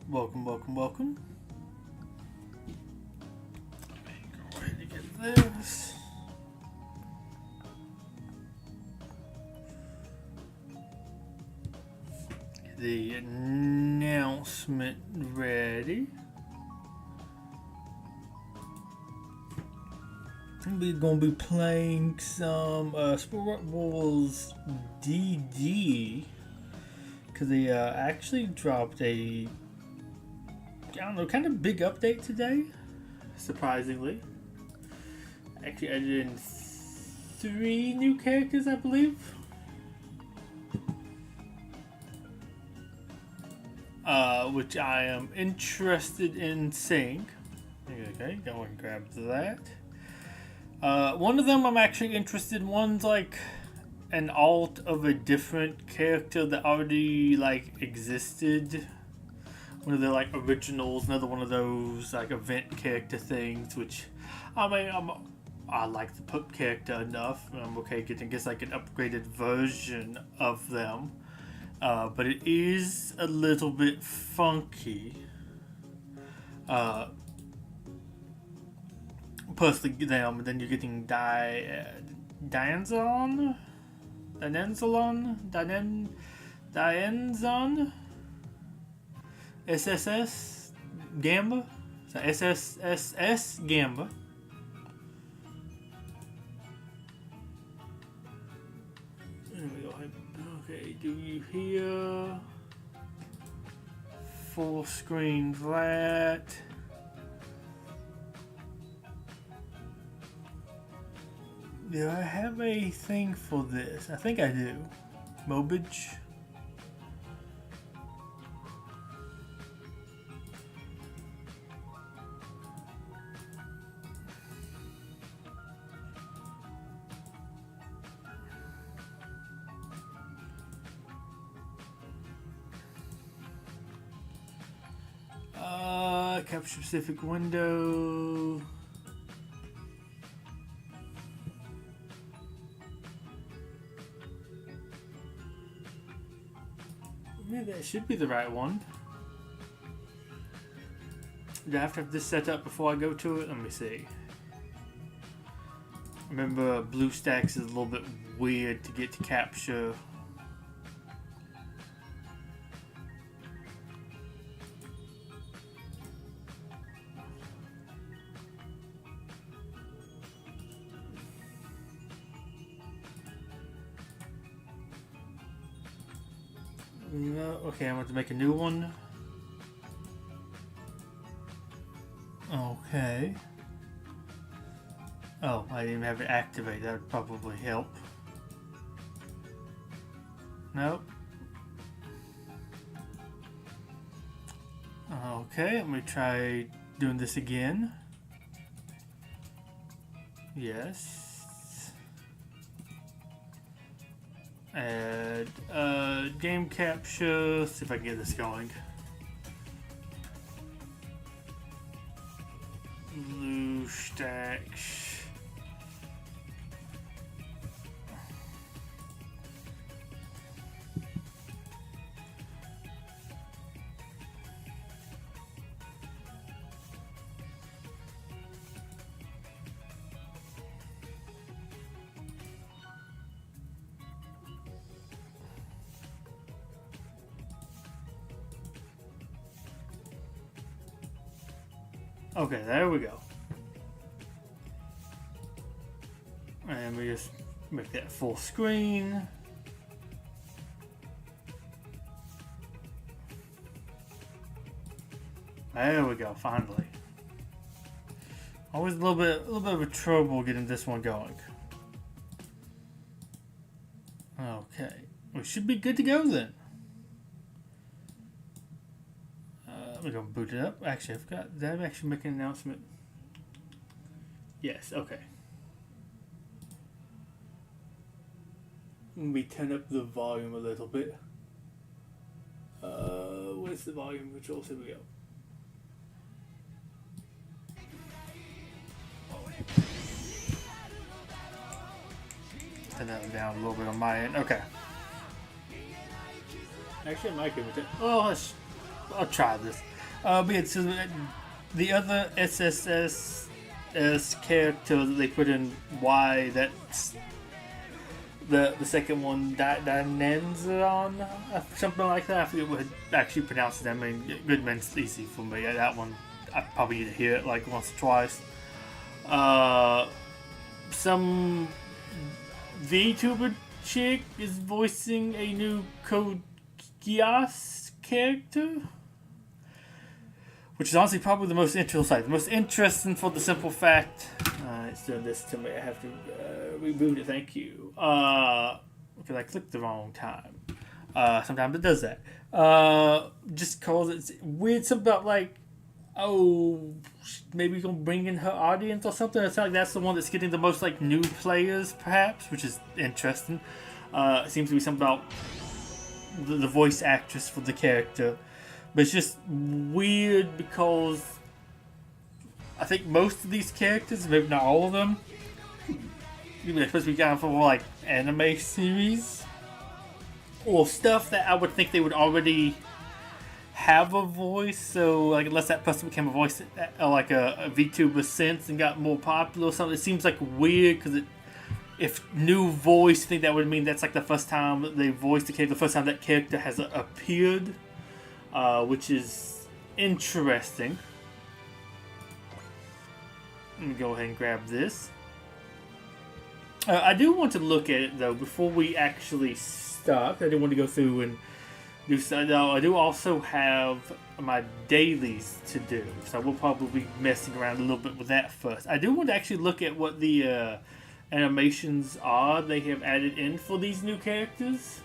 Welcome. Go ahead and get this. The announcement ready. We're gonna be playing some SRW DD because they actually dropped a kind of big update today. Surprisingly, actually added in 3 new characters, I believe. Which I am interested in seeing. Okay, go and grab that. One of them I'm actually interested in. One's like an alt of a different character that already existed. One of the originals. Another one of those event character things. Which I mean, I like the Pup character enough. I'm okay getting an upgraded version of them. But it is a little bit funky. Personally, them, and then you're getting Dianzon, SSS Gamba, so SSS Gamba. There we go. Okay, do you hear? Full screen that. Do I have a thing for this? I think I do. Mobage. Capture specific window. Maybe that should be the right one. Do I have to have this set up before I go to it? Let me see. Remember, BlueStacks is a little bit weird to get to capture. No, okay, I'm going to make a new one. Okay. Oh, I didn't have it activated. That would probably help. Nope. Okay, let me try doing this again. Yes. Add game capture. See if I can get this going. BlueStacks. Okay, there we go. And we just make that full screen. There we go, finally. Always a little bit of a trouble getting this one going. Okay, we should be good to go then. We're gonna boot it up. Actually, I forgot. Did I actually make an announcement? Yes. Okay. Let me turn up the volume a little bit. Where's the volume controls? Here we go. Turn that down a little bit on my end. Okay. Actually, I might give it. Oh, I'll try this. But yeah, so the other SSS character that they put in Y, that's the second one, Danenzon, something like that. I forget what it actually pronounces that. I mean, Goodman's easy for me. That one, I probably need to hear it like once or twice. Some VTuber chick is voicing a new Code Geass character, which is honestly probably the most interesting. The most interesting for the simple fact, it's doing this to me. I have to reboot it. Thank you. Because I clicked the wrong time. Sometimes it does that. Just cause it's weird. Something about like, oh, maybe we're gonna bring in her audience or something. It's like that's the one that's getting the most like new players, perhaps, which is interesting. It seems to be something about the voice actress for the character. But it's just weird because I think most of these characters, maybe not all of them, they're supposed to be kind of for like anime series or stuff that I would think they would already have a voice. So like unless that person became a voice like a VTuber since and got more popular or something, it seems like weird because if new voice, I think that would mean that's like the first time that they voiced the character, the first time that character has appeared. Which is interesting. Let me go ahead and grab this. I do want to look at it though before we actually start. I do want to go through and do so. I do also have my dailies to do, so we'll probably be messing around a little bit with that first. I do want to actually look at what the animations are they have added in for these new characters.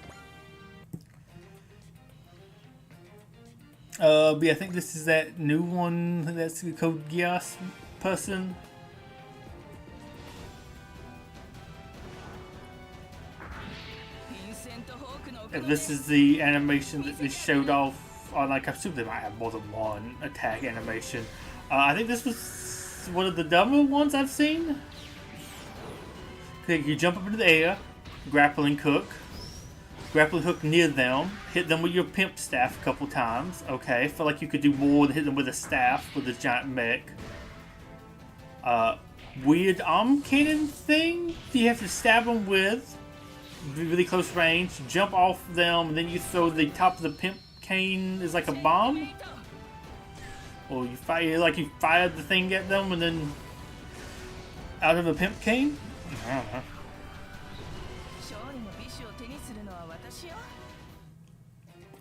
But yeah, I think this is that new one. That's the Code Geass person. And this is the animation that they showed off on, like, I assume they might have more than one attack animation. I think this was one of the dumber ones I've seen. Okay, you jump up into the air, grappling hook near them, hit them with your pimp staff a couple times. Okay, feel like you could do more than hit them with a staff with a giant mech. Weird arm cannon thing you have to stab them with. Really close range, jump off them, and then you throw the top of the pimp cane as like a bomb. Or you fire, like you fired the thing at them and then out of a pimp cane? I don't know.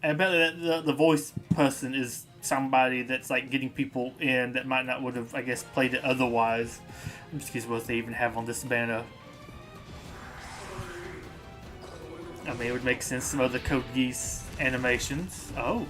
And I bet that the voice person is somebody that's like getting people in that might not would have, I guess, played it otherwise. I'm just curious what they even have on this banner. I mean, it would make sense. Some other Code Geass animations. Oh.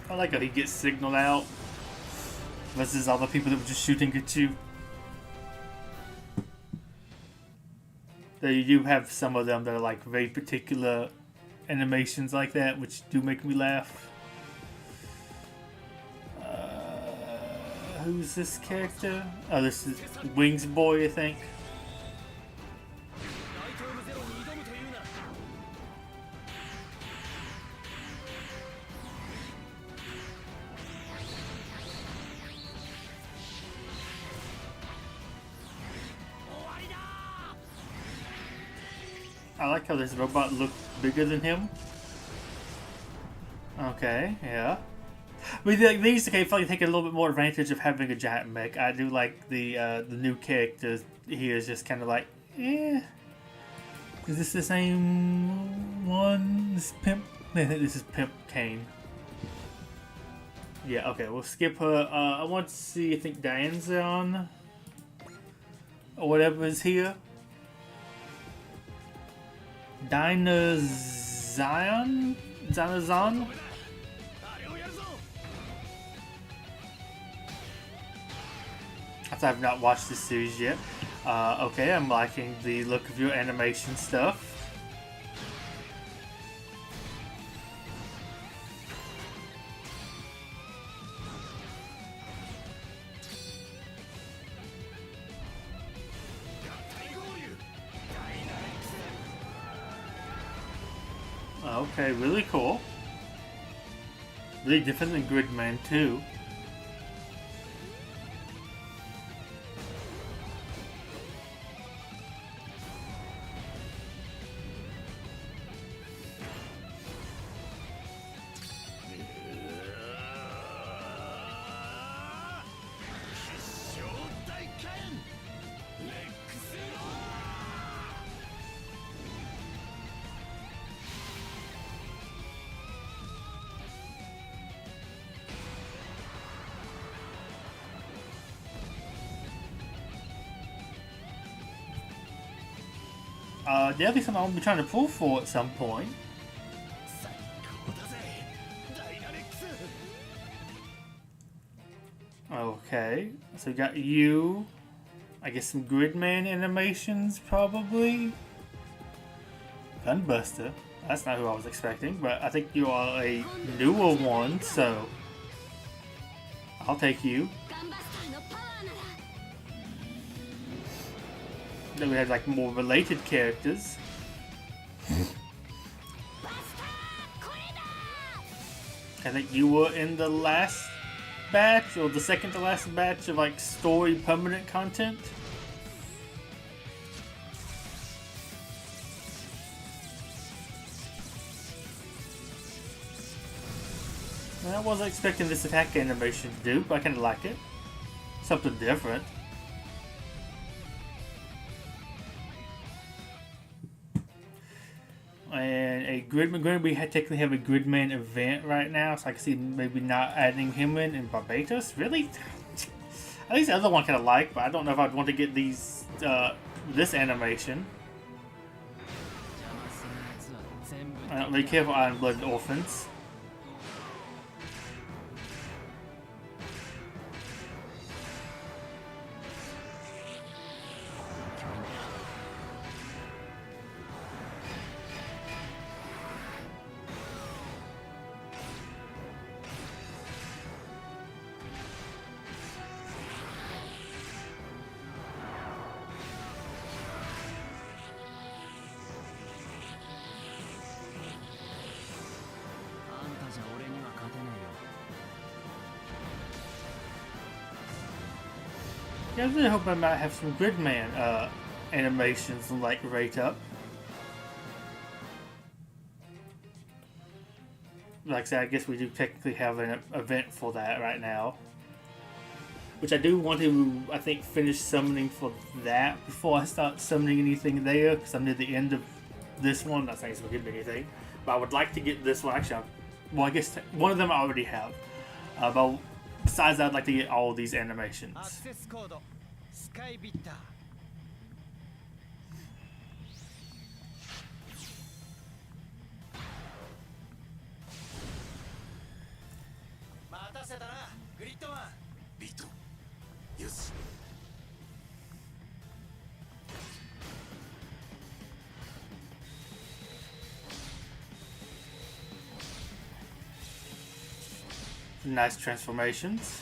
I like how he gets signaled out versus other people that were just shooting at you. Though you do have some of them that are like very particular animations like that, which do make me laugh. Who's this character? Oh, this is Wings Boy, I think. I like how this robot looked bigger than him. Okay, yeah. But like these, okay, I feel like take a little bit more advantage of having a giant mech. I do like the new character here is just kind of like, eh. Is this the same one? This pimp? I think this is Pimp Kane. Yeah, okay, we'll skip her. I want to see, I think Danenzon or whatever is here. Dinazon? I've not watched this series yet. Okay, I'm liking the look of your animation stuff. Okay, really cool. Really different than Gridman 2. Definitely something I'll be trying to pull for at some point. Okay, so we got you. I guess some Gridman animations, probably. Gunbuster. That's not who I was expecting, but I think you are a newer one, so I'll take you. Then we had like more related characters. I think you were in the last batch, or the second to last batch of like story permanent content. I wasn't expecting this attack animation to do, but I kind of like it. Something different. And a Gridman, we technically have a Gridman event right now, so I can see maybe not adding him in Barbatos. Really? At least the other one kind of like, but I don't know if I'd want to get these this animation. I don't really care for Iron-Blooded Orphans. Yeah, I really hope I might have some Gridman animations like right up. Like I said, I guess we do technically have an event for that right now. Which I do want to, I think, finish summoning for that before I start summoning anything there, because I'm near the end of this one. Not saying it's going to give me anything, but I would like to get this one. Actually, well, I guess one of them I already have. But besides that, I'd like to get all of these animations. Nice transformations.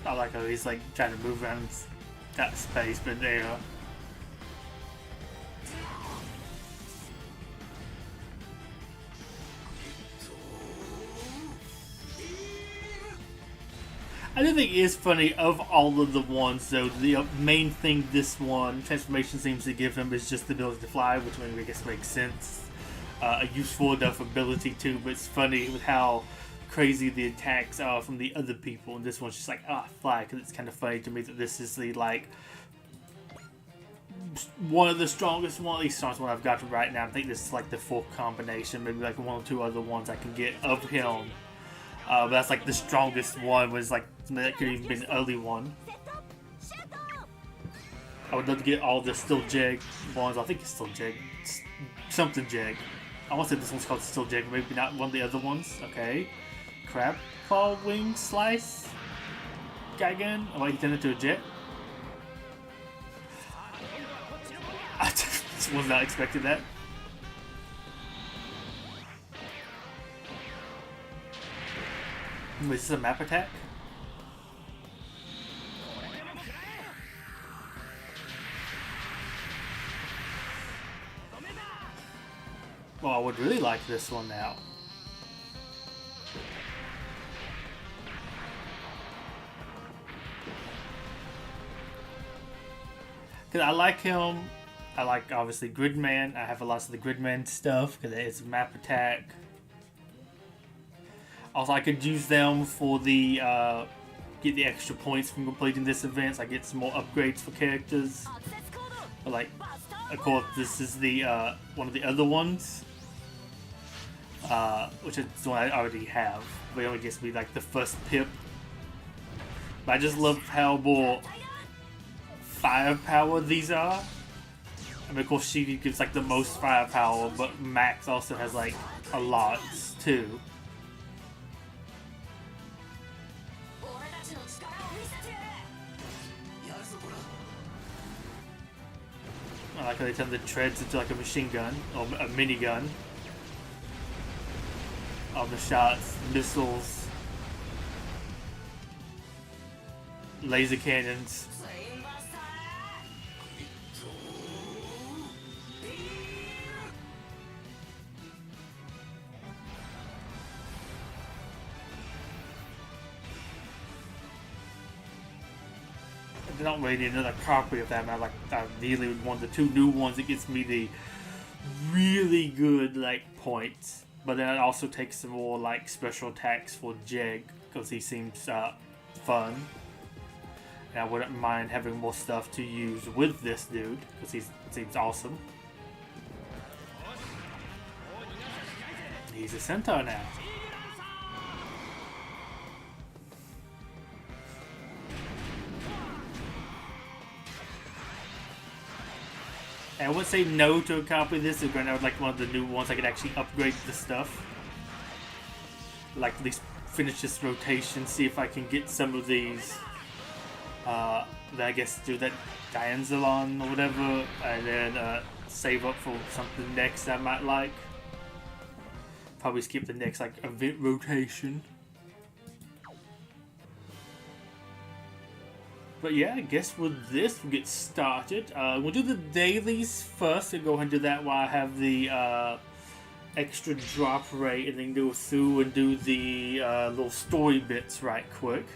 I like how he's like trying to move around that space, but there. I do think it is funny, of all of the ones though, the main thing this one transformation seems to give him is just the ability to fly, which I guess makes sense. A useful enough ability too, but it's funny with how crazy the attacks are from the other people, and this one's just like, fly, because it's kind of funny to me that this is the, like, one of the strongest one, at least strongest one I've got right now. I think this is like the full combination, maybe like one or two other ones I can get of him. But that's like the strongest one, was like, that could even be an early one. I would love to get all the Still Jeg ones. I think it's Still Jeg. Something Jeg. I want to say this one's called Still Jeg, maybe not one of the other ones. Okay. Crab claw wing slice. Gagan. Oh, wait, he turned into a jet. I just was not expecting that. Wait, is this a map attack? Well, I would really like this one now. Cause I like him. I like obviously Gridman. I have a lot of the Gridman stuff because it's map attack. Also, I could use them for the get the extra points from completing this event. So I get some more upgrades for characters. But like, of course, this is the one of the other ones, which is the one I already have. But it only gets me like the first pip. But I just love how more firepower these are. I mean, of course, she gives like the most firepower, but Max also has like a lot too. I like how they turn the treads into like a machine gun or a minigun. All the shots, missiles, laser cannons. I don't really need another copy of that, man. I really would want the two new ones. It gets me the really good like points, but then it also takes some more like special attacks for Jeg because he seems fun, and I wouldn't mind having more stuff to use with this dude because he seems awesome. He's a centaur now. I would say no to a copy of this. If I would like one of the new ones, I could actually upgrade the stuff. Like at least finish this rotation, see if I can get some of these. Then I guess do that Dianzalon or whatever, and then save up for something next I might like. Probably skip the next like event rotation. But yeah, I guess with this we'll get started. We'll do the dailies first and go ahead and do that while I have the extra drop rate, and then go through and do the little story bits right quick.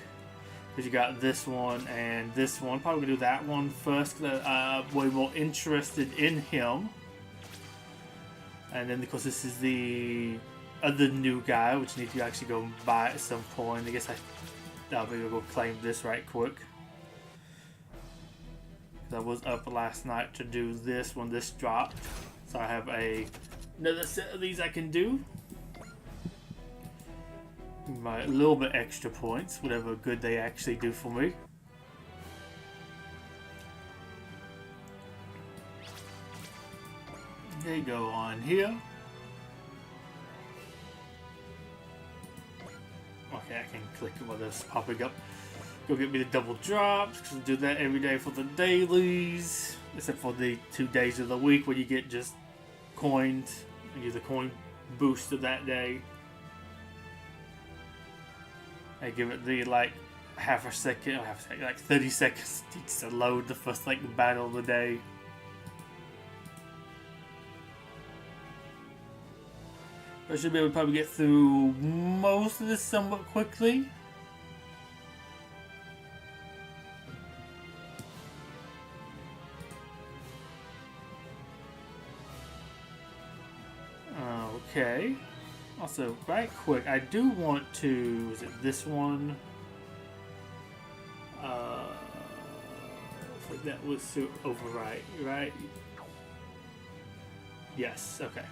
Because you got this one and this one. Probably gonna do that one first because I'm way more interested in him. And then of course this is the other new guy, which I need to actually go buy at some point. I guess maybe we'll go claim this right quick. I was up last night to do this when this dropped, so I have another set of these I can do. My little bit extra points, whatever good they actually do for me. They go on here. Okay, I can click it while this is popping up. Go get me the double drops, because I do that every day for the dailies, except for the 2 days of the week where you get just coins and use the coin booster that day. I give it the like half a second, like 30 seconds to load the first like battle of the day. I should be able to probably get through most of this somewhat quickly. Okay. Also, right quick, I do want to. Is it this one? Looks like that was to overwrite, right? Yes. Okay.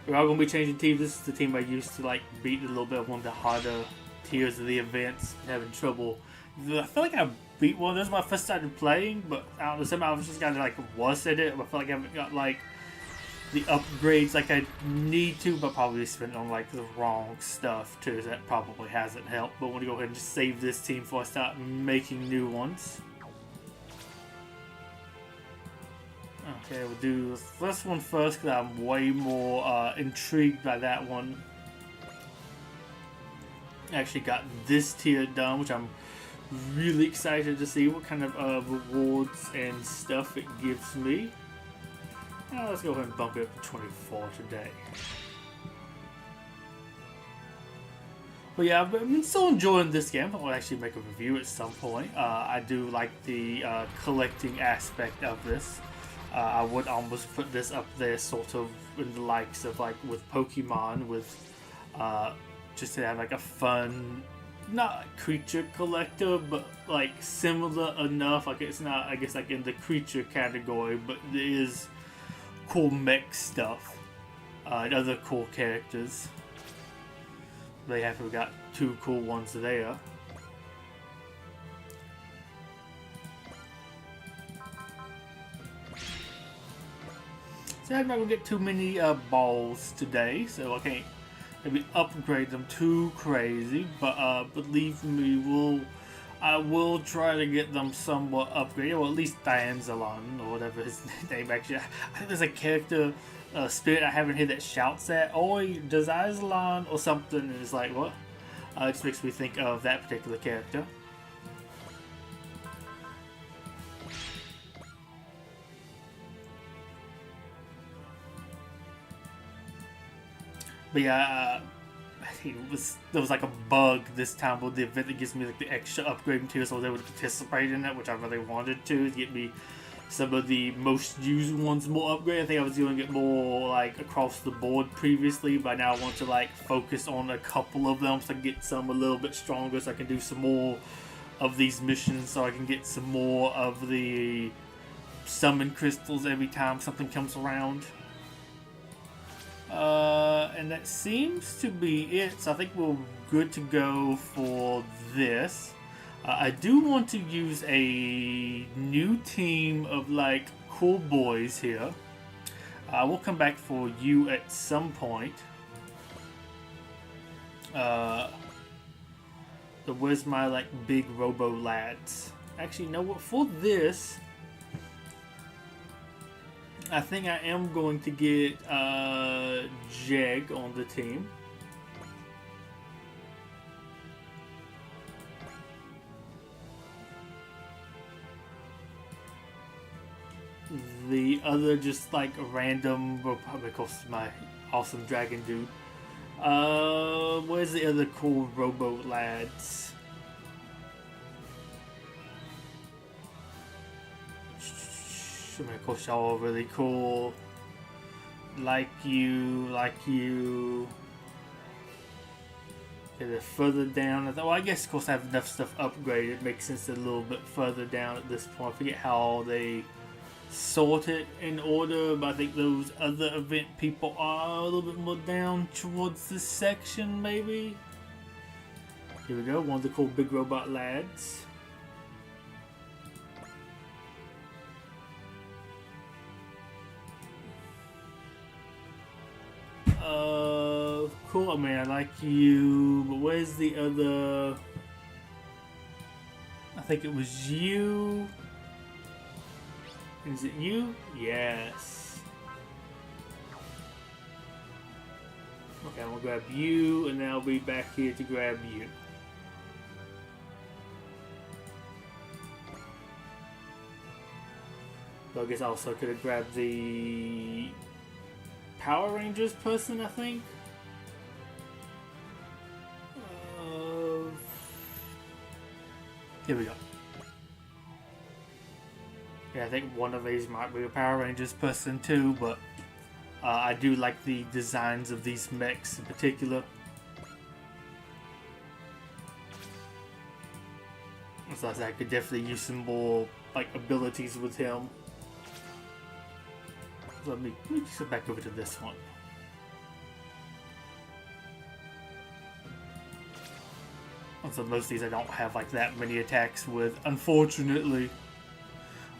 We're all gonna be changing teams. This is the team I used to like beat a little bit of one of the harder tiers of the events. Having trouble I feel like I beat one. This is my first started playing, but I don't know. Somehow I was just kind of like was at it. But I feel like I haven't got like the upgrades like I need to, but probably spent on like the wrong stuff too. So that probably hasn't helped. But I want to go ahead and just save this team before I start making new ones. Okay, we'll do this one first because I'm way more intrigued by that one. Actually got this tier done, which I'm really excited to see what kind of rewards and stuff it gives me. Now let's go ahead and bump it up to 24 today. But yeah, I've been still enjoying this game. I'll actually make a review at some point. I do like the collecting aspect of this. I would almost put this up there sort of in the likes of like with Pokemon, with just to have like a fun, not creature collector, but like similar enough. Like it's not, I guess, like in the creature category, but there is cool mech stuff and other cool characters. They have got two cool ones there. So I'm not gonna get too many balls today, so I can't maybe upgrade them too crazy. But believe me, I will try to get them somewhat upgraded, or at least Dianzalon, or whatever his name actually. I think there's a character spirit I haven't heard that shouts at, "Oi, Dianzalon," or something, and it's like, what? It just makes me think of that particular character. But yeah, there was like a bug this time with the event that gives me like the extra upgrade materials, so I was able to participate in it, which I really wanted to get me some of the most used ones more upgrade. I think I was doing it more like across the board previously, but now I want to like focus on a couple of them so I can get some a little bit stronger, so I can do some more of these missions, so I can get some more of the summon crystals every time something comes around. And that seems to be it, so I think we're good to go for this. I do want to use a new team of like cool boys here. We'll come back for you at some point. So where's my like big robo lads? Actually, you know what? For this, I think I am going to get Jeg on the team. The other just like a random, well, probably of course my awesome dragon dude. Where's the other cool robo lads? I mean, of course, y'all are really cool. Like you. Okay, they're further down. Well, I guess, of course, I have enough stuff upgraded. It makes sense a little bit further down at this point. I forget how they sort it in order, but I think those other event people are a little bit more down towards this section, maybe. Here we go, one of the cool big robot lads. Cool, I mean, I like you, but where's the other? I think it was you. Is it you? Yes. Okay, I'm gonna grab you, and then I'll be back here to grab you. So I guess I also could have grabbed the Power Rangers person, I think. Here we go. Yeah, I think one of these might be a Power Rangers person too, but I do like the designs of these mechs in particular. So I could definitely use some more like abilities with him. So let me just go back over to this one. So most of these I don't have like that many attacks with, unfortunately.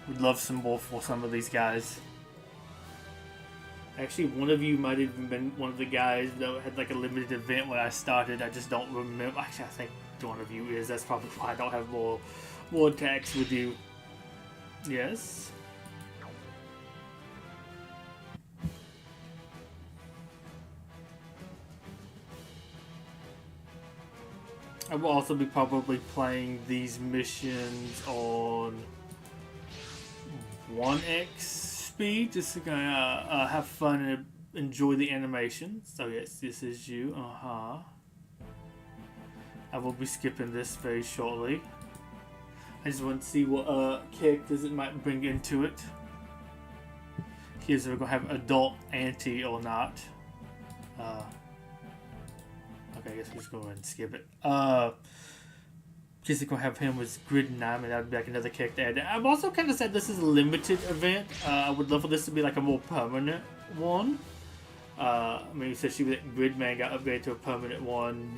Would love some more for some of these guys. Actually, one of you might have even been one of the guys that had like a limited event when I started. I just don't remember. Actually, I think one of you is. That's probably why I don't have more attacks with you. Yes. I will also be probably playing these missions on 1x speed, just to kind of have fun and enjoy the animation. So yes, this is you. I will be skipping this very shortly. I just want to see what characters it might bring into it. Here's if we're gonna have adult Auntie or not. Okay, I guess we'll just go ahead and skip it. Just gonna have him with Grid 9, and that would be like another character added. I'm also kind of sad this is a limited event. I would love for this to be like a more permanent one. I mean, especially that Gridman got upgraded to a permanent one.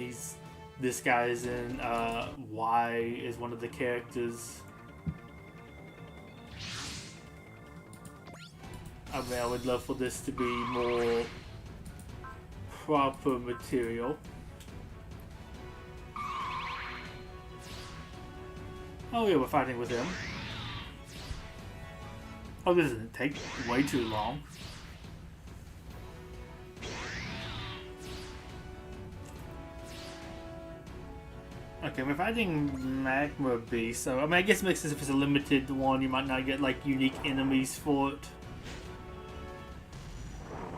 This guy is in Y is one of the characters. I mean, I would love for this to be more proper material. Oh yeah, we're fighting with him. Oh, this doesn't take way too long. Okay, we're fighting Magma Beast, so I mean I guess it makes sense if it's a limited one, you might not get like unique enemies for it.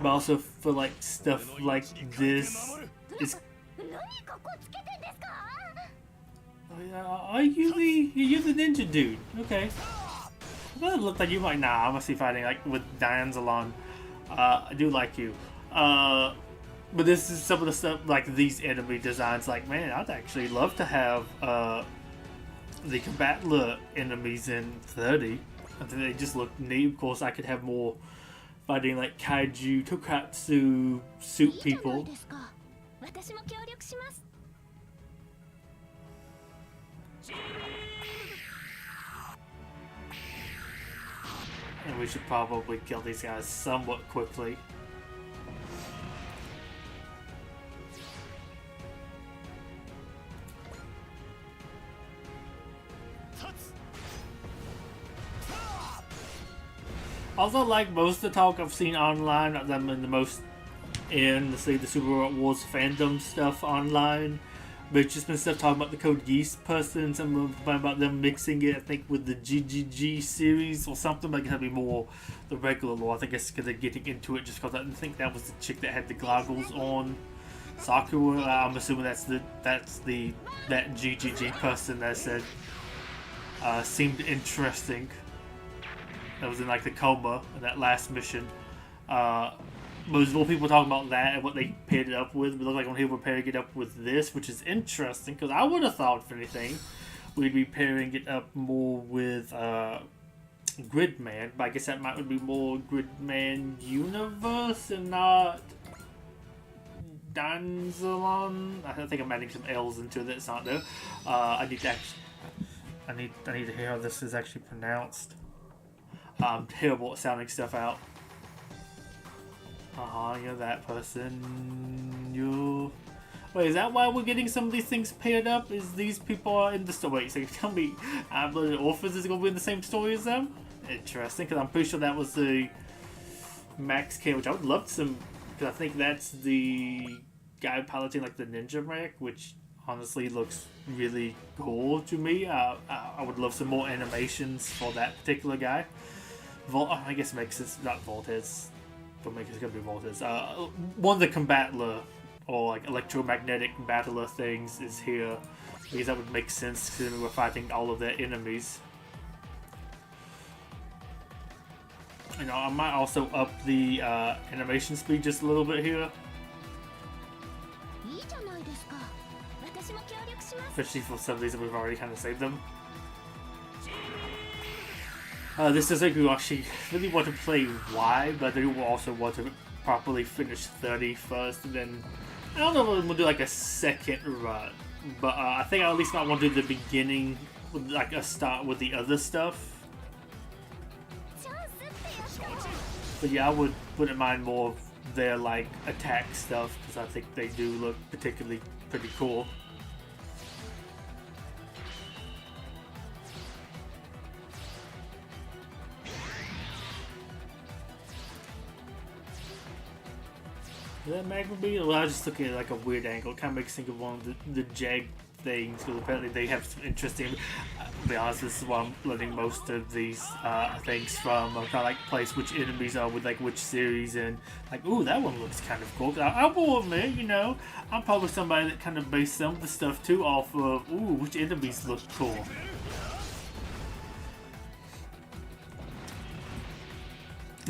But also for like stuff like this, it's... You're the ninja dude. Okay. It doesn't look like you might. Nah, I'm mostly fighting like with Dianzalon. I do like you. But this is some of the stuff like these enemy designs. Like, man, I'd actually love to have the Combatler enemies in 30. I think they just look neat. Of course, I could have more fighting like Kaiju, Tokatsu, suit people. And we should probably kill these guys somewhat quickly. Also, like most of the talk I've seen online, I'm in the most in the Super Wars fandom stuff online. But it's just been stuff talking about the Code Geass person, some about them mixing it, I think, with the GGG series or something. Like, it'll be more the regular lore. I think it's because they're getting into it just because I think that was the chick that had the goggles on. Sakura, I'm assuming that's that GGG person that said seemed interesting. That was in like the coma in that last mission. There's more people talking about that and what they paired it up with. It looked like on here we're pairing it up with this, which is interesting because I would have thought, if anything, we'd be pairing it up more with Gridman. But I guess that would be more Gridman Universe and not Danzalon. I think I'm adding some L's into it. It's not though. I need to hear how this is actually pronounced. I'm terrible at sounding stuff out. You're that person. Wait, is that why we're getting some of these things paired up? Is these people are in the story? Wait, so you tell me Blooded Orphans is going to be in the same story as them? Interesting, because I'm pretty sure that was the Max K, which I would love some, because I think that's the guy piloting like the ninja mech, which honestly looks really cool to me. I would love some more animations for that particular guy. I guess it makes sense, not Voltez. Don't make it's gonna be Voltez. One of the Combatler or like electromagnetic battler things is here because that would make sense considering we're fighting all of their enemies. You know, I might also up the animation speed just a little bit here. Especially for some of these that we've already kind of saved them. This is like we actually really want to play Y, but I do also want to properly finish 30 first, and then I don't know if we'll do like a second run. But I think I at least might want to do the beginning with like a start with the other stuff. But yeah, I wouldn't mind more of their like attack stuff because I think they do look particularly pretty cool. Is that magma beam? Well, I was just looking at like a weird angle. It kind of makes me think of one of the jag things because apparently they have some interesting. To be honest, this is why I'm letting most of these things from. I'm kind of like place which enemies are with like which series and like, ooh, that one looks kind of cool. I will admit, you know, I'm probably somebody that kind of based some of the stuff too off of, ooh, which enemies look cool.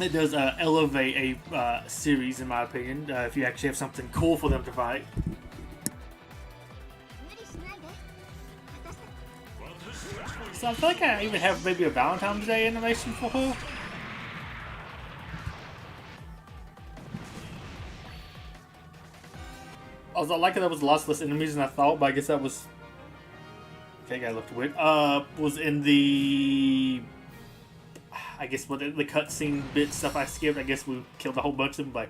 It does elevate a series, in my opinion, if you actually have something cool for them to fight. So I feel like I even have maybe a Valentine's Day animation for her. Also, I like that was lots less enemies than I thought, but I guess that was... Okay, guy looked weird. Was in the... I guess what the cutscene bit stuff I skipped, I guess we killed a whole bunch of them. Like,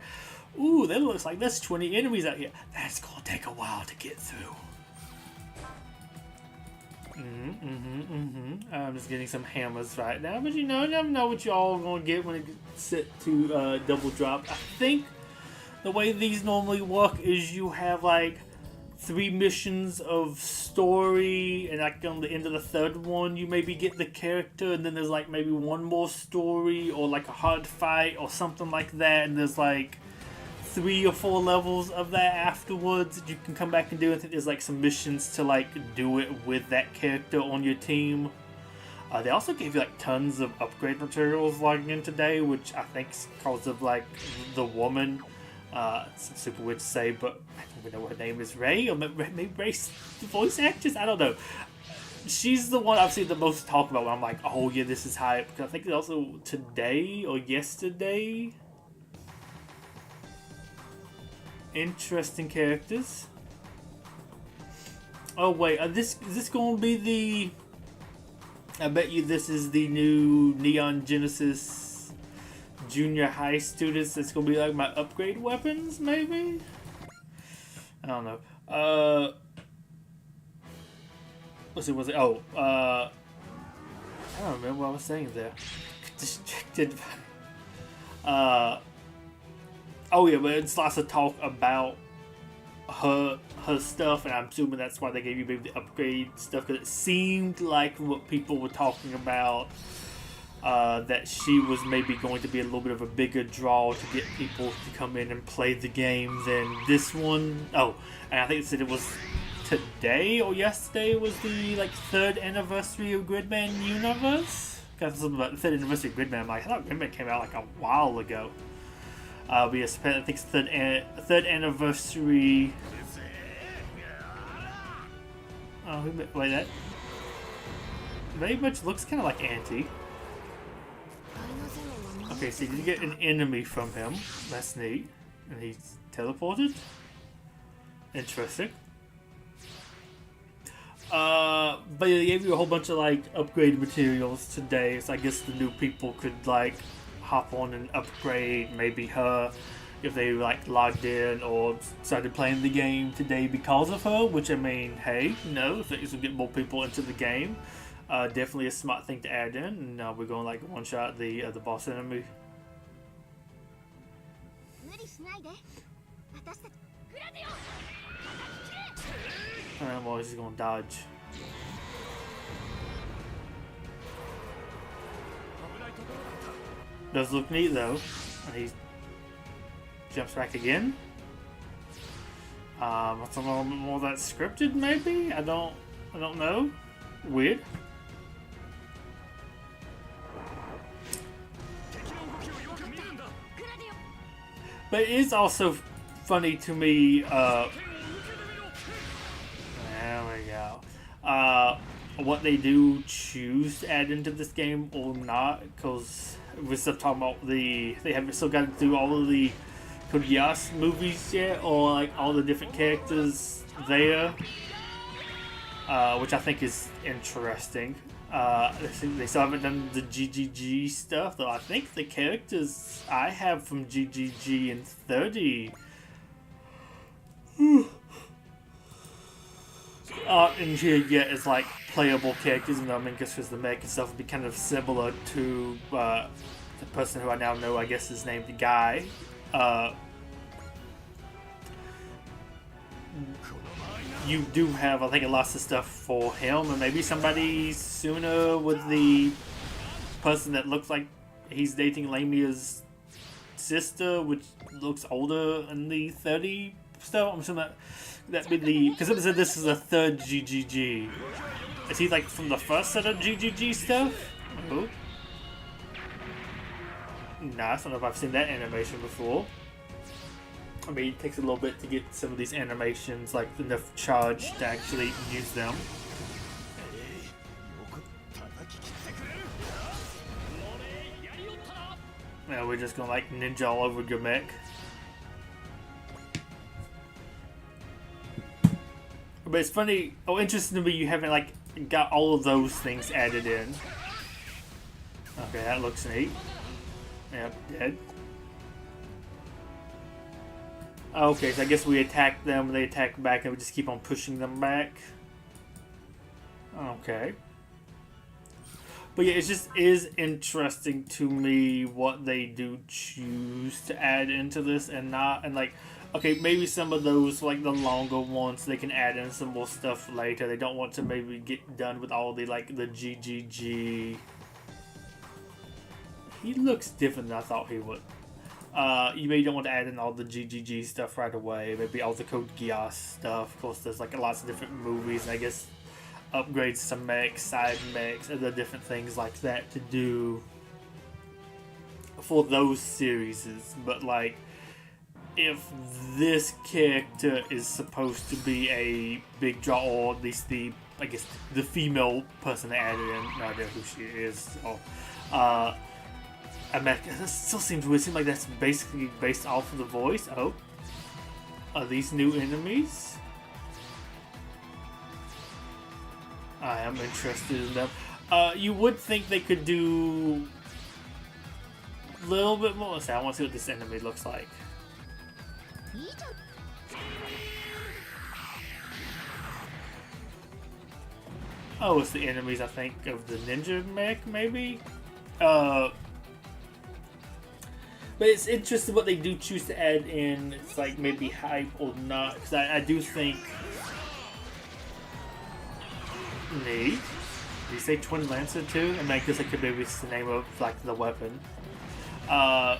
ooh, that looks like there's 20 enemies out here. That's gonna take a while to get through. I'm just getting some hammers right now, but you know, you never know what y'all gonna get when it gets set to double drop. I think the way these normally work is you have like 3 missions of story, and like on the end of the 3rd one you maybe get the character, and then there's like maybe 1 more story or like a hard fight or something like that, and there's like 3 or 4 levels of that afterwards that you can come back and do. I think there's like some missions to like do it with that character on your team. They also gave you like tons of upgrade materials logging in today, which I think is because of like the woman. It's super weird to say, but I don't even know what her name is. Ray? Or maybe Ray's the voice actress? I don't know. She's the one I've seen the most talk about when I'm like, oh yeah, this is hype. Because I think it's also today or yesterday. Interesting characters. Oh wait, is this going to be the... I bet you this is the new Neon Genesis junior high students that's going to be like my upgrade weapons, maybe? I don't know. Let's see, was it? Oh, I don't remember what I was saying there. Distracted. Oh yeah, but it's lots of talk about her stuff, and I'm assuming that's why they gave you maybe the upgrade stuff, because it seemed like what people were talking about, that she was maybe going to be a little bit of a bigger draw to get people to come in and play the game than this one. Oh, and I think it said it was today or yesterday was the like 3rd anniversary of Gridman Universe. Got something about the 3rd anniversary of Gridman. I'm like, I thought Gridman came out like a while ago. But yes, I think it's 3rd anniversary. Oh, wait, that very much looks kind of like Auntie. Okay, so you get an enemy from him. That's neat. And he's teleported. Interesting. But yeah, they gave you a whole bunch of like upgrade materials today, so I guess the new people could like hop on and upgrade maybe her if they like logged in or started playing the game today because of her, which I mean, hey, you know, if it will get more people into the game, definitely a smart thing to add in. And now we're going like one shot the boss enemy. I'm always just gonna dodge. Does look neat though, and he jumps back again. What's a little bit more of that scripted? Maybe I don't know. Weird. But it is also funny to me. There we go. What they do choose to add into this game or not, because we're still talking about they haven't still got to do all of the Code Geass movies yet, or like all the different characters there. which I think is interesting. They still haven't done the GGG stuff, though I think the characters I have from GGG and 30 aren't in here yet as like playable characters, and I mean, because the mech and stuff would be kind of similar to the person who I now know, I guess is named Guy. You do have, I think, lots of stuff for him, and maybe somebody sooner with the person that looks like he's dating Lamia's sister, which looks older in the 30 stuff. I'm assuming that'd be the, because it said this is a third GGG. Is he like from the first set of GGG stuff? Oh. Nice. I don't know if I've seen that animation before. I mean, it takes a little bit to get some of these animations, like enough charge to actually use them. Now we're just gonna like ninja all over your mech. But it's funny, interesting to me, you haven't like got all of those things added in. Okay, that looks neat. Yep, dead. Okay, so I guess we attack them, they attack back, and we just keep on pushing them back. Okay. But yeah, it just is interesting to me what they do choose to add into this and not, and like, okay, maybe some of those, like the longer ones, they can add in some more stuff later. They don't want to maybe get done with all the, like, the GGG. He looks different than I thought he would. You maybe don't want to add in all the GGG stuff right away. Maybe all the Code Geass stuff. Of course, there's like lots of different movies, and I guess upgrades to mechs, side mechs, other different things like that to do for those series. But like, if this character is supposed to be a big draw, or at least the, I guess, the female person they added in, no idea who she is. So, I mean, that still seems weird. It seems like that's basically based off of the voice. Oh, are these new enemies? I am interested in them. You would think they could do a little bit more. So I want to see what this enemy looks like. Oh, it's the enemies, I think, of the ninja mech, maybe? But it's interesting what they do choose to add in. It's like maybe hype or not. Because I do think... Neat. Did you say Twin Lancer too? I mean, I guess it could maybe it's the name of like the weapon. But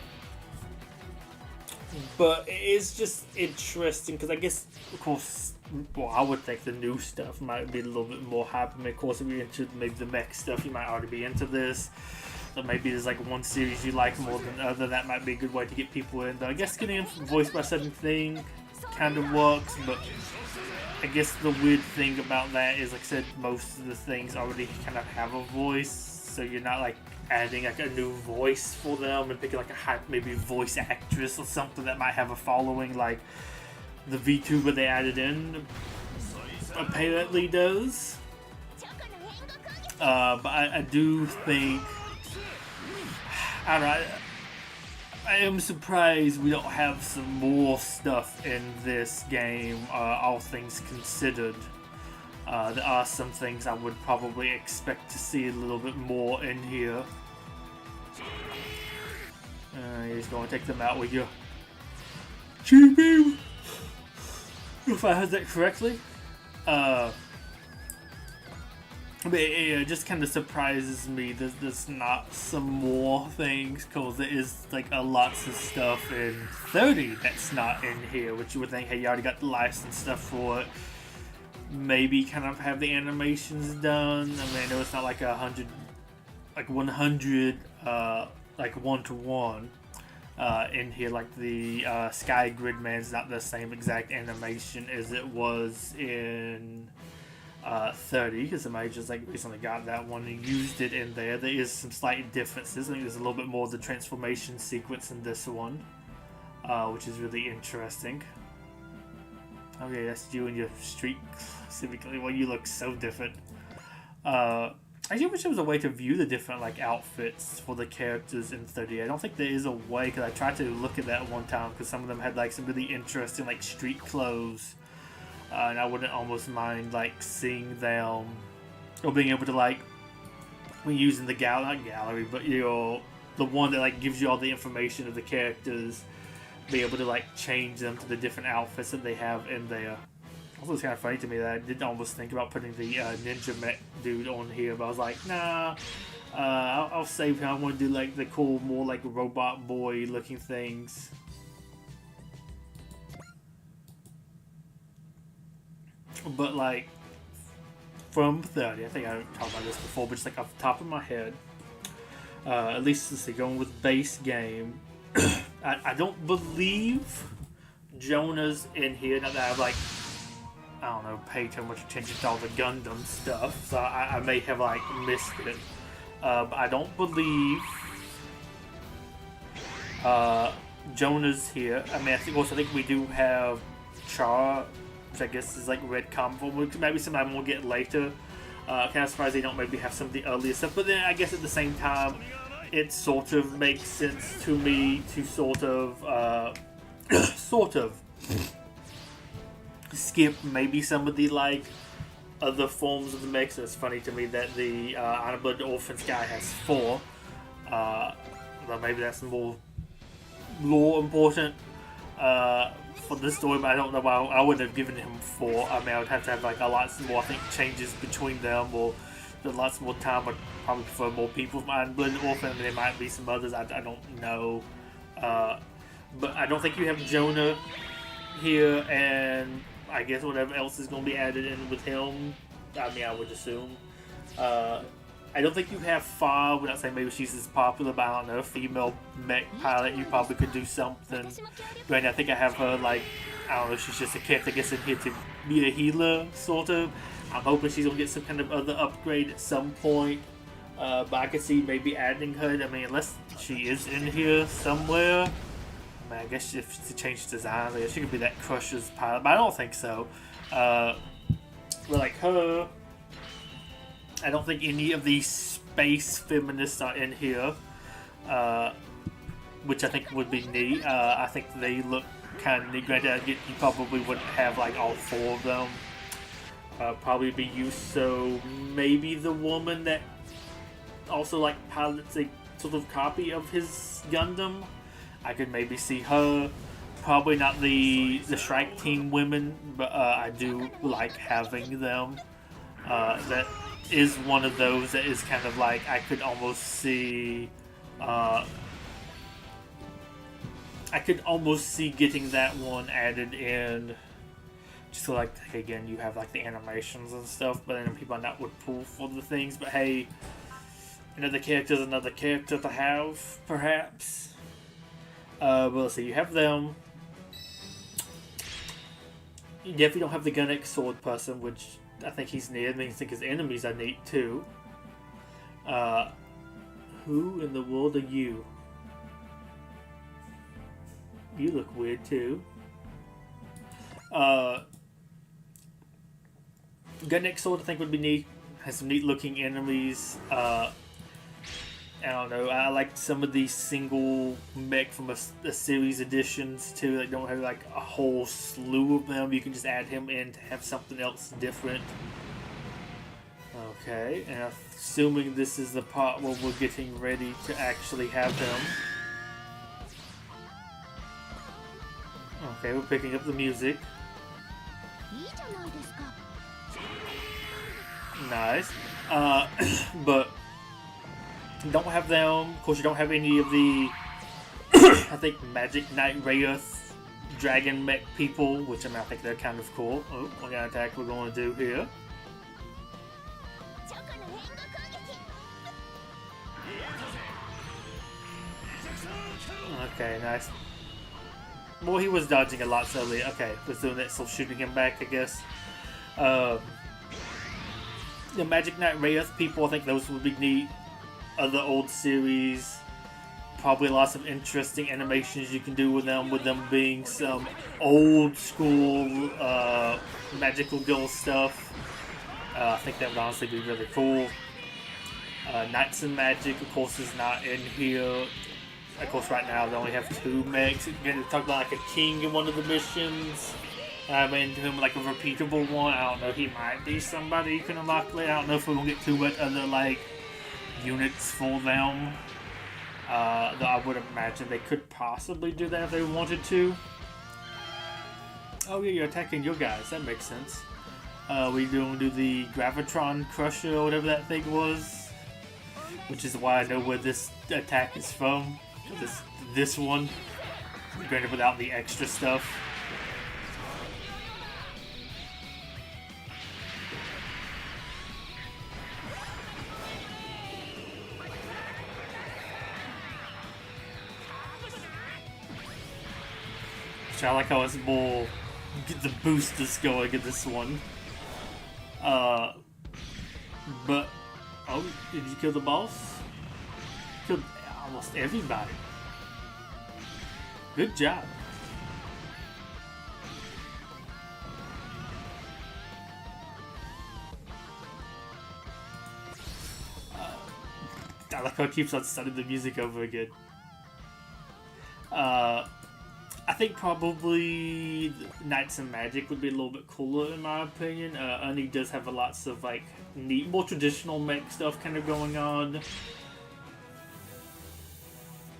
it is just interesting because I guess, of course, well, I would think the new stuff might be a little bit more hype. I mean, of course, if you're into maybe the mech stuff, you might already be into this. So maybe there's like one series you like more than the other. That might be a good way to get people in. Though I guess getting in from voice by certain thing kind of works, but I guess the weird thing about that is, like I said, most of the things already kind of have a voice, so you're not like adding like a new voice for them and picking like a hype maybe voice actress or something that might have a following like the VTuber they added in apparently does. But I do think, I don't know, I am surprised we don't have some more stuff in this game, all things considered. There are some things I would probably expect to see a little bit more in here. You're just going to take them out with your Chibi, if I heard that correctly. But it just kind of surprises me that there's not some more things, because there is like a lots of stuff in 30 that's not in here, which you would think, hey, you already got the license stuff for it. Maybe kind of have the animations done. I mean, I know it's not like 100, like 100, like one-to-one in here. Like the Sky Gridman's not the same exact animation as it was in 30, because somebody just like recently got that one and used it in there. There is some slight differences. I think there's a little bit more of the transformation sequence in this one, which is really interesting. Okay, that's you and your street specifically. Well, you look so different. I do wish there was a way to view the different like outfits for the characters in 30. I don't think there is a way, because I tried to look at that one time because some of them had like some really interesting like street clothes, and I wouldn't almost mind like seeing them or being able to like when using the not gallery, but the one that like gives you all the information of the characters, be able to like change them to the different outfits that they have in there. Also, it's kind of funny to me that I did almost think about putting the ninja mech dude on here, but I was like, nah, I'll save him. I want to do like the cool, more like robot boy looking things. But like from 30, I think I talked about this before, but just like off the top of my head, at least let's see, going with base game, I don't believe Jonah's in here. Not that I've like, I don't know, paid too much attention to all the Gundam stuff, so I may have like missed it. But I don't believe Jonah's here. I mean, I think we do have Char, which I guess is like red comic, which maybe something we'll get later. Kind of surprised they don't maybe have some of the earlier stuff, but then I guess at the same time, it sort of makes sense to me to sort of skip maybe some of the like other forms of the mix. It's funny to me that the Unblooded Orphans guy has 4. But maybe that's more important for this story, but I don't know why I would have given him 4. I mean, I would have to have like a lot more, I think, changes between them, or lots more time. I'd probably prefer more people from Unblooded Orphan. I mean, there might be some others, I don't know. But I don't think you have Jonah here, and I guess whatever else is going to be added in with him, I mean, I would assume. I don't think you have Far. We're not saying maybe she's as popular, but I don't know, female mech pilot, you probably could do something. Right now, I think I have her, like, I don't know, she's just a character that gets in here to be a healer, sort of. I'm hoping she's going to get some kind of other upgrade at some point. But I could see maybe adding her. I mean, unless she is in here somewhere. I mean, I guess if she changed design, I guess she could be that Crusher's pilot, but I don't think so. But like her, I don't think any of these space feminists are in here, which I think would be neat. I think they look kind of neat. Granted, you probably wouldn't have like all 4 of them. Probably be used, so maybe the woman that also like pilots a sort of copy of his Gundam, I could maybe see her. Probably not the Strike Team women, but I do like having them. That is one of those that is kind of like I could almost see. I could almost see getting that one added in. Just so like, again, you have like the animations and stuff, but then people not would pull for the things. But hey, another character is another character to have, perhaps. But let's see, you have them. You definitely don't have the Gunnex sword person, which I think he's neat. I mean, I think his enemies are neat too. Who in the world are you? You look weird too. Gunnex sword I think would be neat. Has some neat looking enemies. I don't know, I like some of these single mech from a series editions too, that don't have like a whole slew of them. You can just add him in to have something else different. Okay, and assuming this is the part where we're getting ready to actually have him. Okay, we're picking up the music. Nice. But you don't have them. Of course, you don't have any of the I think Magic Knight Wraith Dragon Mech people, which I mean, I think they're kind of cool. Oh, what kind of attack we're going to do here? Okay, nice. Well, he was dodging a lot earlier. Okay, was doing that, still shooting him back, I guess. The Magic Knight Wraith people, I think those would be neat. Other old series, probably lots of interesting animations you can do with them being some old school magical girl stuff. I think that would honestly be really cool. Knights and Magic, of course, is not in here. Of course, right now they only have 2 mechs. Again, they talked about like a king in one of the missions. I mean, him like a repeatable one. I don't know. He might be somebody you can unlock later. I don't know if we're gonna get too much other like units for them. Though I would imagine they could possibly do that if they wanted to. Oh yeah, you're attacking your guys. That makes sense. We don't do the Gravitron Crusher or whatever that thing was, which is why I know where this attack is from. This one, granted without the extra stuff. I like how it's more get the boosters going in this one. But oh, did you kill the boss? Killed almost everybody. Good job. I like how it keeps on starting the music over again. I think probably Knights and Magic would be a little bit cooler in my opinion. Uni does have lots of like neat, more traditional mech stuff kind of going on.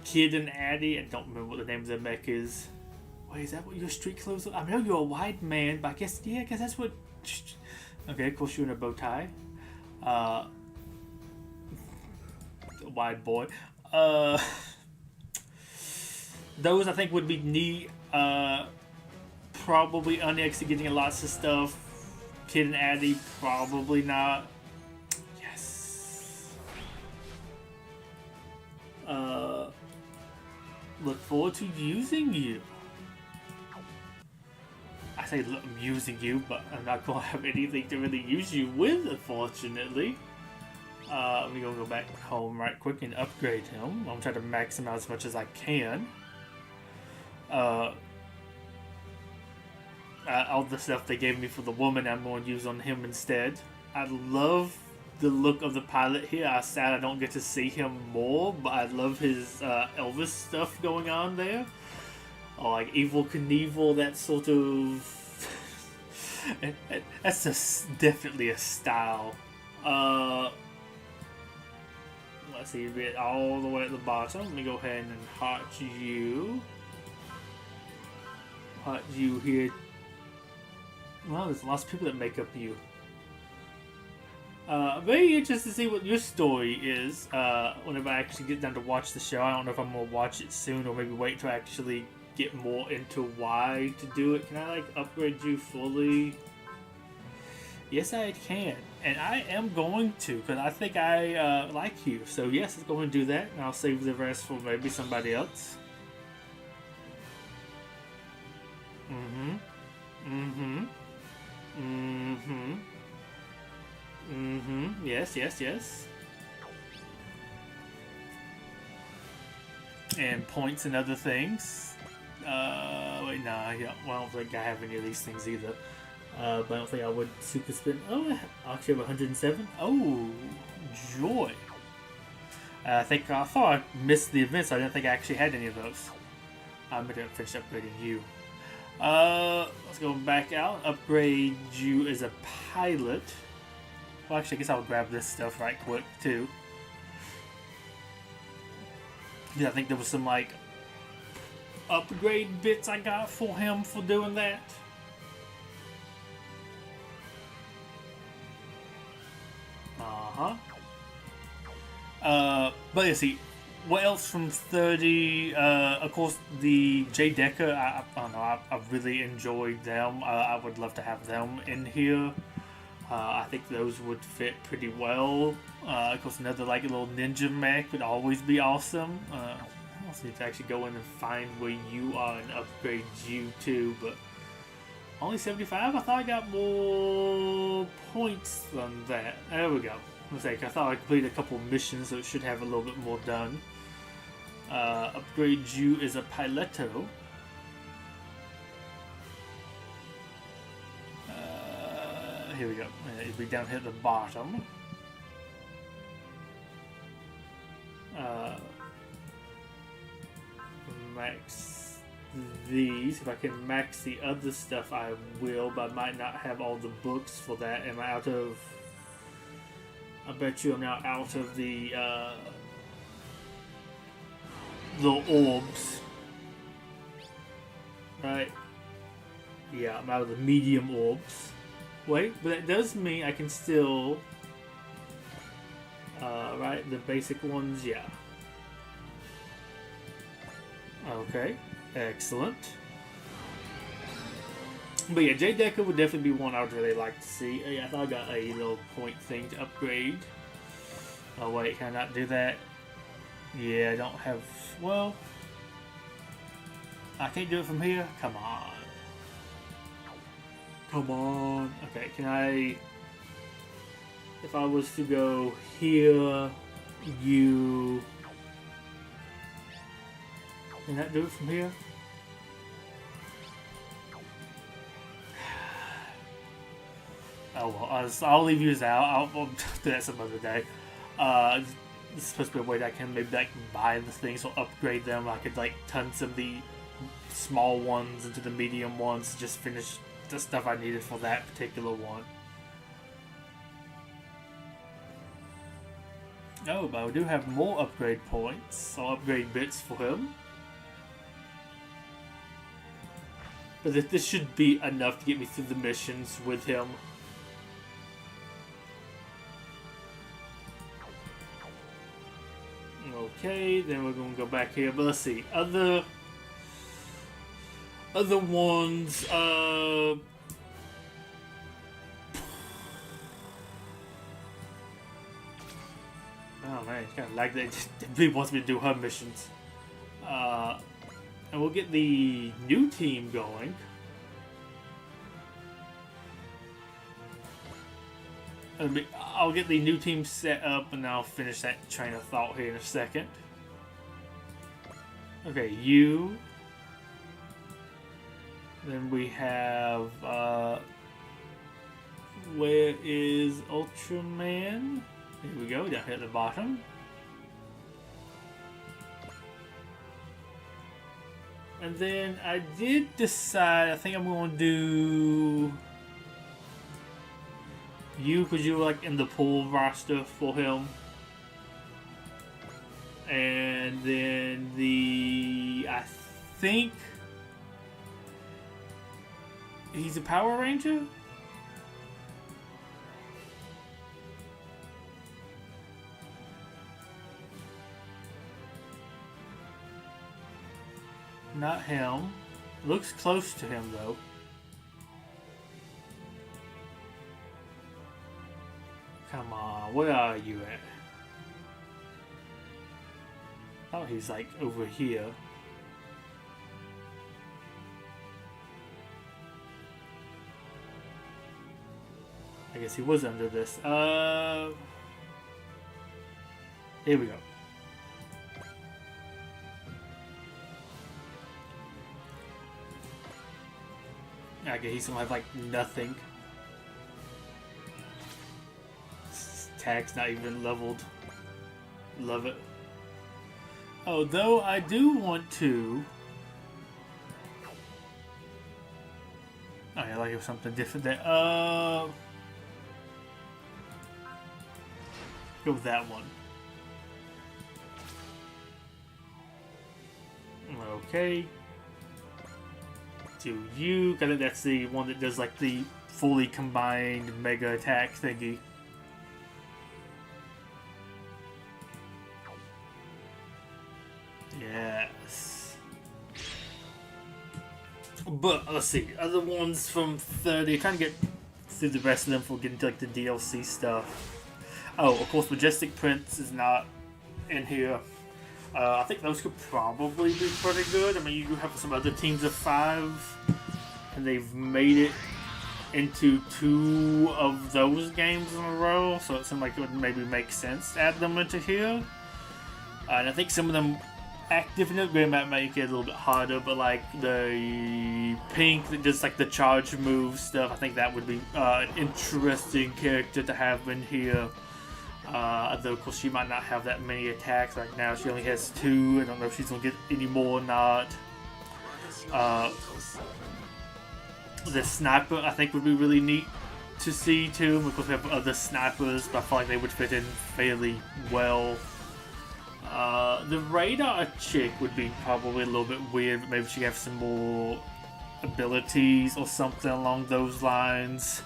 Kid and Addy, I don't remember what the name of the mech is. Wait, is that what your street clothes are? I know you're a wide man, but I guess that's what... Okay, of course you're in a bow tie. Wide boy. Those I think would be neat. Probably Onyx getting lots of stuff. Kid and Addy, probably not. Yes. Look forward to using you. I say look, I'm using you, but I'm not going to have anything to really use you with, unfortunately. We're going to go back home right quick and upgrade him. I'm trying to max him out as much as I can. All the stuff they gave me for the woman, I'm going to use on him instead. I love the look of the pilot here. I'm sad I don't get to see him more, but I love his Elvis stuff going on there. Or like Evil Knievel, that sort of... That's definitely a style. Let's see, we're all the way at the bottom. Let me go ahead and heart you. Heart you here. Well, there's lots of people that make up you. Very interested to see what your story is whenever I actually get down to watch the show. I don't know if I'm going to watch it soon or maybe wait to actually get more into why to do it. Can I like upgrade you fully? Yes, I can. And I am going to because I think I like you. So yes, I'm going to do that and I'll save the rest for maybe somebody else. Yes. And points and other things. Wait, nah, yeah, well, I don't think I have any of these things either. But I don't think I would super spin. Oh, I actually have 107. Oh, joy. I thought I missed the event, so I didn't think I actually had any of those. I'm going to finish upgrading you. Let's go back out. Upgrade you as a pilot. Well, actually, I guess I'll grab this stuff right quick, too. Yeah, I think there was some, like, upgrade bits I got for him for doing that. But you see, what else from 30? Of course, the J Decker. I don't know. I really enjoyed them. I would love to have them in here. I think those would fit pretty well. Of course, another like a little ninja mech would always be awesome. I also need to actually go in and find where you are and upgrade you too. But only 75. I thought I got more points than that. There we go. I thought I completed a couple missions, so it should have a little bit more done. Upgrade you as a Piletto. Here we go. It'll be down here at the bottom. Max these. If I can max the other stuff, I will, but I might not have all the books for that. Am I out of... I bet you I'm now out of the orbs. Right? Yeah, I'm out of the medium orbs. Wait, but that does mean I can still... right, the basic ones, yeah. Okay, excellent. But yeah, J Decker would definitely be one I would really like to see. I thought I got a little point thing to upgrade. Oh wait, can I not do that? Yeah, I don't have... Well... I can't do it from here? Come on. Come on. Okay, can I... If I was to go here, you... Can that do it from here? Oh well, I'll leave you out. I'll do that some other day. This is supposed to be a way that I can maybe like buy the things or upgrade them. I could like turn some of the small ones into the medium ones. Just finish the stuff I needed for that particular one. Oh, but I do have more upgrade points. I'll upgrade bits for him. But this should be enough to get me through the missions with him. Okay, then we're going to go back here. But let's see. Other ones, oh man, it's kind of like that. It really wants me to do her missions. And we'll get the new team going. I'll get the new team set up and I'll finish that train of thought here in a second. Okay, you. Then we have, where is Ultraman? Here we go, down here at the bottom. And then I did decide, I think I'm going to do you, because you were like in the pool roster for him. And then I think he's a Power Ranger? Not him. Looks close to him though. Come on, where are you at? Oh, he's like over here. I guess he was under this. Here we go. Okay, he's gonna have like nothing. His tag's not even leveled. Love it. Although I do want to. Oh yeah, like it was something different there. Go with that one. Okay. To you, I think that's the one that does like the fully combined mega attack thingy. Yes. But let's see, other ones from 30. Trying to get through the rest of them before getting to like the DLC stuff. Oh, of course, Majestic Prince is not in here. I think those could probably be pretty good. I mean, you have some other teams of 5, and they've made it into 2 of those games in a row, so it seemed like it would maybe make sense to add them into here. And I think some of them active in the grid might make it a little bit harder, but like the pink, just like the charge move stuff, I think that would be an interesting character to have in here. Though of course she might not have that many attacks right now. She only has 2. I don't know if she's gonna get any more or not. The sniper I think would be really neat to see too. Of course we have other snipers, but I feel like they would fit in fairly well. The radar chick would be probably a little bit weird, but maybe she could have some more abilities or something along those lines.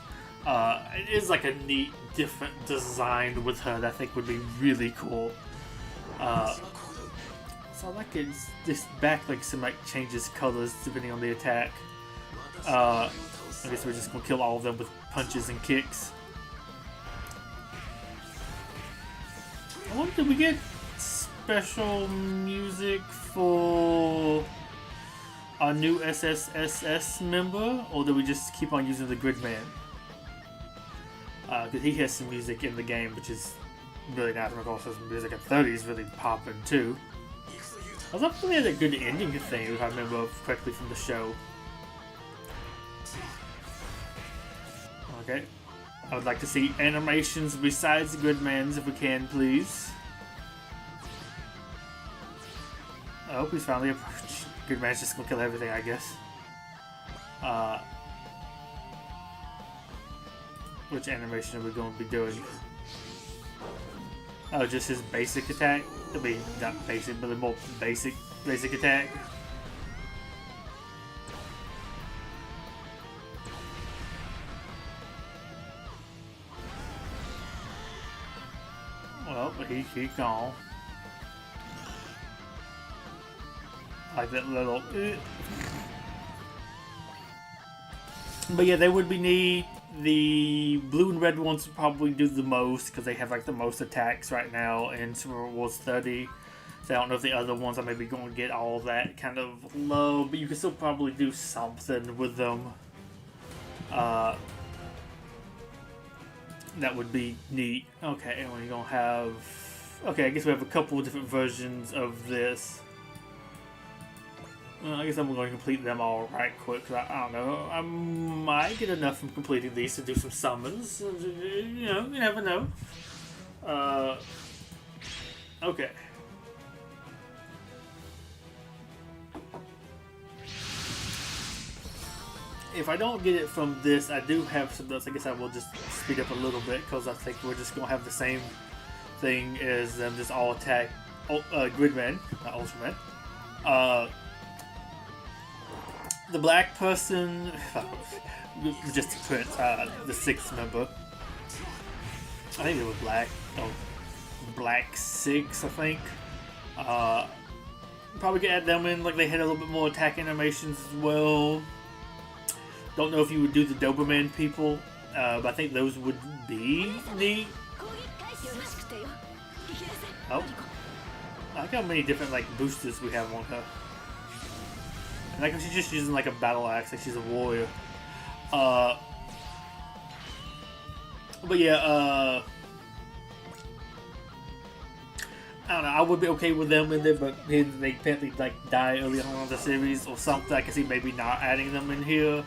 It is like a neat, different design with her that I think would be really cool. So I like it. This back like some like changes colors depending on the attack. I guess we're just gonna kill all of them with punches and kicks. I wonder, did we get special music for our new SSSS member, or do we just keep on using the Gridman? Because he has some music in the game, which is really nice. And of course, his music at 30 is really popping too. I thought we had a good ending thing, if I remember correctly from the show. Okay. I would like to see animations besides the Gridman's if we can, please. I hope he's finally approached. Gridman's just gonna kill everything, I guess. Which animation are we going to be doing? Oh, just his basic attack? I mean, not basic, but the more basic attack. Well, he gone. Like that little... But yeah, they would be neat. The blue and red ones would probably do the most because they have like the most attacks right now in Super Wars 30. So I don't know if the other ones are maybe going to get all that kind of low, but you can still probably do something with them. That would be neat. Okay, and we're going to have... Okay, I guess we have a couple of different versions of this. I guess I'm going to complete them all right quick. I don't know. I might get enough from completing these to do some summons. You know, you never know. Okay. If I don't get it from this, I do have some notes. I guess I will just speed up a little bit because I think we're just going to have the same thing as them just all attack Gridman, not Ultraman. The black person, just to print the 6th member. I think it was black. Oh, black 6, I think. Probably could add them in, like they had a little bit more attack animations as well. Don't know if you would do the Doberman people, but I think those would be neat. Oh, I like how many different like boosters we have on her. And like she's just using like a battle axe, like she's a warrior. But yeah, I don't know. I would be okay with them in there, but they apparently like die early on in the series or something. I can see maybe not adding them in here,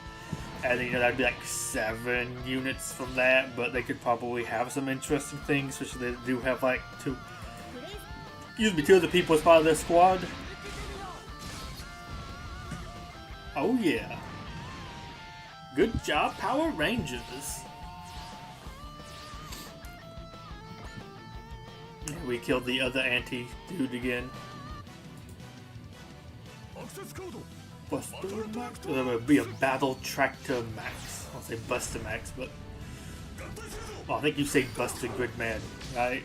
and you know that'd be like 7 units from that. But they could probably have some interesting things, especially they do have like 2 other people as part of their squad. Oh yeah. Good job, Power Rangers. We killed the other anti-dude again. Buster Max? There would be a Battle Tractor Max. I'll say Buster Max, but... Well, I think you say Buster Gridman, right?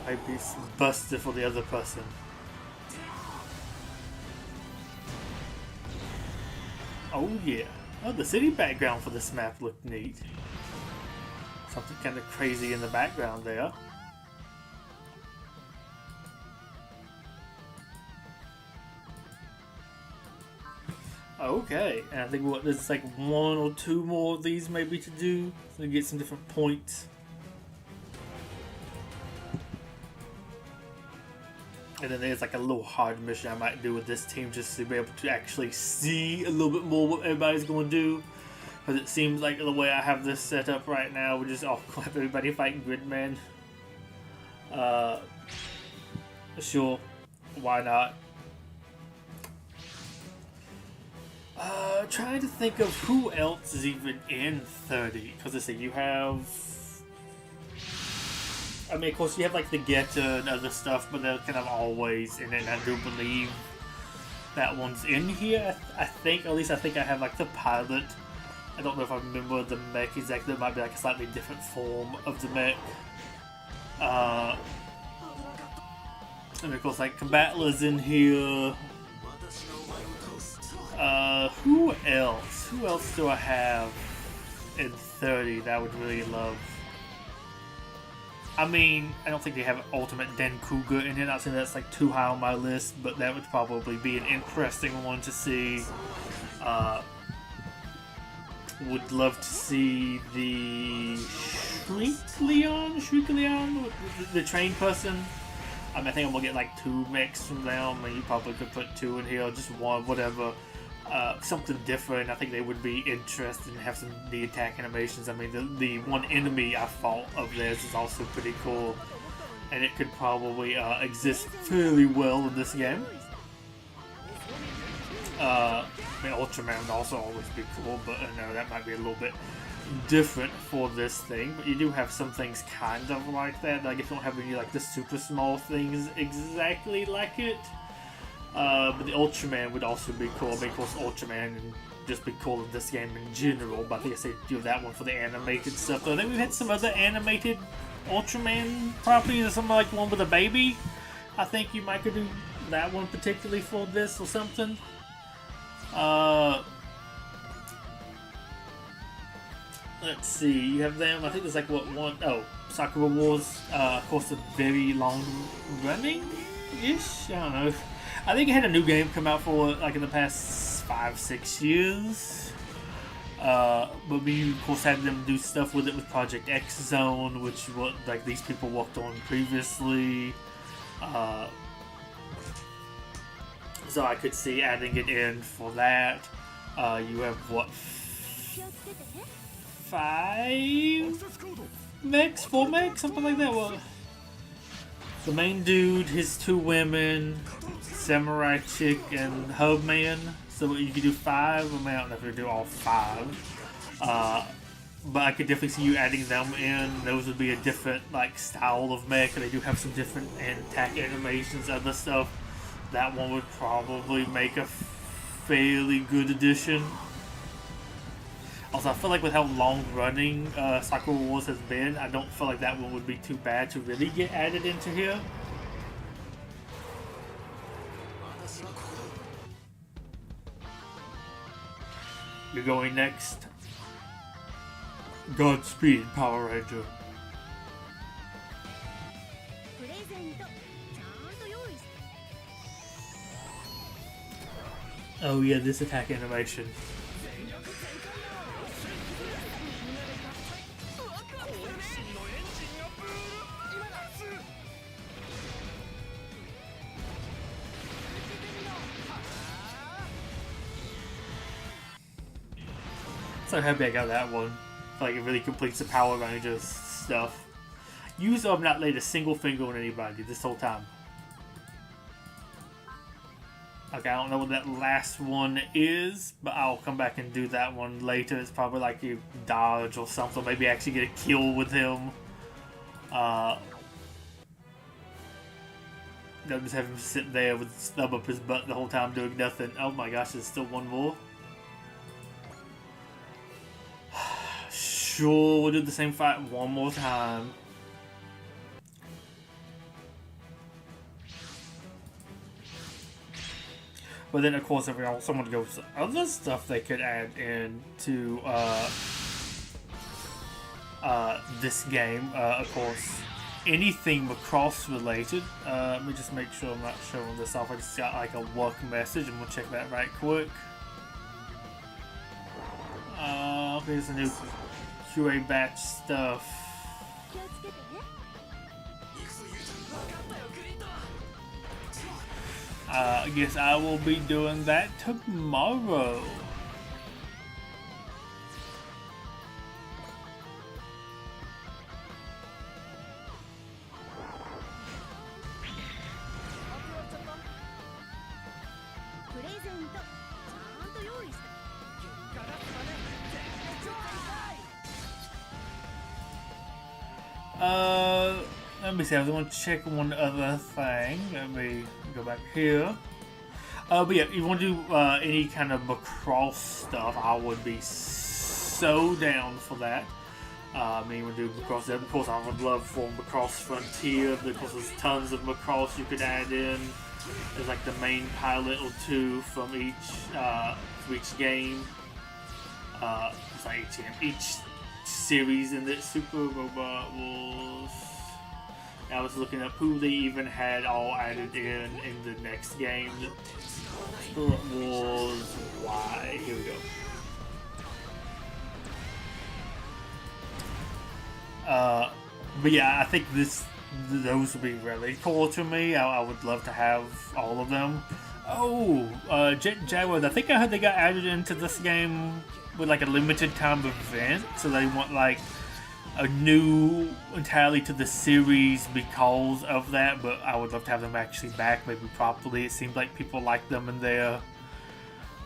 I'd be Buster for the other person. Oh yeah. Oh, the city background for this map looked neat. Something kind of crazy in the background there. Okay, and I think what there's like 1 or 2 more of these maybe to do, so we get some different points. And then there's like a little hard mission I might do with this team just to be able to actually see a little bit more what everybody's going to do. Because it seems like the way I have this set up right now, we just all have everybody fighting Gridman. Sure, why not? Trying to think of who else is even in 30. Because let's see, you have... I mean, of course, you have like the Getter and other stuff, but they're kind of always in it. And I do believe that one's in here. I think, at least I think I have like the pilot. I don't know if I remember the mech exactly. It might be like a slightly different form of the mech. And of course, like Combatler's in here. Who else? Who else do I have in 30 that I would really love? I mean, I don't think they have Ultimate Den Cougar in here. Not saying that's like too high on my list, but that would probably be an interesting one to see. Would love to see the Shriekleon, the train person. I mean, I think I'm gonna get like 2 mechs from them. I mean, you probably could put 2 in here, or just 1, whatever. Something different. I think they would be interested and have some neat attack animations. I mean, the one enemy I fought of theirs is also pretty cool, and it could probably exist fairly well in this game. I mean, Ultraman would also always be cool, but I know that might be a little bit different for this thing. But you do have some things kind of like that. I guess you don't have any like the super small things exactly like it. But the Ultraman would also be cool. I mean, of course, Ultraman and just be cool in this game in general. But I think I say do that one for the animated stuff. But I think we've had some other animated Ultraman properties, or something like one with a baby. I think you might could do that one particularly for this or something. Let's see, you have them, I think there's like what one, oh, Sakura Wars, of course, a very long running-ish, I don't know. I think it had a new game come out for like in the past 5-6 years. But we of course had them do stuff with it with Project X Zone, which what like these people worked on previously. So I could see adding it in for that. You have what, 5 mechs, 4 mechs, something like that. Well, the main dude, his 2 women, Samurai Chick, and Hub Man. So you could do 5. I mean, I don't know if you do all 5. But I could definitely see you adding them in. Those would be a different like style of mech. They do have some different attack animations, other stuff. That one would probably make a fairly good addition. Also, I feel like with how long running Sakura Wars has been, I don't feel like that one would be too bad to really get added into here. You're going next. Godspeed, Power Ranger. Oh yeah, this attack animation. So happy I got that one. I feel like it really completes the Power Rangers stuff. Use I've not laid a single finger on anybody this whole time. Okay, I don't know what that last one is, but I'll come back and do that one later. It's probably like you dodge or something. Maybe actually get a kill with him. They'll just have him sit there with his thumb up his butt the whole time doing nothing. Oh my gosh, there's still one more. Sure, we'll do the same fight one more time. But then, of course, if we also want to go to other stuff they could add in to this game, of course, anything Macross related. Let me just make sure I'm not showing this off. I just got like a work message, and we'll check that right quick. Okay, there's a new QA batch stuff. I guess I will be doing that tomorrow. Let me see, I want to check one other thing. Let me go back here. But yeah, if you want to do any kind of macross stuff, I would be so down for that. I mean, we do macross there. Of course, I would love for macross Frontier because there's tons of macross you could add in. There's like the main pilot or two from each game. It's like each series in the Super Robot Wars. I was looking up who they even had all added in the next game. Super Wars Y. Here we go. But yeah, I think those would be really cool to me. I would love to have all of them. Oh, Jet Jaguars. I think I heard they got added into this game with like a limited time event, so they want like a new entirely to the series because of that. But I would love to have them actually back, maybe properly. It seems like people like them in there.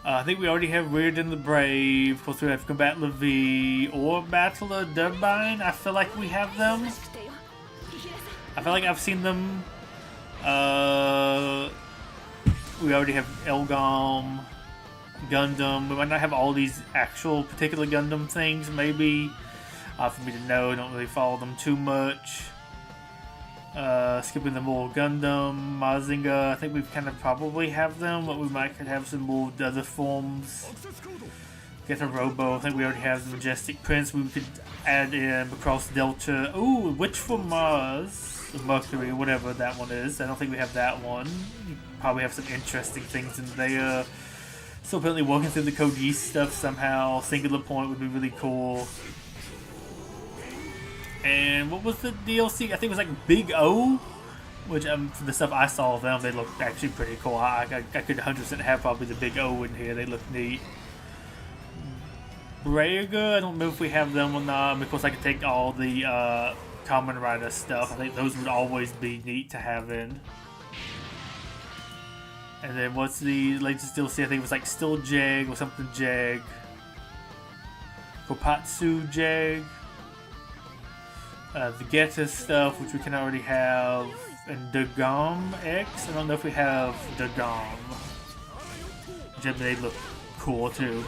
I think we already have Weird and the Brave. Of course, we have Combat Levy or Battler Durbine. I feel like we have them. I feel like I've seen them. We already have Elgom, Gundam. We might not have all these actual particular Gundam things, maybe. For me to know, I don't really follow them too much. Skipping the more Gundam, Mazinger, I think we kind of probably have them, but we might could have some more other forms. Get a Robo, I think we already have the Majestic Prince, we could add in across Delta. Ooh, Witch from Mars, Mercury, whatever that one is. I don't think we have that one. You probably have some interesting things in there. Still apparently working through the Code Yeast stuff somehow. Singular Point would be really cool. And what was the DLC? I think it was like Big O, which for the stuff I saw of them, they looked actually pretty cool. I could 100% have probably the Big O in here. They look neat. Braga, I don't know if we have them or not. Of course, I could take all the Kamen Rider stuff. I think those would always be neat to have in. And then what's the latest DLC? I think it was like Still Jeg or something Jeg. Kopatsu Jeg. The Geta stuff, which we can already have, and Dagom X. I don't know if we have Dagom. They look cool too.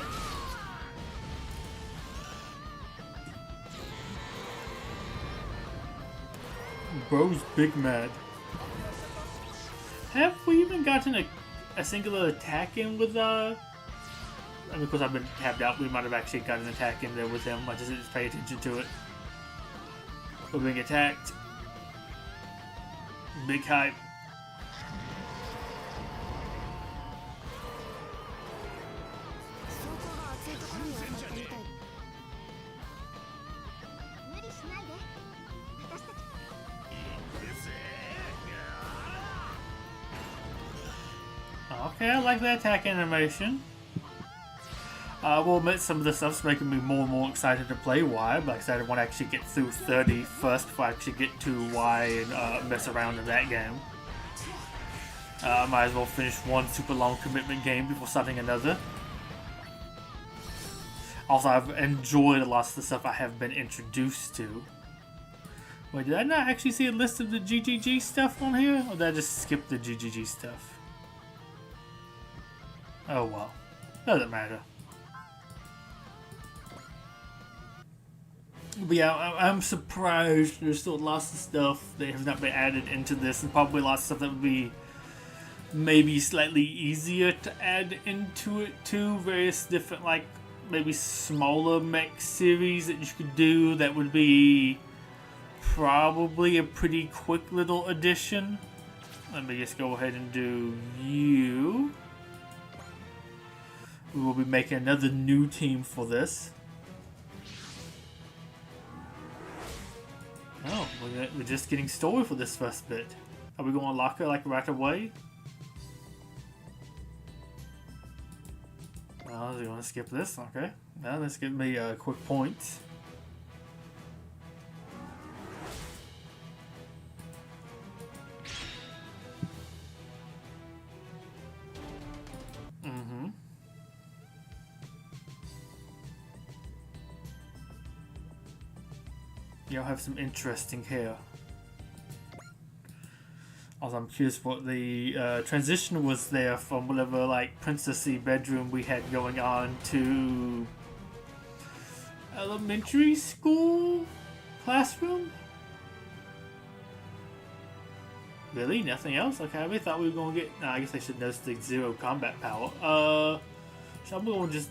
Bro's big mad. Have we even gotten a singular attack in with I mean, because I've been tabbed out, we might have actually got an attack in there with him. I just didn't pay attention to it. We're being attacked. Big hype. Okay, I like the attack animation. I will admit some of this stuff's making me more and more excited to play Y, but like I said, I want to actually get through 30 first before I actually get to Y and mess around in that game. I might as well finish one super long commitment game before starting another. Also, I've enjoyed a lot of the stuff I have been introduced to. Wait, did I not actually see a list of the GGG stuff on here? Or did I just skip the GGG stuff? Oh well. Doesn't matter. But yeah, I'm surprised there's still lots of stuff that have not been added into this, and probably lots of stuff that would be maybe slightly easier to add into it too. Various different, like, maybe smaller mech series that you could do that would be probably a pretty quick little addition. Let me just go ahead and do you. We will be making another new team for this. we're just getting story for this first bit. Are we going to lock her like right away? Oh, you want to skip this? Okay. Now let's give me a quick point. Y'all have some interesting hair. Also, I'm curious what the transition was there from whatever like princessy bedroom we had going on to elementary school classroom. Really? Nothing else? Okay, I really thought we were gonna get. No, I guess I should notice the 0 combat power. So I'm gonna just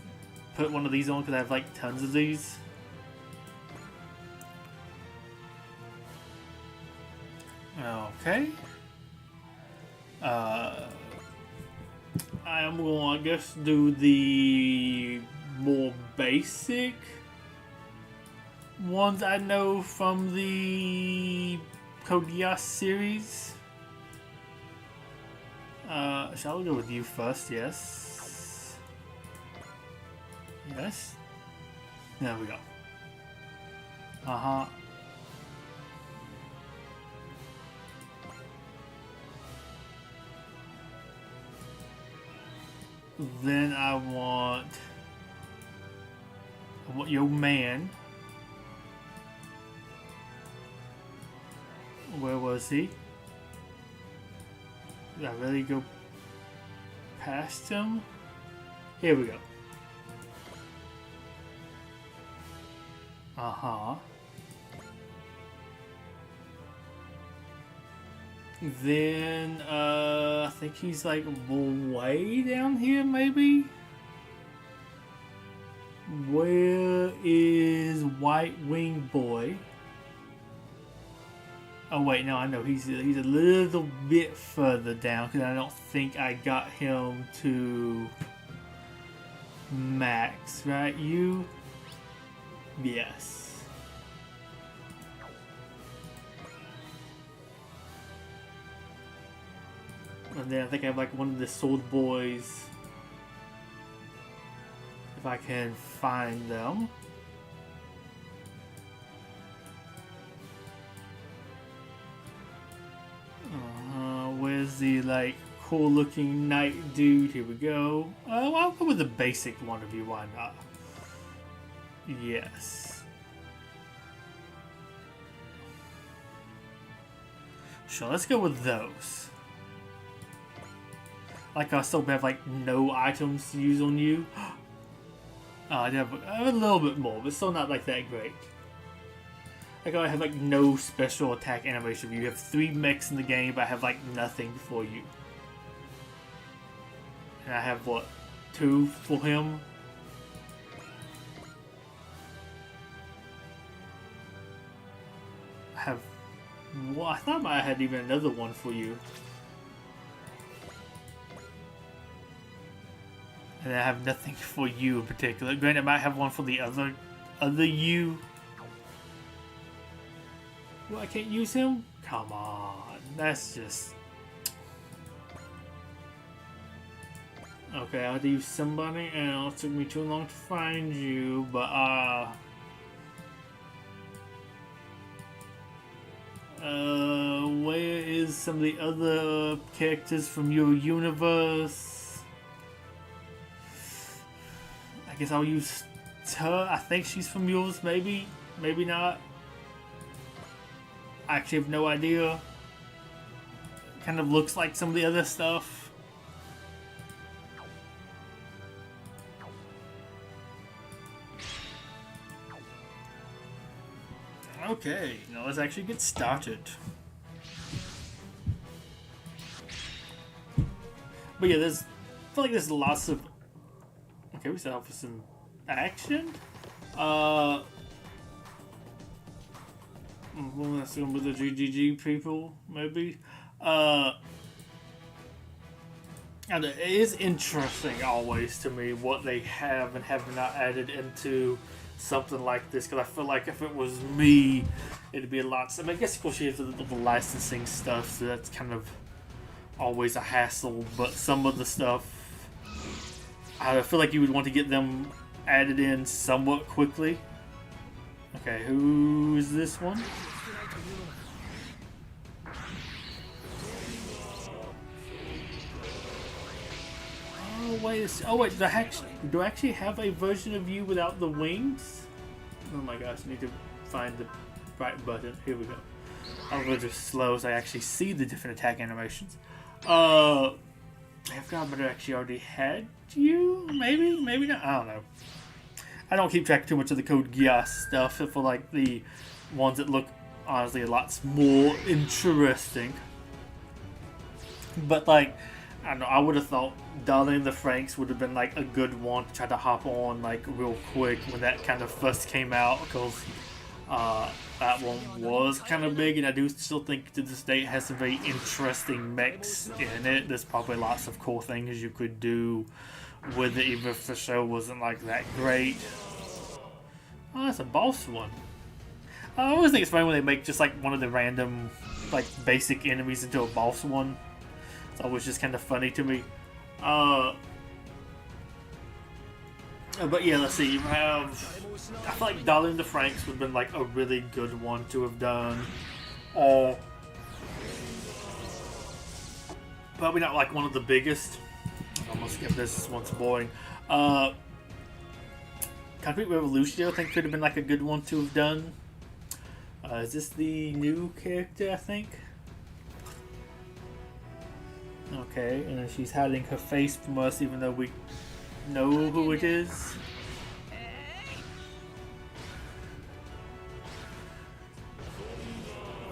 put one of these on because I have like tons of these. Okay. I am going to, I guess, do the more basic ones I know from the Code Geass series. Shall we go with you first? Yes. Yes. There we go. Uh-huh. Then I want your man. Where was he? Did I really go past him? Here we go. Uh-huh. Then, I think he's like way down here, maybe? Where is White Wing Boy? Oh wait, no, I know he's a little bit further down because I don't think I got him to max, right? You? Yes. And then I think I have like one of the Sword Boys. If I can find them. Where's the like cool looking knight dude? Here we go. Well, I'll go with the basic one of you, why not? Yes. Sure, let's go with those. Like I still have like no items to use on you. I have a little bit more, but still not like that great. Like I have like no special attack animation. You have 3 mechs in the game, but I have like nothing for you. And I have what, 2 for him? I have. Well, I thought I had even another one for you. And I have nothing for you in particular. Granted, I might have one for the other you. Well, I can't use him? Come on. That's just... Okay, I had to use somebody else. It took me too long to find you, but where is some of the other characters from your universe? I guess I'll use her. I think she's from yours, maybe? Maybe not. I actually have no idea. Kind of looks like some of the other stuff. Okay, now let's actually get started. But yeah, I feel like there's lots of... Okay, we start off with some action. Let's go with the GGG people, maybe. And it is interesting always to me what they have and have not added into something like this, because I feel like if it was me, it'd be a lot. I mean, I guess of course you have the licensing stuff, so that's kind of always a hassle. But some of the stuff, I feel like you would want to get them added in somewhat quickly. Okay, who's this one? Oh wait, do I actually have a version of you without the wings? Oh my gosh, I need to find the right button. Here we go. I'll go just slow so I actually see the different attack animations. I forgot, but I actually already had you? Maybe not. I don't know. I don't keep track too much of the Code Geass stuff for like the ones that look honestly a lot more interesting. But like, I don't know, I would have thought Darling the Franxx would have been like a good one to try to hop on like real quick when that kind of first came out, because that one was kind of big, and I do still think to this day it has some very interesting mechs in it. There's probably lots of cool things you could do with it, even if the show wasn't like that great. Oh, that's a boss one. I always think it's funny when they make just like one of the random like basic enemies into a boss one. It's always just kind of funny to me. But yeah, let's see. You have, I feel like Darling the Franxx would have been like a really good one to have done. Probably not like one of the biggest. I'm gonna skip this one's boring. Concrete Revolution, I think, could have been like a good one to have done. Is this the new character, I think? Okay, and then she's hiding her face from us even though we know who it is.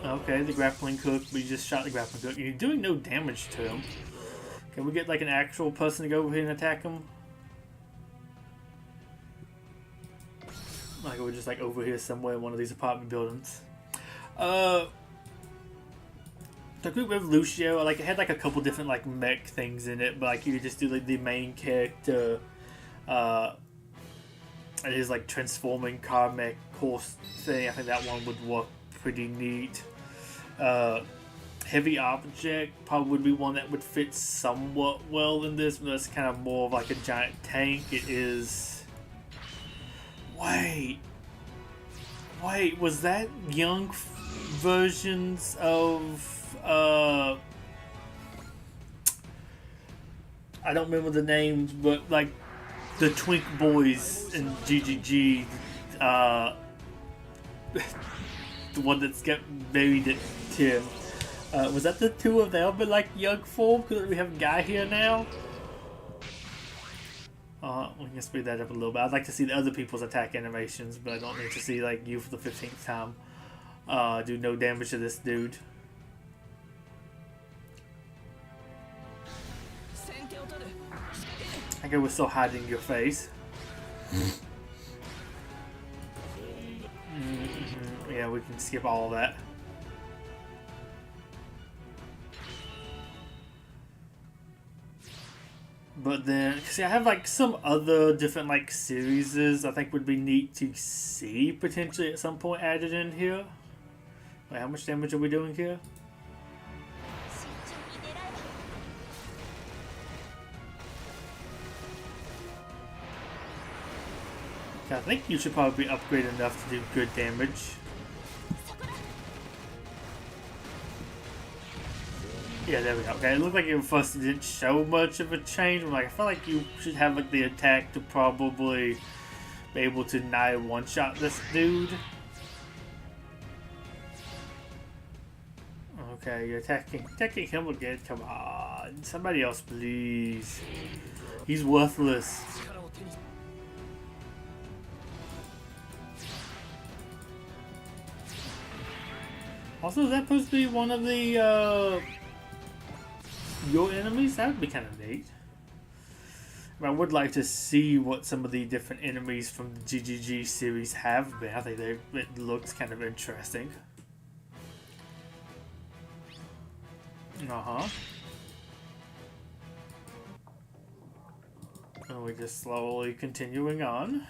Okay, the grappling hook, we just shot the grappling hook. You're doing no damage to him. Can we get like an actual person to go over here and attack him? Like we're just like over here somewhere in one of these apartment buildings. The Group Revolutio, like it had like a couple different like mech things in it, but like you could just do like the main character, and his like transforming car mech course thing. I think that one would work pretty neat. Heavy Object probably would be one that would fit somewhat well in this, but that's kind of more of like a giant tank. It is. Wait, was that young versions of? I don't remember the names, but like the Twink Boys in GGG, the one that's got buried at Tim. Was that the two of them in like young form? Because we have a guy here now. We can speed that up a little bit. I'd like to see the other people's attack animations, but I don't need to see like you for the 15th time. Do no damage to this dude. I think we're still hiding your face. Yeah, we can skip all of that. But then, see, I have like some other different like series I think would be neat to see potentially at some point added in here. Wait, how much damage are we doing here? I think you should probably be upgraded enough to do good damage. Yeah, there we go. Okay, it looked like it first didn't show much of a change. Like, I feel like you should have like the attack to probably be able to nigh one-shot this dude. Okay, you're attacking him again. Come on, somebody else, please. He's worthless. Also, is that supposed to be one of the, your enemies? That would be kind of neat. I would like to see what some of the different enemies from the GGG series have been. I think it looks kind of interesting. And we're just slowly continuing on.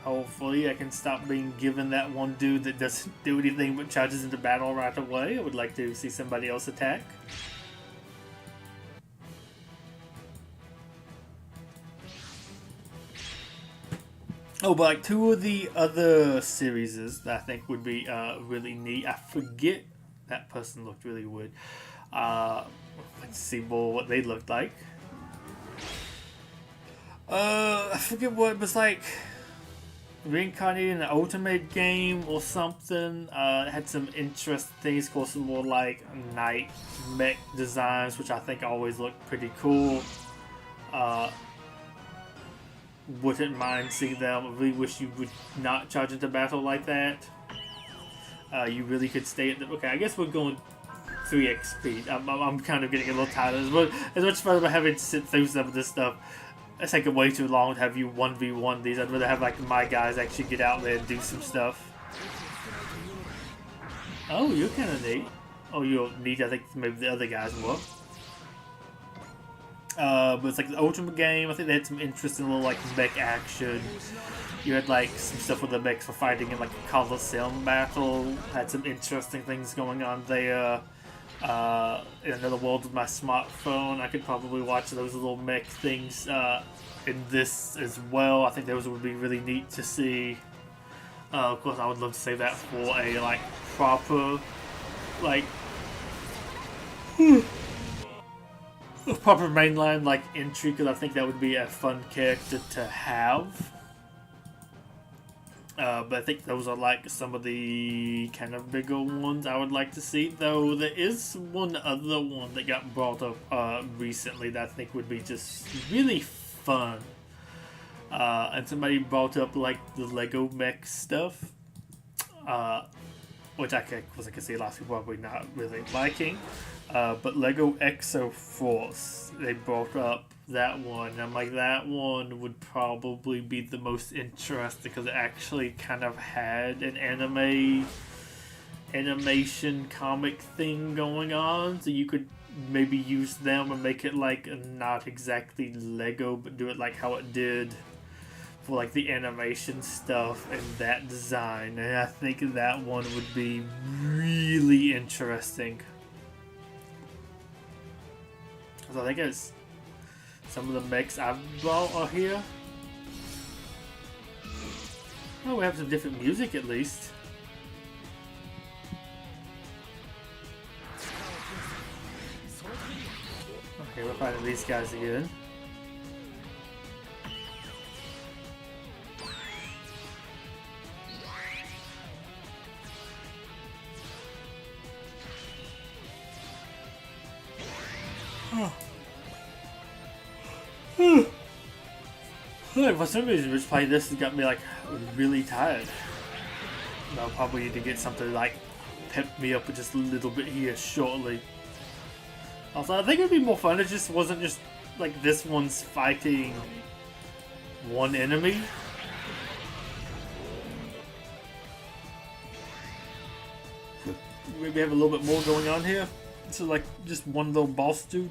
Hopefully I can stop being given that one dude that doesn't do anything but charges into battle right away. I would like to see somebody else attack. Oh, but like 2 of the other series that I think would be really neat. I forget, that person looked really weird. Let's see more what they looked like. I forget what it was like. Reincarnated in an Ultimate game or something. It had some interesting things, of course, some more like night mech designs, which I think always look pretty cool. Wouldn't mind seeing them. I really wish you would not charge into battle like that. You really could stay at the... Okay, I guess we're going 3 XP. I'm kind of getting a little tired of this, but as much fun as I'm having to sit through some of this stuff, it's taking way too long to have you 1v1 these. I'd rather have like my guys actually get out there and do some stuff. Oh, you're kind of neat. Oh, you're neat. I think maybe the other guys were. But it's like the Ultimate game. I think they had some interesting little like mech action. You had like some stuff with the mechs for fighting in like a Coliseum battle. Had some interesting things going on there. In another world with my smartphone, I could probably watch those little mech things in this as well. I think those would be really neat to see. Of course, I would love to save that for a like proper like proper mainline like entry, because I think that would be a fun character to have. But I think those are like some of the kind of bigger ones I would like to see. Though there is one other one that got brought up recently that I think would be just really fun. And somebody brought up like the Lego mech stuff, which I can see a lot of people probably not really liking. But Lego Exo Force, they brought up that one. And I'm like, that one would probably be the most interesting because it actually kind of had an animation comic thing going on. So you could maybe use them and make it like not exactly Lego, but do it like how it did for like the animation stuff and that design. And I think that one would be really interesting. So I think it's some of the mechs I've bought are here. Oh, we have some different music at least. Okay, we're finding these guys again. For some reason, just playing this has got me like really tired. I'll probably need to get something to like pep me up just a little bit here shortly. Also, I think it would be more fun if it just wasn't just like this one's fighting one enemy. Maybe have a little bit more going on here. So like just one little boss dude.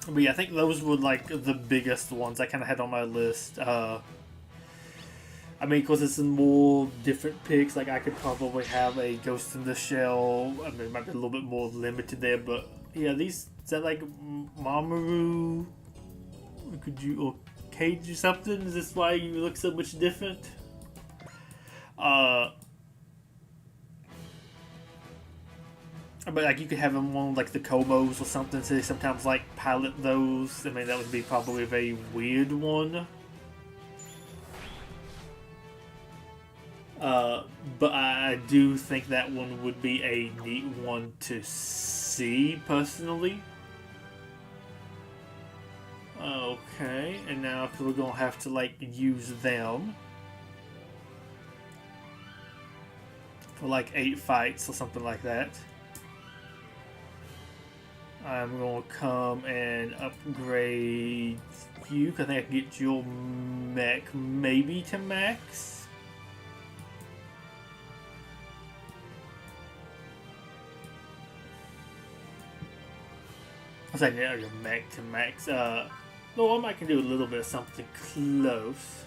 But yeah, I think those were like the biggest ones I kind of had on my list. I mean, because it's some more different picks. Like I could probably have a Ghost in the Shell. I mean, it might be a little bit more limited there, but yeah, these, is that like Mamoru? Could you, or Cage or something? Is this why you look so much different? But like you could have them on like the Kobos or something, so they sometimes like pilot those. I mean, that would be probably a very weird one. But I do think that one would be a neat one to see personally. Okay, and now we're gonna have to like use them for like 8 fights or something like that. I'm gonna come and upgrade you, because I think I can get your mech maybe to max. I was like, yeah, your mech to max. Though I might can do a little bit of something close.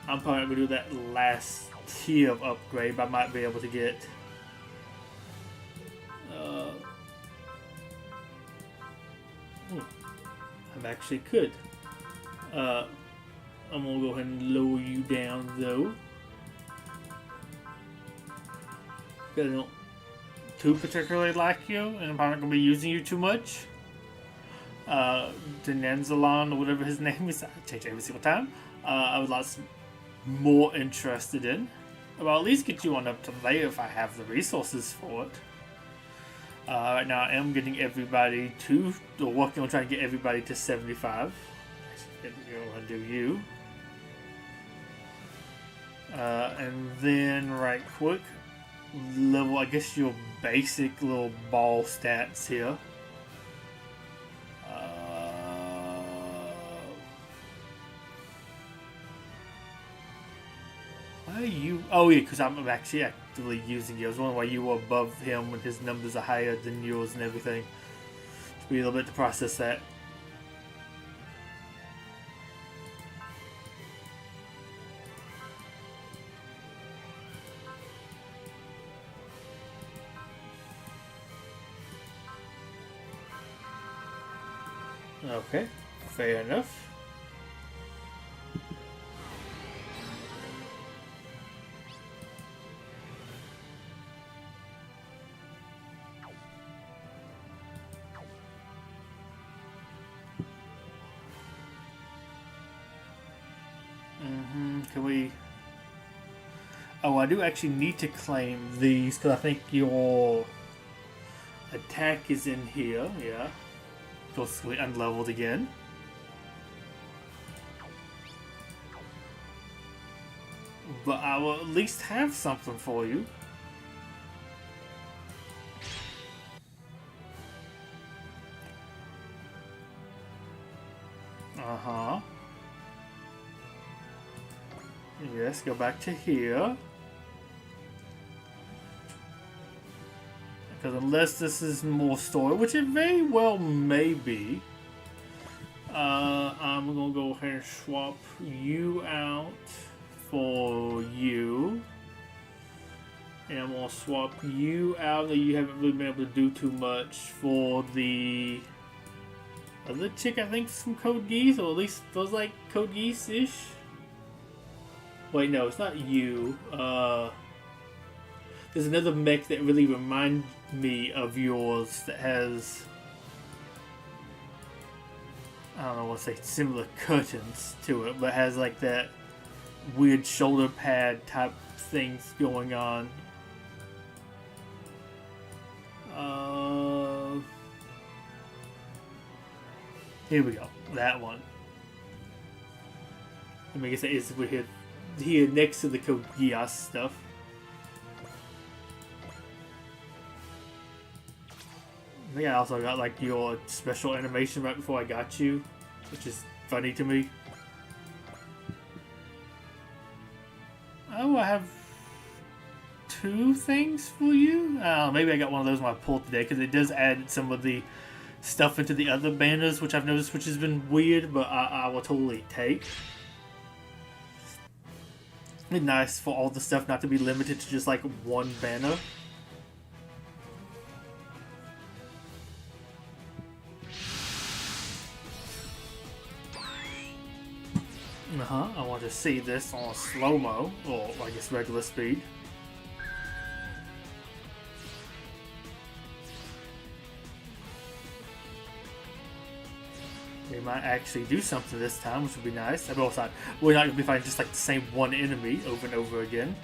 I'm probably not gonna do that last tier of upgrade, but I might be able to get. I actually could. I'm gonna go ahead and lower you down though. Because I don't too particularly like you, and I'm probably not gonna be using you too much. Denanzalon or whatever his name is, I change every single time. I was lots more interested in. Well, at least get you on up to there if I have the resources for it. Right now I am getting everybody to, or working on trying to get everybody to 75. Actually, I'm gonna do you. And then right quick, level, I guess your basic little ball stats here. Why are you? Oh yeah, because I'm actually actively using you. I was wondering why you were above him when his numbers are higher than yours and everything. Should be a little bit to process that. Okay, fair enough. Can we... Oh, I do actually need to claim these because I think your attack is in here, yeah. Basically unleveled again. But I will at least have something for you. Uh-huh. Yes, go back to here. Because unless this is more story, which it very well may be, I'm going to go ahead and swap you out for you. And I'm going to swap you out that you haven't really been able to do too much for the other chick, I think, from Code Geass, or at least feels like Code Geass-ish. Wait, no, it's not you. There's another mech that really reminds me of yours that has, I don't know what to say, similar curtains to it, but has like that weird shoulder pad type things going on. Here we go. That one. I mean, I guess it is here next to the Code Geass stuff. I think I also got like your special animation right before I got you, which is funny to me. Oh, I have 2 things for you? Maybe I got one of those when I pulled today, because it does add some of the stuff into the other banners, which I've noticed, which has been weird, but I will totally take. It's nice for all the stuff not to be limited to just like one banner. I want to see this on slow-mo, or I guess regular speed. We might actually do something this time, which would be nice. We're not going to be fighting just like the same one enemy over and over again.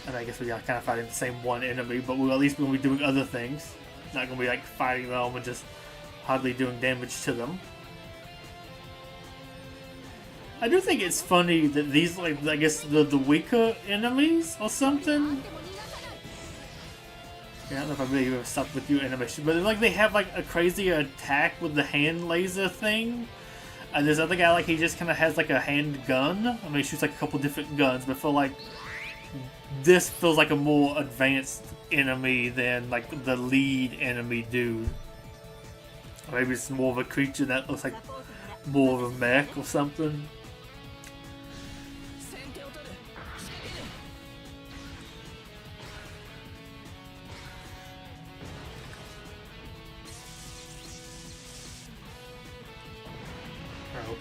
And I guess we are kind of fighting the same one enemy, but we'll at least be doing other things. Not going to be like fighting them and just hardly doing damage to them. I do think it's funny that these, like, I guess the weaker enemies or something. Yeah, I don't know if I really ever stuck with you animation, but like they have like a crazy attack with the hand laser thing. And there's other guy like he just kind of has like a hand gun. I mean, he shoots like a couple different guns, but I feel like this feels like a more advanced enemy than like the lead enemy dude. Or maybe it's more of a creature that looks like more of a mech or something.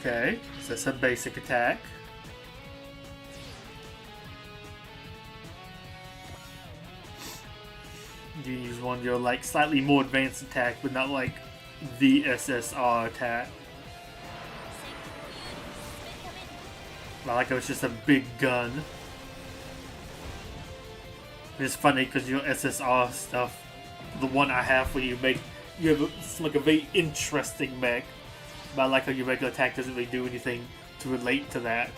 Okay, so that's a basic attack. You use one of your like slightly more advanced attack, but not like the SSR attack. Not like it was just a big gun. It's funny because your SSR stuff, the one I have where you have it's like a very interesting mech. But I like how your regular attack doesn't really do anything to relate to that.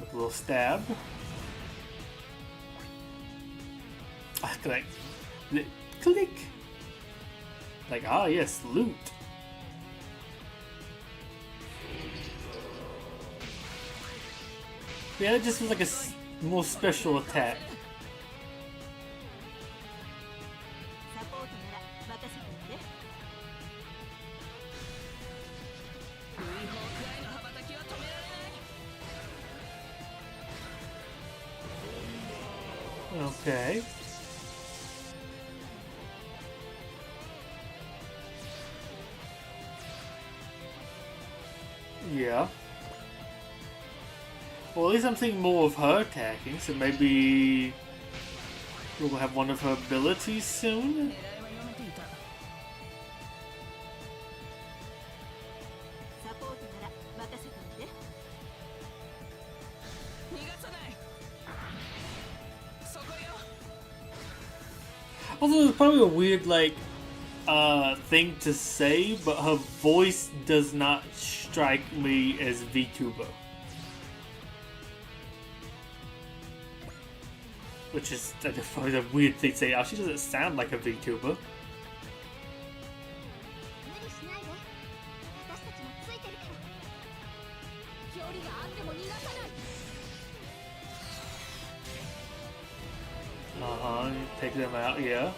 With a little stab. Like, click! Like, ah yes, loot. Yeah, it just was like a more special attack. Okay. Yeah. Well, at least I'm seeing more of her attacking, so maybe we'll have one of her abilities soon. Also, it's probably a weird, like, thing to say, but her voice does not strike me as VTuber. Which is a weird thing to say. Oh, she doesn't sound like a VTuber. Take them out, yeah.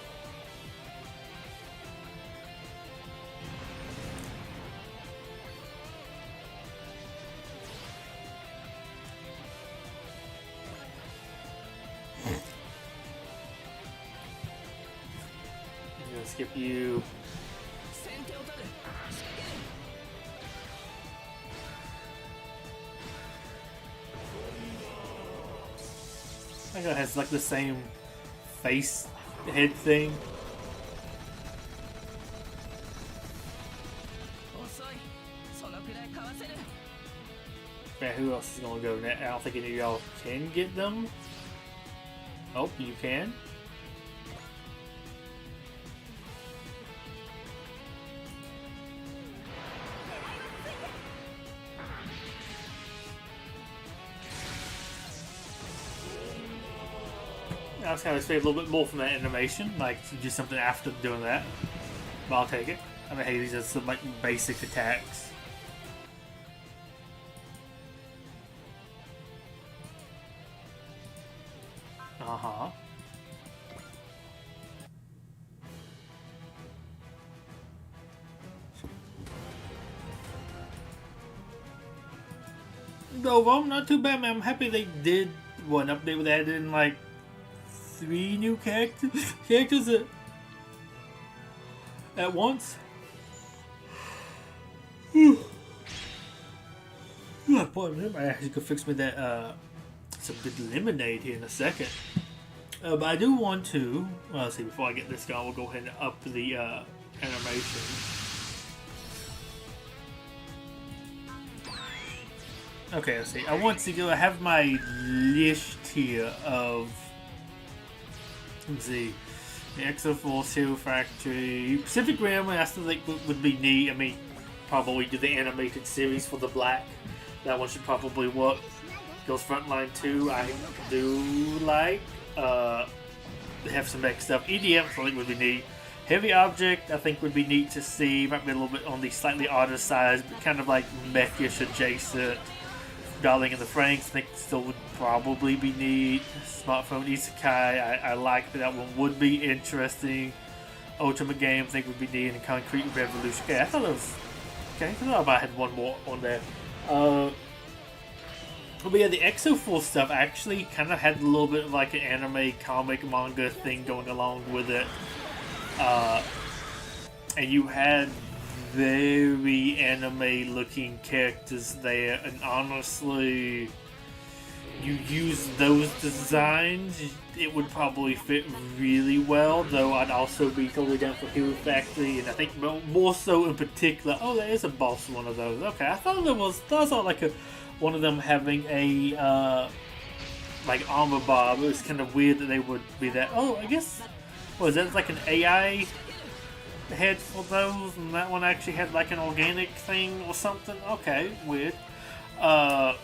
I'm gonna skip you. I think it has like the same face head thing. Yeah, who else is gonna go next? I don't think any of y'all can get them. Oh, you can. I was kind of expecting a little bit more from that animation, like do something after doing that. But I'll take it. I mean, hey, these are some like basic attacks. Overall, not too bad, man. I'm happy they did one update with that in like 3 new characters at once. I actually could fix me that some good lemonade here in a second. But I do want to. Well, let's see. Before I get this going, we'll go ahead and up the animation. Okay, let's see. I want to go. I have my list here of. Let's see. The XO4 Seal Factory. Pacific Rim, I still think would be neat. I mean, probably do the animated series for the black. That one should probably work. Goes Frontline 2. I do like. They have some X stuff. EDM, I think would be neat. Heavy object, I think would be neat to see. Might be a little bit on the slightly odder side, but kind of like mechish adjacent. Darling in the Franxx, I think still would probably be neat. Smartphone Isekai, I like that one would be interesting. Ultimate Game, I think would be neat. And Concrete Revolution. Okay, I thought it was. Okay, I thought I had one more on there. But yeah, the Exo Force stuff actually kind of had a little bit of like an anime, comic, manga thing going along with it. And you had very anime looking characters there, and honestly, you use those designs, it would probably fit really well, though I'd also be totally down for Hero Factory, and I think more so in particular, oh, there is a boss one of those. Okay, I thought there was like one of them having a like armor bar. It was kind of weird that they would be that. Oh, I guess, was that like an AI head for those, and that one actually had like an organic thing or something? Okay, weird. But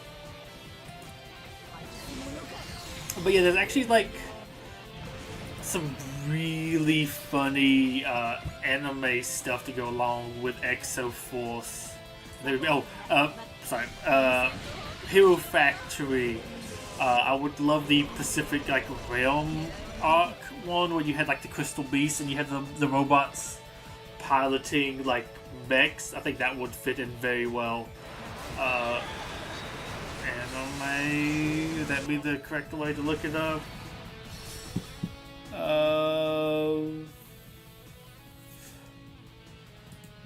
yeah, there's actually like some really funny anime stuff to go along with Exo Force. Hero Factory. I would love the Pacific like Realm arc one where you had like the Crystal Beast and you had the robots piloting like mechs. I think that would fit in very well. Anime, would that be the correct way to look it up?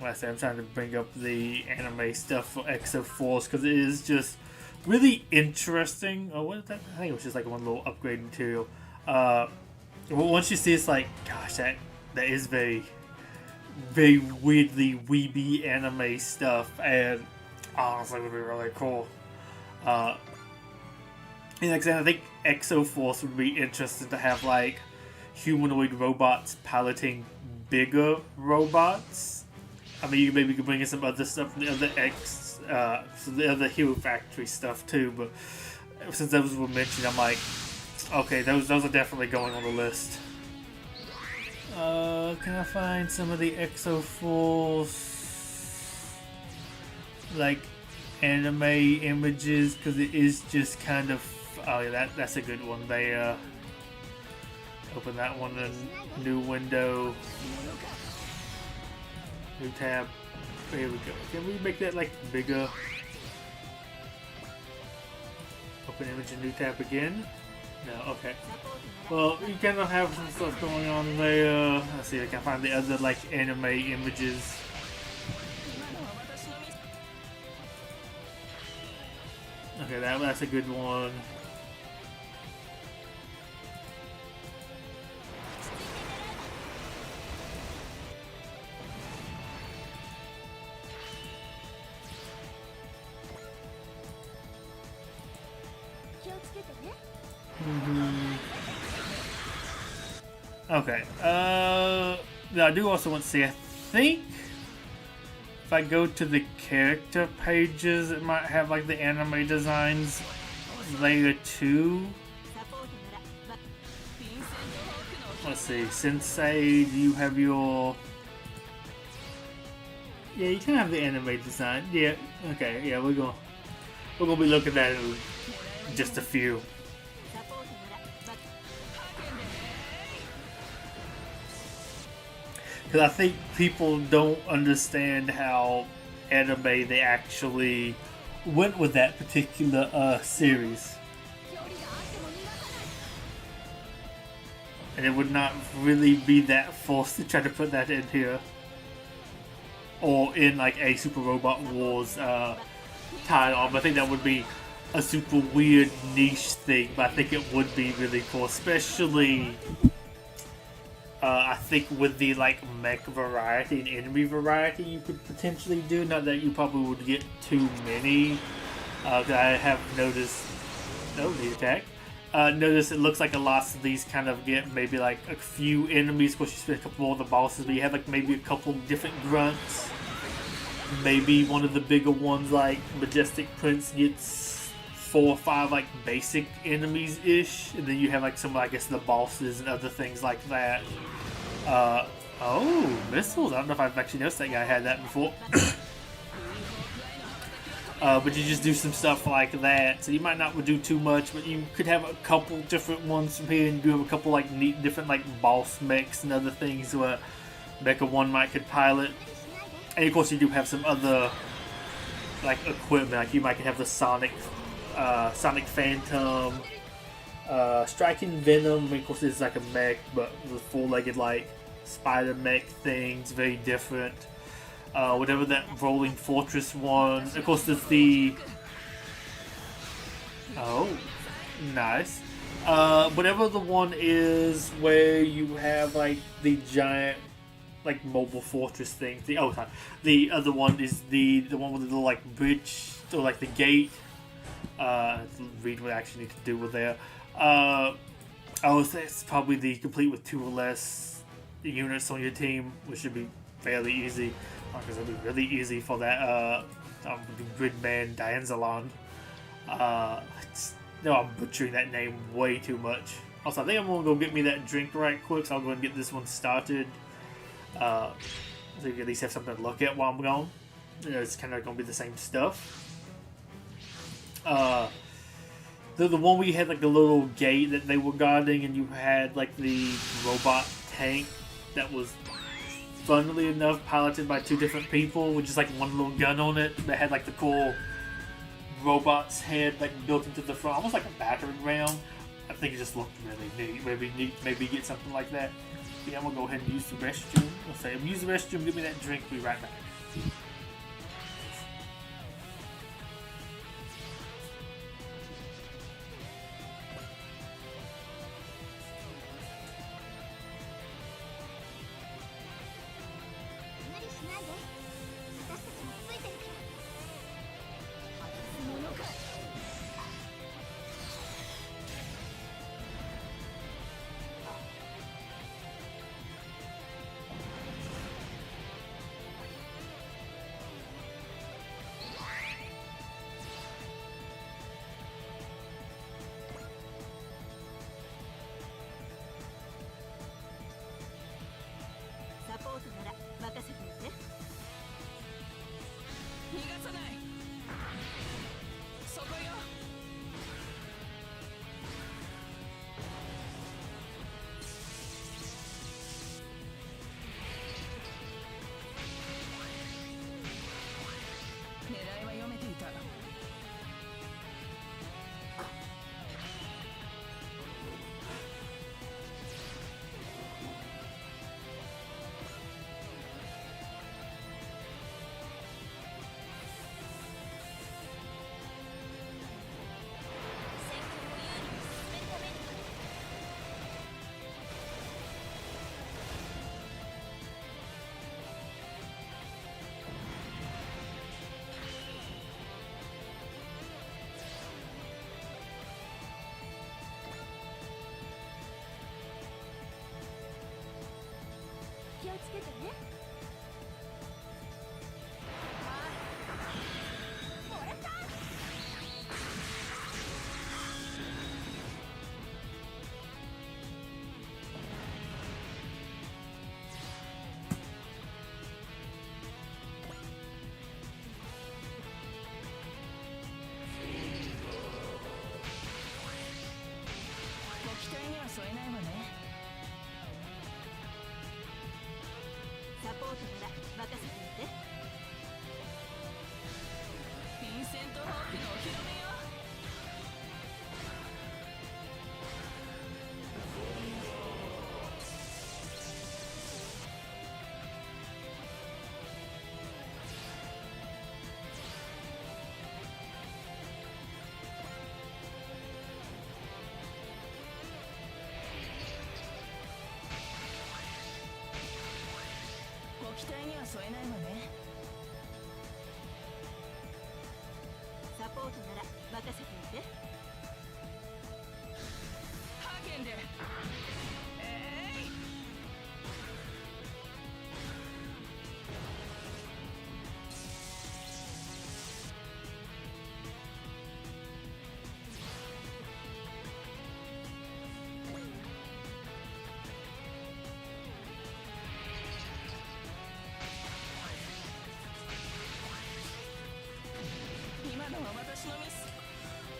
Like I said, I'm trying to bring up the anime stuff for Exo Force because it is just really interesting. Oh, what is that? I think it was just like one little upgrade material. Once you see, it's like, gosh, that is very, very weirdly weeby anime stuff, and honestly, it would be really cool. And like I said, I think Exo Force would be interesting to have like humanoid robots piloting bigger robots. I mean, you maybe could bring in some other stuff from the other so the other Hero Factory stuff too. But since those were mentioned, I'm like, okay, those are definitely going on the list. Can I find some of the Exo Force like anime images? Because it is just kind of. Oh yeah, that's a good one. They open that one in new window, new tab. Here we go. Can we make that like bigger? Open image in new tab again. No, okay. Well, you kind of have some stuff going on there. Let's see if I can find the other like anime images. Okay, that's a good one. Okay, now I do also want to see, I think if I go to the character pages, it might have like the anime designs layer 2. Let's see, Sensei, do you have your... Yeah, you can have the anime design. Yeah, okay, yeah, we're gonna be looking at it in just a few. Because I think people don't understand how anime they actually went with that particular series. And it would not really be that forced to try to put that in here. Or in like a Super Robot Wars title. But I think that would be a super weird niche thing. But I think it would be really cool. Especially... I think with the like mech variety and enemy variety you could potentially do, not that you probably would get too many. I have noticed, the attack. Notice it looks like a lot of these kind of get maybe like a few enemies. Of course, you spend a couple more of the bosses, but you have like maybe a couple different grunts. Maybe one of the bigger ones like Majestic Prince gets 4 or 5 like basic enemies ish, and then you have like some, I guess, the bosses and other things like that. Oh, missiles. I don't know if I've actually noticed that guy had that before. But you just do some stuff like that, so you might not do too much, but you could have a couple different ones from here, and you have a couple like neat different like boss mechs and other things where Mecha 1 might could pilot. And of course you do have some other like equipment, like you might have the Sonic Phantom, Striking Venom. Of course it's like a mech, but with four-legged like spider mech things, very different. Whatever that Rolling Fortress one. Of course, there's the... Oh, nice. Whatever the one is where you have, like, the giant, like, mobile fortress thing. The other one is the one with the little, like, bridge, or, like, the gate. Read what I actually need to do with there. I would say it's probably the complete with 2 or less units on your team, which should be fairly easy. Because it'll be really easy for that Gridman Dianzalon. No, I'm butchering that name way too much. Also, I think I'm gonna go get me that drink right quick, so I'll go and get this one started. So you can at least have something to look at while I'm gone. You know, it's kind of gonna be the same stuff. The one where you had like the little gate that they were guarding, and you had like the robot tank that was, funnily enough, piloted by 2 different people with just like one little gun on it that had like the cool robot's head like built into the front, almost like a battering ram. I think it just looked really neat. Maybe get something like that. Yeah, I'm gonna go ahead and use the restroom. I'll say, use the restroom, give me that drink, be right back.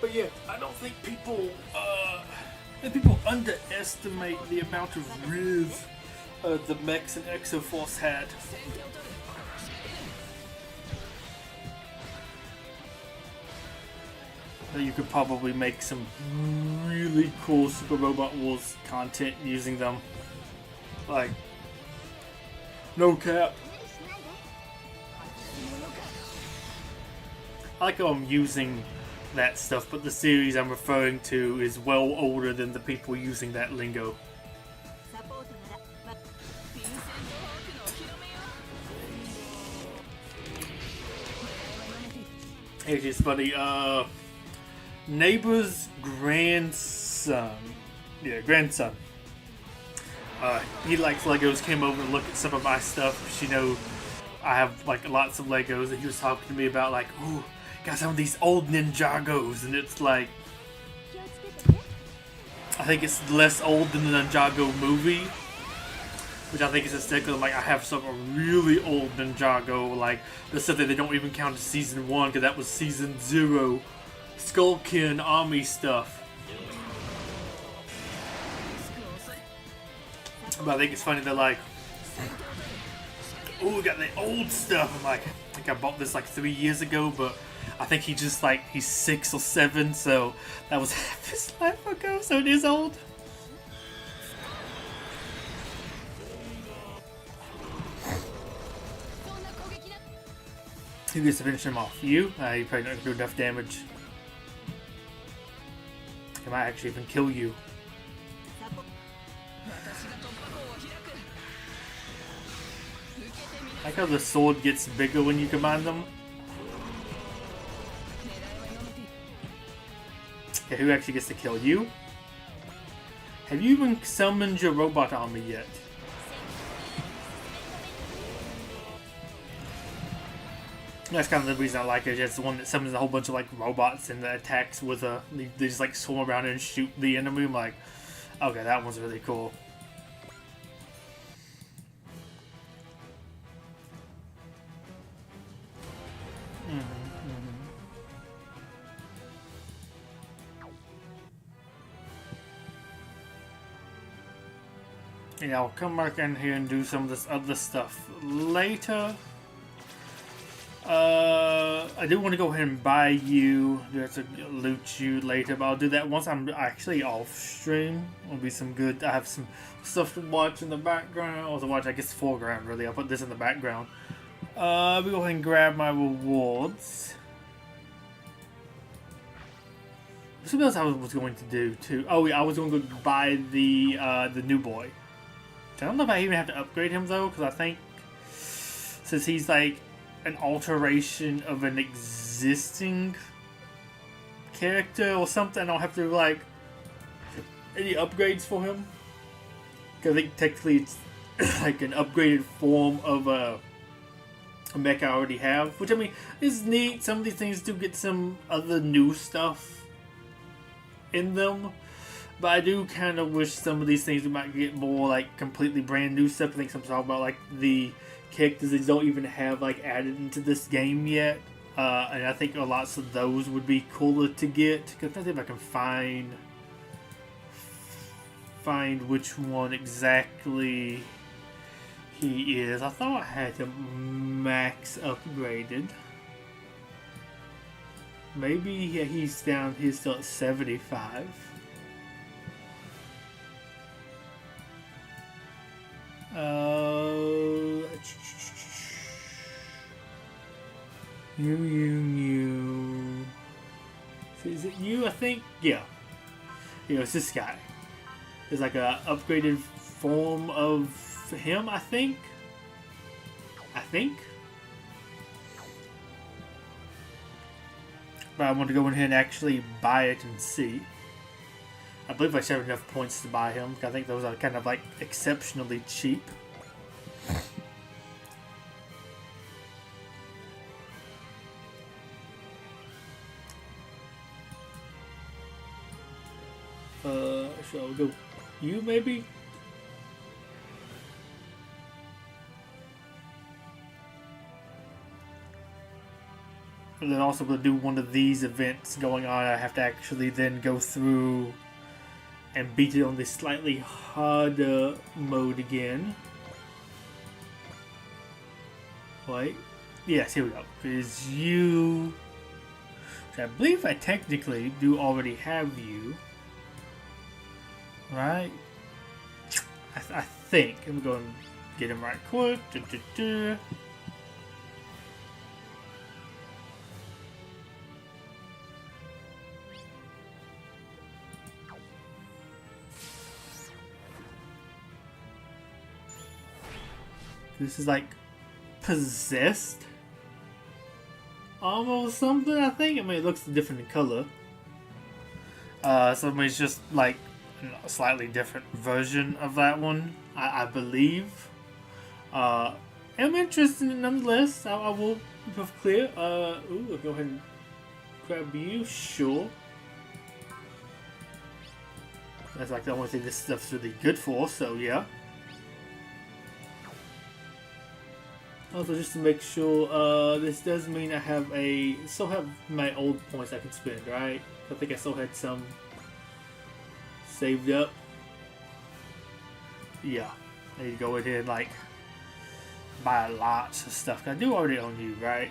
But yeah, I don't think people underestimate the amount of riz the mechs and Exoforce had. That you could probably make some really cool Super Robot Wars content using them. Like, no cap. I like how I'm using that stuff, but the series I'm referring to is well older than the people using that lingo. It's just funny, neighbor's grandson, he likes Legos, came over to look at some of my stuff. You know, I have like lots of Legos, and he was talking to me about like, ooh, got some of these old Ninjagos, and it's like, I think it's less old than the Ninjago movie, which I think is a stick. Like, I have some really old Ninjago, like the stuff that they don't even count as season 1, because that was season 0 Skullkin army stuff. But I think it's funny, they're like, oh, we got the old stuff. I'm like, I think I bought this like 3 years ago, but I think he just like, he's 6 or 7, so that was half his life ago, so it is old. Who gets to finish him off? You? You probably don't do enough damage. He might actually even kill you. I like how the sword gets bigger when you command them. Okay, who actually gets to kill you? Have you even summoned your robot army yet? That's kind of the reason I like it. It's the one that summons a whole bunch of like robots and the attacks with a. They just like swarm around and shoot the enemy. I'm like, okay, that one's really cool. Yeah, I'll come back in here and do some of this other stuff later. I do want to go ahead and buy you, to loot you later, but I'll do that once I'm actually off stream. It'll be some good. I have some stuff to watch in the background, or to watch, I guess, foreground really. I'll put this in the background. We go ahead and grab my rewards. Something else I was going to do too. Oh yeah, I was going to go buy the new boy. I don't know if I even have to upgrade him though, because I think since he's like an alteration of an existing character or something, I don't have to like any upgrades for him. Because I think technically it's like an upgraded form of a mech I already have, which I mean is neat. Some of these things do get some other new stuff in them. But I do kind of wish some of these things we might get more like completely brand new stuff. I think I'm talking about like the characters that don't even have like added into this game yet. And I think lots of those would be cooler to get. Because I think if I can find which one exactly he is. I thought I had him max upgraded. Maybe he's still at 75. You. Is it you? I think. Yeah. It's this guy. There's like a upgraded form of him. I think. But I want to go in here and actually buy it and see. I believe I should have enough points to buy him. I think those are kind of like exceptionally cheap. Shall we go? You maybe? And then also going to do one of these events going on. I have to actually then go through and beat it on this slightly harder mode again. Wait. Yes, here we go. Because you... I believe I technically do already have you. Right? I think. I'm going to get him right quick. This is like possessed. Almost something, I think. I mean, it looks different in color. So I mean, it's just like a slightly different version of that one, I believe. I'm interested nonetheless. I will be perfectly clear. Ooh, I'll go ahead and grab you, sure. That's like the only thing this stuff's really good for, so yeah. Also, just to make sure, this does mean I have still have my old points I can spend, right? I think I still had some saved up. Yeah, I need to go ahead and like buy lots of stuff. I do already own you, right?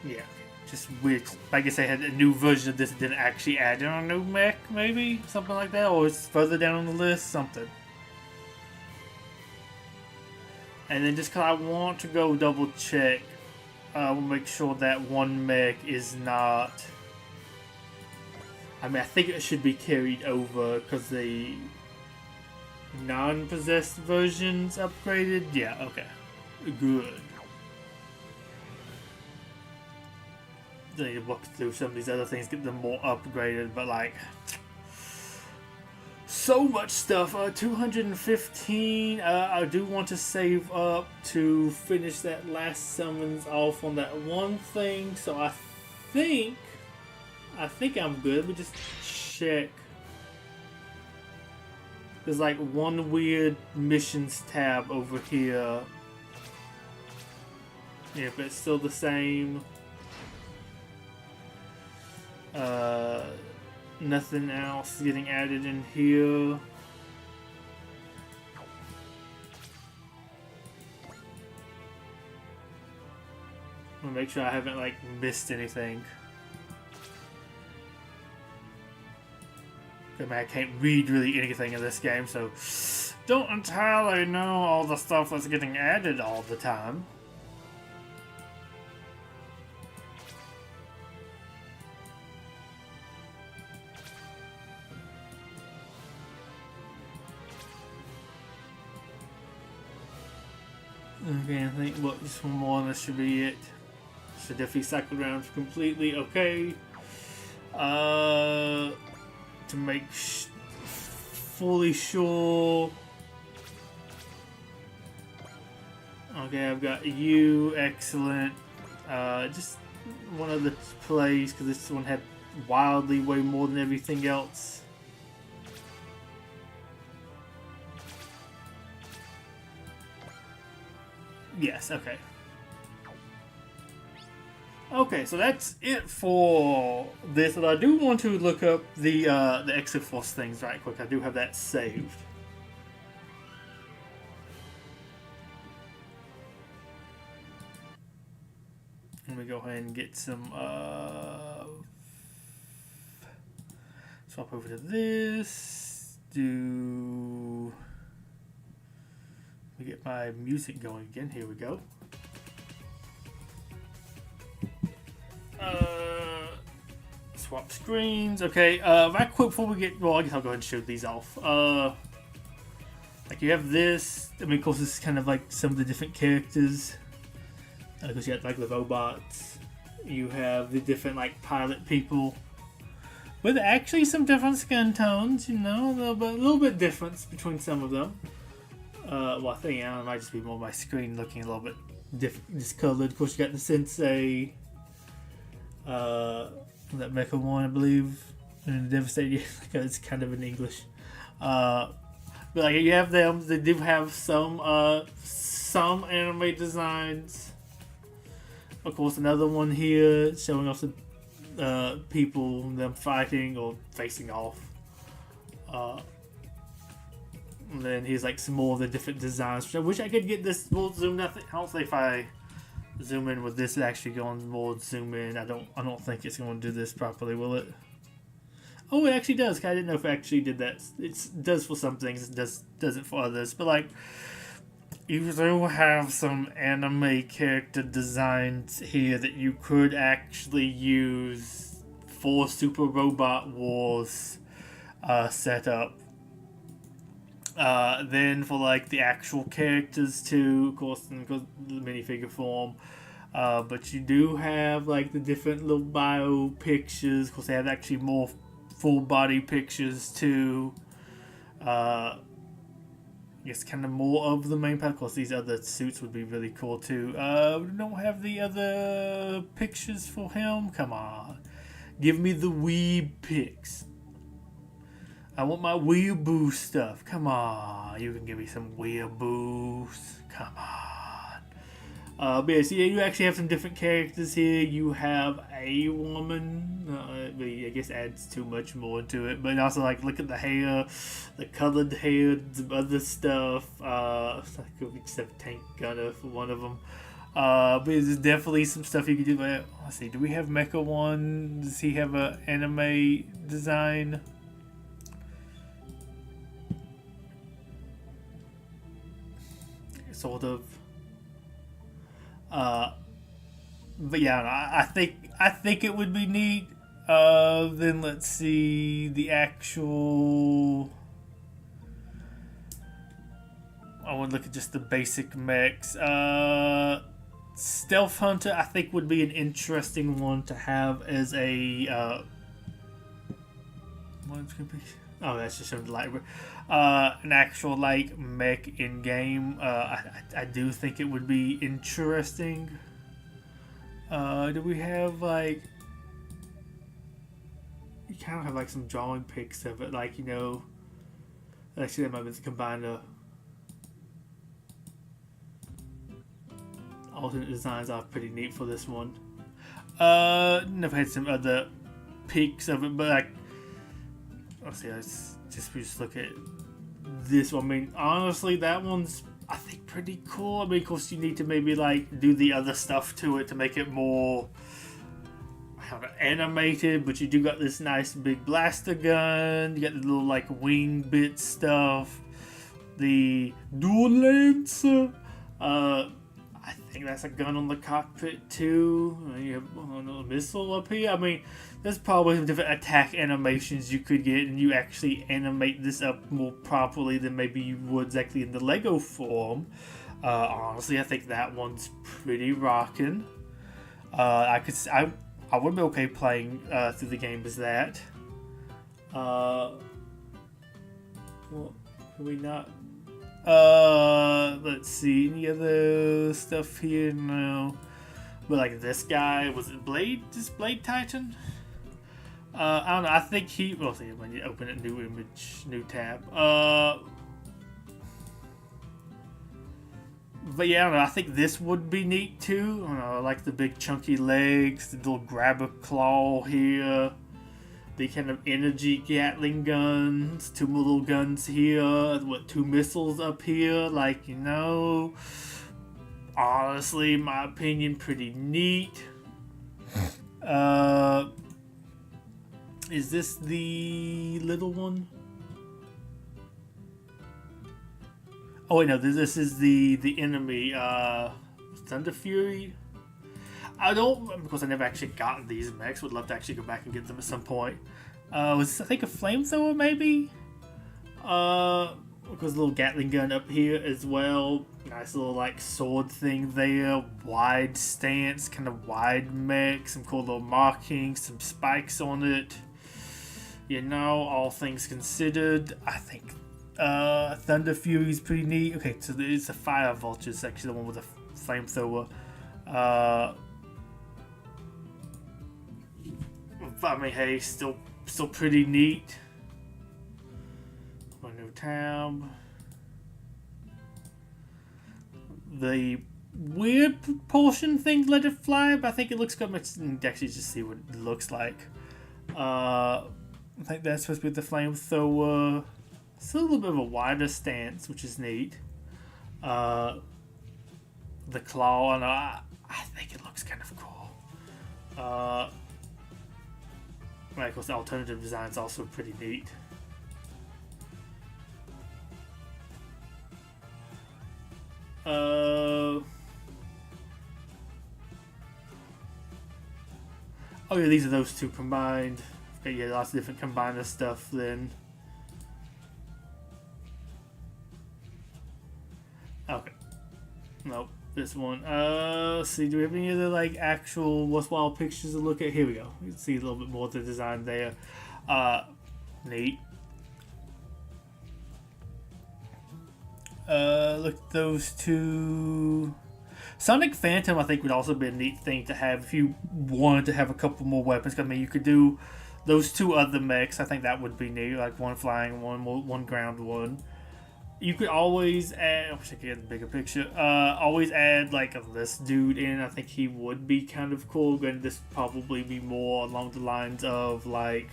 Yeah, just weird. I guess I had a new version of this that didn't actually add in a new mech, maybe something like that, or it's further down on the list, something. And then just because I want to go double check, we'll make sure that one mech is not... I mean, I think it should be carried over because the non-possessed version's upgraded. Yeah, okay. Good. I need to look through some of these other things, get them more upgraded, but like... So much stuff. 215. I do want to save up to finish that last summons off on that one thing. So I think I'm good. Let me just check. There's like one weird missions tab over here. Yeah, but it's still the same. Nothing else getting added in here. I'm gonna make sure I haven't like missed anything. I mean, I can't read really anything in this game, so don't entirely know all the stuff that's getting added all the time. Okay, I think, look, just one more and this should be it. Should definitely cycle around completely. Okay. To make fully sure. Okay, I've got you. Excellent. Just one other plays because this one had wildly way more than everything else. Yes, okay. Okay, so that's it for this. And I do want to look up the Exoforce things right quick. I do have that saved. Let me go ahead and get some swap over to this. Let me get my music going again. Here we go. Swap screens. Okay, right quick before we get... Well, I guess I'll go ahead and show these off. Like you have this. I mean, of course, this is kind of like some of the different characters. Because you have like the robots. You have the different like pilot people. With actually some different skin tones, you know, a little bit difference between some of them. Well, I think it might just be more my screen looking a little bit discolored. Of course, you got the Sensei, that Mecha one, I believe, and Devastator. It's kind of in English. But like you have them, they do have some anime designs. of course, another one here showing off the people, them fighting or facing off. And then here's like some more of the different designs. Which I wish I could get this more zoomed. I don't think if I zoom in with this, it actually going more zoom in. I don't think it's going to do this properly, will it? Oh, it actually does. I didn't know if it actually did that. It does for some things. It doesn't for others. But like, you do have some anime character designs here that you could actually use for Super Robot Wars setup. Then for like the actual characters too, of course, in the minifigure form. But you do have like the different little bio pictures. Of course, they have actually more full body pictures too. Yes, kind of more of the main part. Of course, these other suits would be really cool too. We don't have the other pictures for him. Come on, give me the weeb pics. I want my weeaboo stuff. Come on, you can give me some weeaboos. Come on. But yeah, so yeah, you actually have some different characters here. You have a woman. I guess adds too much more to it. But also, like, look at the hair, the colored hair, some other stuff. I could be just have a tank gunner for one of them. But there's definitely some stuff you can do. But let's see, do we have Mecha One? Does he have an anime design? Sort of. But yeah, I think it would be neat. Then let's see the actual. I want to look at just the basic mechs. Stealth Hunter, I think, would be an interesting one to have as a. What's gonna be? Oh, that's just showing the light. An actual like mech in game. I do think it would be interesting. Do we have like? You kind of have like some drawing pics of it, like, you know. Actually, that might be combined alternate designs are pretty neat for this one. Never had some other pics of it, but like, let's just look at this one. I mean, honestly, that one's, I think, pretty cool. I mean, of course, you need to maybe like do the other stuff to it to make it more kind of animated, but you do got this nice big blaster gun. You got the little like wing bit stuff, the dual lancer. I think that's a gun on the cockpit too. You have a missile up here. I mean, there's probably some different attack animations you could get, and you actually animate this up more properly than maybe you would exactly in the Lego form. Honestly, I think that one's pretty rocking. I would be okay playing through the game as that. Well, can we not? Let's see, any other stuff here? No. But like this guy, was it Blade? This Blade Titan? I don't know, I think we'll see when you open a new image, new tab. But yeah, I don't know, I think this would be neat too. I don't know, I like the big chunky legs, the little grabber claw here. The kind of energy Gatling guns, two more little guns here, two missiles up here, like, you know, honestly, in my opinion, pretty neat. Is this the little one? Oh wait, no, this is the enemy, Thunder Fury. I don't, because I never actually gotten these mechs. Would love to actually go back and get them at some point. Was this, I think, a flamethrower maybe? Because a little Gatling gun up here as well. Nice little like sword thing there. Wide stance, kind of wide mech. Some cool little markings, some spikes on it. You know, all things considered, I think Thunder Fury is pretty neat. Okay, so it's a Fire Vulture. It's actually the one with a flamethrower. I mean, hey, still pretty neat. My new tab. The weird propulsion thing to let it fly, but I think it looks good. Let's actually just see what it looks like. I think that's supposed to be the flamethrower. It's a little bit of a wider stance, which is neat. The claw, and I think it looks kind of cool. Of course, the alternative design is also pretty neat. Oh yeah, these are those two combined. Okay, yeah, lots of different combiner stuff then. Okay. Nope, this one. Let's see, do we have any other like actual worthwhile pictures to look at? Here we go. You can see a little bit more of the design there. Neat. Look at those two. Sonic Phantom, I think, would also be a neat thing to have if you wanted to have a couple more weapons. I mean, you could do those two other mechs. I think that would be neat, like one flying, one ground one. You could always add. I wish I could get a bigger picture. Always add like this dude in. I think he would be kind of cool. And this probably be more along the lines of like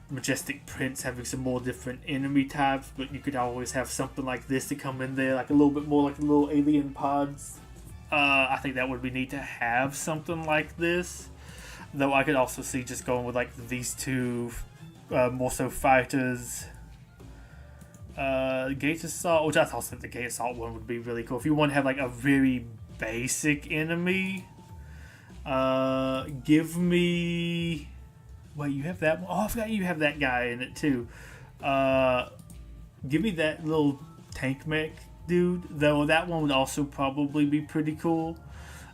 Majestic Prince having some more different enemy types. But you could always have something like this to come in there, like a little bit more like the little alien pods. I think that would be neat to have something like this. Though I could also see just going with like these two, more so fighters. Gate Assault, which I also think the Gate Assault one would be really cool. If you want to have like a very basic enemy, give me. Wait, you have that one? Oh, I forgot you have that guy in it too. Give me that little tank mech dude, though that one would also probably be pretty cool.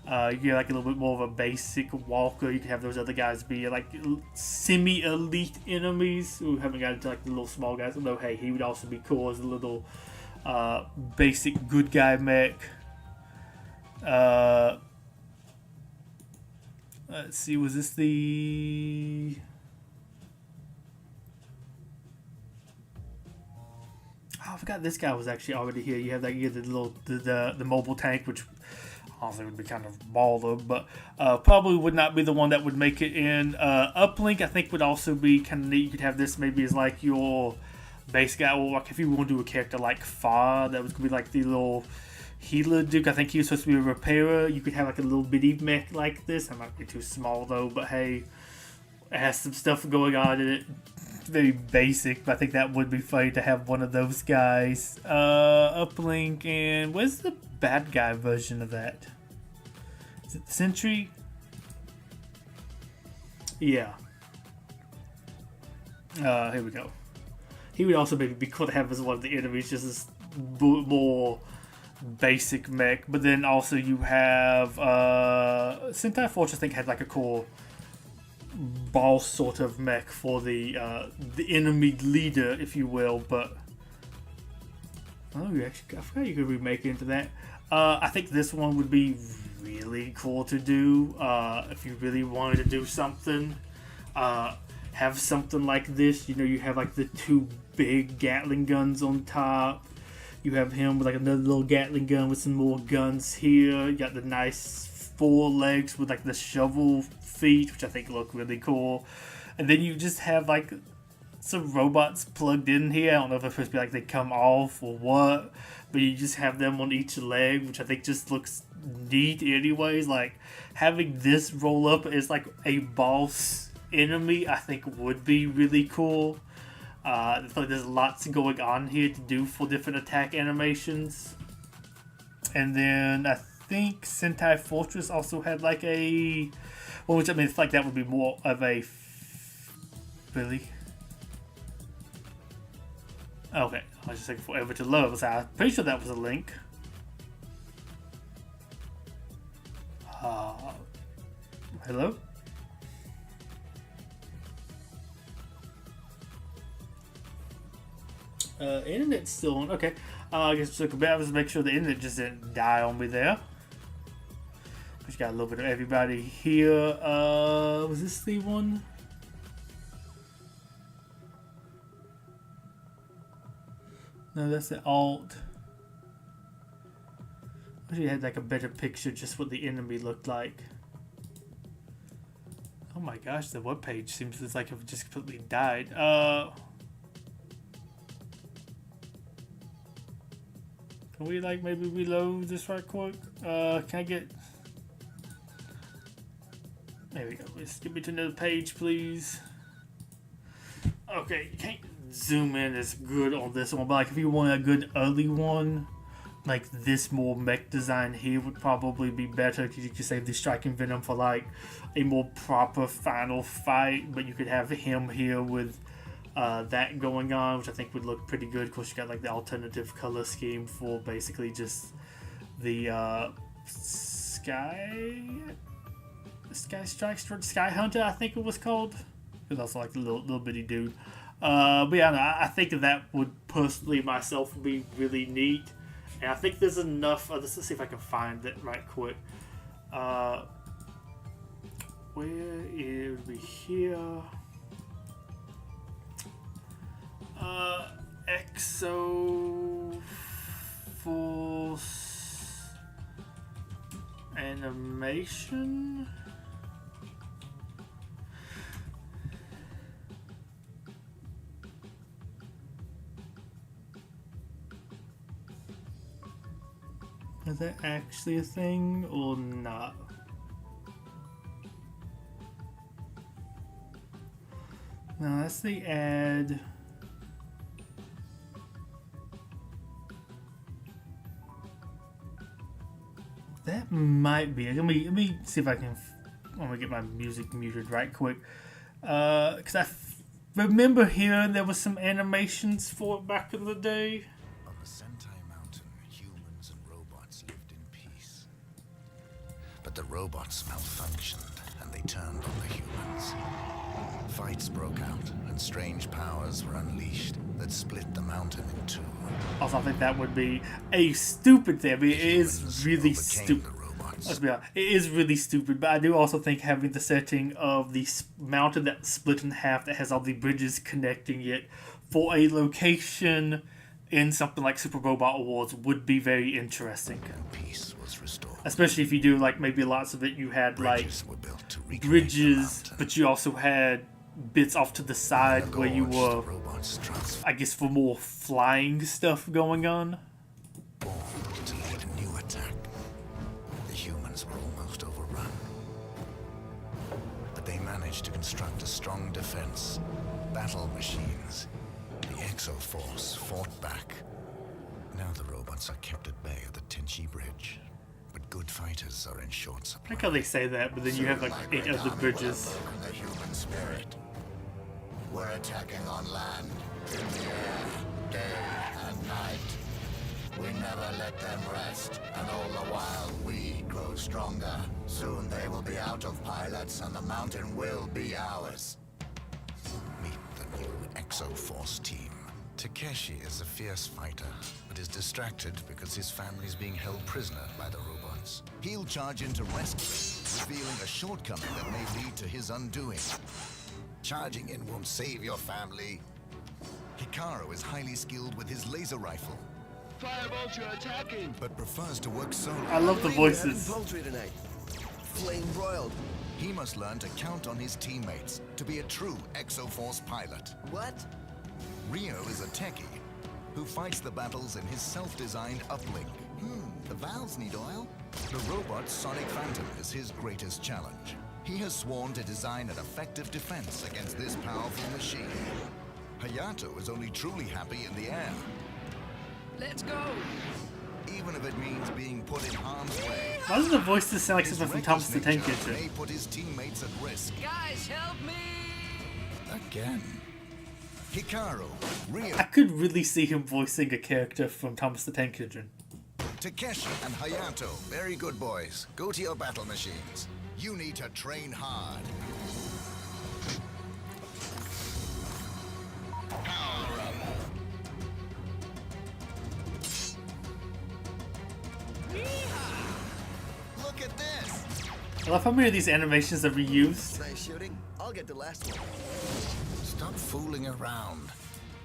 You get like a little bit more of a basic walker. You can have those other guys be like semi-elite enemies who haven't got into like the little small guys. Although, hey, he would also be cool as a little basic good guy mech. Let's see, was this the... Oh, I forgot this guy was actually already here. You have that, you get the little the mobile tank, which honestly would be kind of baller, but probably would not be the one that would make it in. Uplink, I think, would also be kind of neat. You could have this maybe as like your base guy, or like if you want to do a character like Far, that was gonna be like the little healer dude. I think he was supposed to be a repairer. You could have like a little bitty mech like this. That might be too small though, but hey, it has some stuff going on in it. Very basic, but I think that would be funny to have one of those guys. Uplink, and where's the bad guy version of that? Is it the Sentry? Yeah. Here we go. He would also maybe be cool to have as one of the enemies, just as more basic mech. But then also you have Sentai Fortress, I think, had like a cool boss sort of mech for the enemy leader, if you will. But you actually, I forgot you could remake it into that. I think this one would be really cool to do if you really wanted to do something. Have something like this. You know, you have like the two big Gatling guns on top. You have him with like another little Gatling gun with some more guns here. You got the nice four legs with like the shovel feet, which I think look really cool. And then you just have like some robots plugged in here. I don't know if it's supposed to be like they come off or what, but you just have them on each leg, which I think just looks neat anyways. Like having this roll up as like a boss enemy, I think would be really cool. I feel like there's lots going on here to do for different attack animations. And then I think Sentai Fortress also had like a, well, which I mean, I feel like that would be more of a really. Okay, I was just taking forever to load. So I'm pretty sure that was a link. Hello? Internet's still on. Okay. I guess it took a bit. I was to make sure the internet just didn't die on me there. We got a little bit of everybody here. Was this the one? No, that's the alt. wish you had like a better picture just what the enemy looked like. Oh my gosh, the webpage seems like it just completely died. Can we like maybe reload this right quick? Can I get... There we go. Let's get me to another page, please. Okay, you can't zoom in as good on this one, but like if you want a good early one, like this more mech design here would probably be better, because you could save the Striking Venom for like a more proper final fight, but you could have him here with that going on, which I think would look pretty good. Of course, you got like the alternative color scheme for basically just the Sky Hunter, I think it was called. It was also like the little bitty dude. But yeah, no, I think that would personally myself be really neat. And I think there's enough. Let's see if I can find it right quick. Where it would be here. Exo Force animation. Is that actually a thing or not? No, that's the ad. That might be it. Let me see if I can. I'm gonna get my music muted right quick. Because I remember hearing there was some animations for it back in the day. On the Sentai Mountain, humans and robots lived in peace. But the robots malfunctioned and they turned on the humans. Fights broke out and strange powers were unleashed that split the mountain in two. Also, I think that would be a stupid thing. I mean, it is really stupid. Let's be honest, it is really stupid, but I do also think having the setting of the mountain that's split in half that has all the bridges connecting it for a location in something like Super Robot Awards would be very interesting. And peace was restored. Especially if you do like maybe lots of it, you had Bridges like were built to recreate bridges, the mountain. but you also had bits off to the side where you were, I guess, for more flying stuff going on. Born to lead a new attack. The humans were almost overrun. But they managed to construct a strong defense. Battle machines. The Exo-Force fought back. Now the robots are kept at bay at the Tenchi Bridge. But good fighters are in short I supply. like how they say that, but then you have like 8 other bridges. The human spirit. We're attacking on land, in the air, day and night. We never let them rest, and all the while we grow stronger. Soon they will be out of pilots and the mountain will be ours. Meet the new Exo-Force team. Takeshi is a fierce fighter, but is distracted because his family is being held prisoner by the robots. He'll charge in to rescue, revealing a shortcoming that may lead to his undoing. Charging in won't save your family. Hikaru is highly skilled with his laser rifle, Firebolt, you're attacking! but prefers to work solo. I love the voices. Poultry tonight. Flame broiled. He must learn to count on his teammates to be a true Exo-Force pilot. What? Rio is a techie who fights the battles in his self-designed uplink. The valves need oil. The robot Sonic Phantom is his greatest challenge. He has sworn to design an effective defense against this powerful machine. Hayato is only truly happy in the air, Let's go! even if it means being put in harm's way. Why does the voices sound like His something from Thomas the Tank reckless nature Engine? may put his teammates at risk. Guys, help me! Again. Hikaru, Rio, I could really see him voicing a character from Thomas the Tank Engine. Takeshi, and Hayato. Very good, boys. Go to your battle machines. You need to train hard. Look at this! I love how many of these animations are reused. Nice shooting. I'll get the last one. Stop fooling around.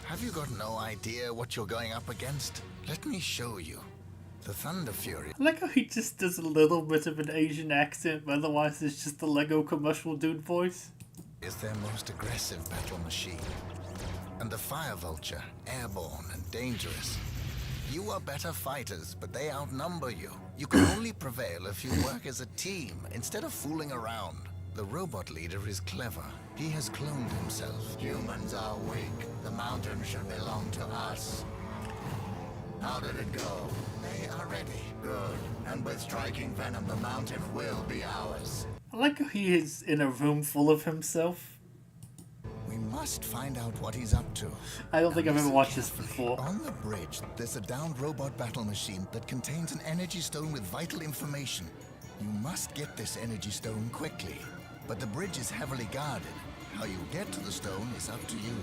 Have you got no idea what you're going up against? Let me show you. The Thunder Fury I like how he just does a little bit of an Asian accent, but otherwise it's just the Lego commercial dude voice. is their most aggressive battle machine. And the Fire Vulture, airborne and dangerous. You are better fighters, but they outnumber you. You can only prevail if you work as a team, instead of fooling around. The robot leader is clever. He has cloned himself. Humans are weak. The mountain should belong to us. How did it go? They are ready. Good. And with striking venom, the mountain will be ours. I like how he is in a room full of himself. We must find out what he's up to. I don't think I've ever watched this before. On the bridge, there's a downed robot battle machine that contains an energy stone with vital information. You must get this energy stone quickly. But the bridge is heavily guarded. How you get to the stone is up to you.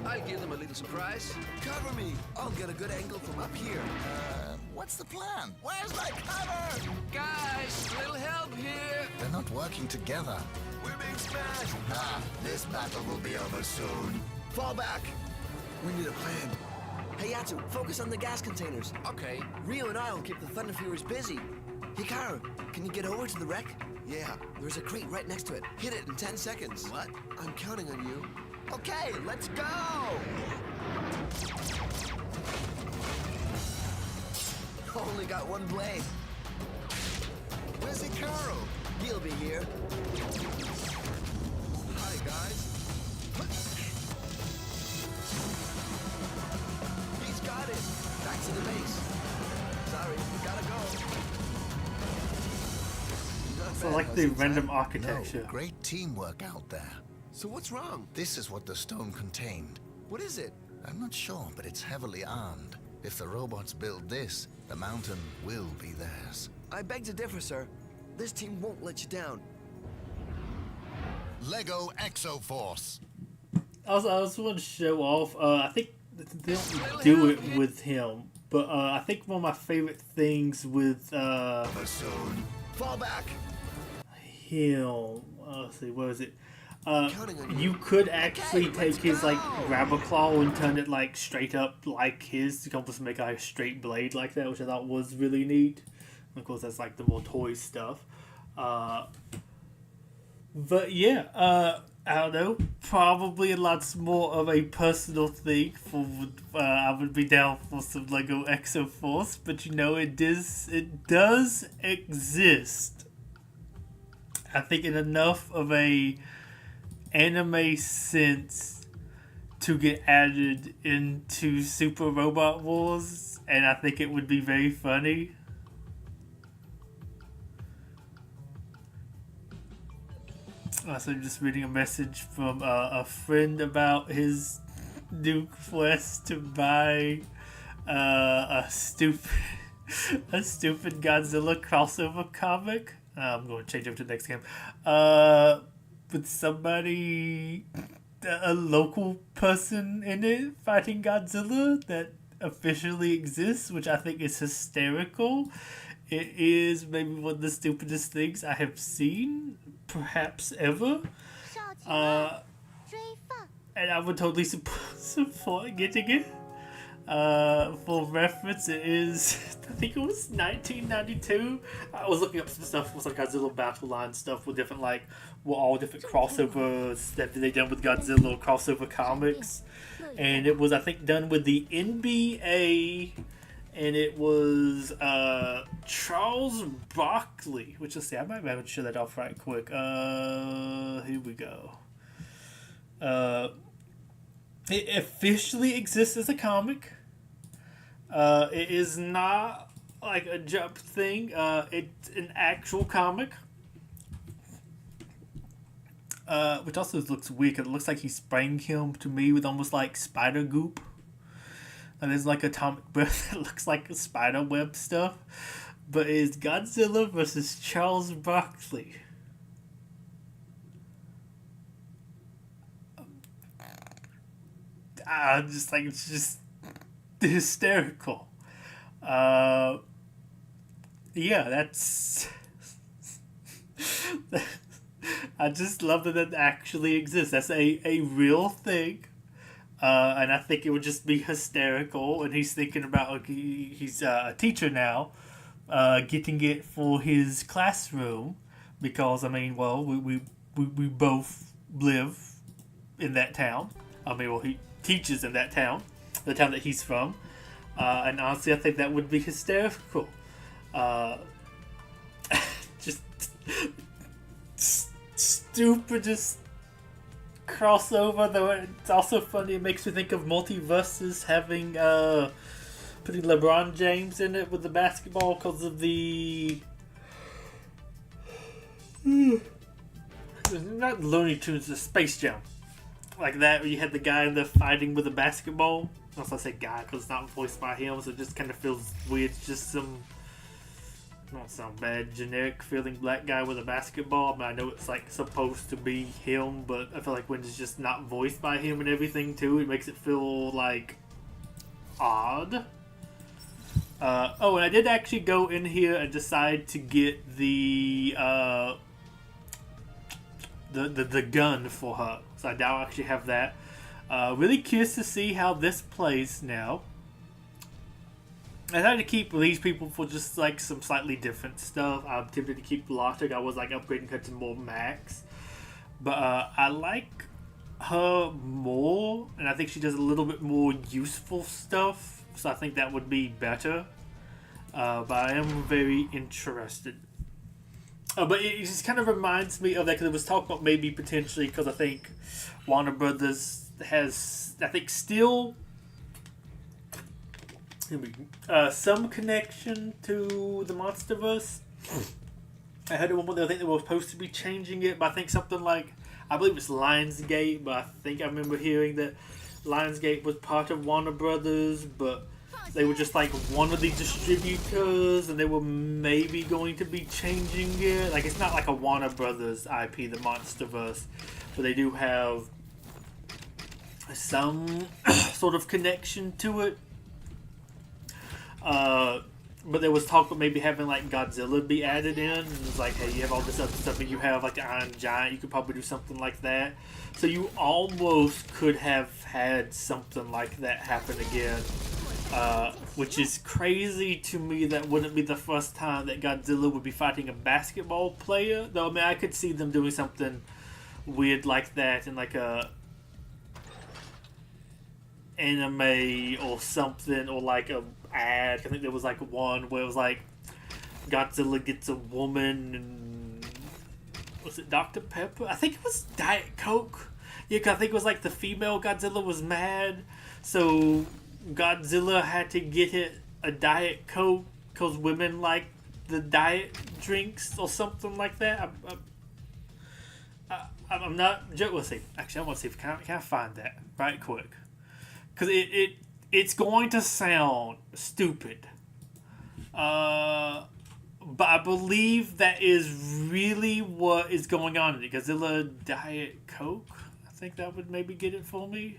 I'll give them a little surprise. Cover me! I'll get a good angle from up here. What's the plan? Where's my cover? Guys, a little help here. They're not working together. We're being smashed! Ah, this battle will be over soon. Fall back! We need a plan. Hey, Yatsu, focus on the gas containers. Okay. Rio and I will keep the Thunder Furies busy. Hikaru, can you get over to the wreck? Yeah, there's a crate right next to it. Hit it in 10 seconds. What? I'm counting on you. Okay, let's go! Only got one blade. Where's Hikaru? He'll be here. Hi, guys. He's got it. Back to the base. Sorry, gotta go. Not So I bad, like the Hudson, random huh? architecture. No, great teamwork out there. So what's wrong? This is what the stone contained. What is it? I'm not sure, but it's heavily armed. If the robots build this, the mountain will be theirs. I beg to differ, sir. This team won't let you down. Lego Exoforce. I also want to show off. I think they don't do it with him, but I think one of my favorite things with Over soon. Fall back! him. Let's see, what is it? Counting on You could actually take his like grabber claw and turn it like straight up like his to almost make like, a straight blade like that, which I thought was really neat. Of course, that's like the more toy stuff. But yeah, I don't know. Probably lots more of a personal thing. For I would be down for some Lego Exoforce, but you know it does exist. I think in enough of a anime sense to get added into Super Robot Wars, and I think it would be very funny. So I'm just reading a message from a friend about his new quest to buy a stupid Godzilla crossover comic. I'm going to change over to the next game. With somebody, a local person in it fighting Godzilla that officially exists, which I think is hysterical. It is maybe one of the stupidest things I have seen, perhaps ever. And I would totally support getting it. For reference, it is, I think it was 1992. I was looking up some stuff with some Godzilla Battle Line stuff with different, like, all different crossovers that they done with Godzilla crossover comics. And it was, I think, done with the NBA, and it was Charles Broccoli, which, let's see, I might be able to show that off right quick. Here we go. It officially exists as a comic. It is not like a jump thing. It's an actual comic. Which also looks weird. It looks like he spraying him to me with almost like spider goop. And there's like atomic breath that looks like spider web stuff. But it's Godzilla versus Charles Broccoli. Just like, it's just hysterical. Yeah, that's I just love that that actually exists. That's a real thing. And I think it would just be hysterical. And he's thinking about, like, he's a teacher now, getting it for his classroom. Because, I mean, well, we both live in that town. I mean, well, he teaches in that town, the town that he's from. And honestly, I think that would be hysterical. Just stupid, just crossover. Though it's also funny. It makes me think of Multiverses having putting LeBron James in it with the basketball because of the not Looney Tunes, the Space Jam, like that. Where you had the guy in there fighting with a basketball. Also, I say guy because it's not voiced by him, so it just kind of feels weird. It's just some, don't sound bad, generic feeling black guy with a basketball. I mean, I know it's like supposed to be him, but I feel like when it's just not voiced by him and everything too, it makes it feel like odd. Oh, and I did actually go in here and decide to get the gun for her, so I now actually have that. Really curious to see how this plays now. I had to keep these people for just like some slightly different stuff. I'm tempted to keep Logic. I was like upgrading her to more max, but I like her more, and I think she does a little bit more useful stuff. So I think that would be better. But I am very interested. But it just kind of reminds me of that because it was talked about maybe potentially because I think Warner Brothers has, I think, still some connection to the MonsterVerse. I heard at one point I think they were supposed to be changing it, but I think something like, I believe it's Lionsgate, but I think I remember hearing that Lionsgate was part of Warner Brothers, but they were just like one of the distributors, and they were maybe going to be changing it. Like, it's not like a Warner Brothers IP, the MonsterVerse, but they do have some sort of connection to it. But there was talk about maybe having like Godzilla be added in. And it was like, hey, you have all this other stuff, and you have like the Iron Giant. You could probably do something like that. So you almost could have had something like that happen again. Which is crazy to me. That wouldn't be the first time that Godzilla would be fighting a basketball player. Though, I mean, I could see them doing something weird like that in like a anime or something, or like a ad. I think there was like one where it was like Godzilla gets a woman, and was it Dr. Pepper? I think it was Diet Coke. Yeah, 'cause I think it was like the female Godzilla was mad, so Godzilla had to get it a Diet Coke because women like the diet drinks or something like that. I'm not. Let's see. Actually, I want to see if can I find that right quick, because it's going to sound stupid. But I believe that is really what is going on in it. Godzilla Diet Coke. I think that would maybe get it for me.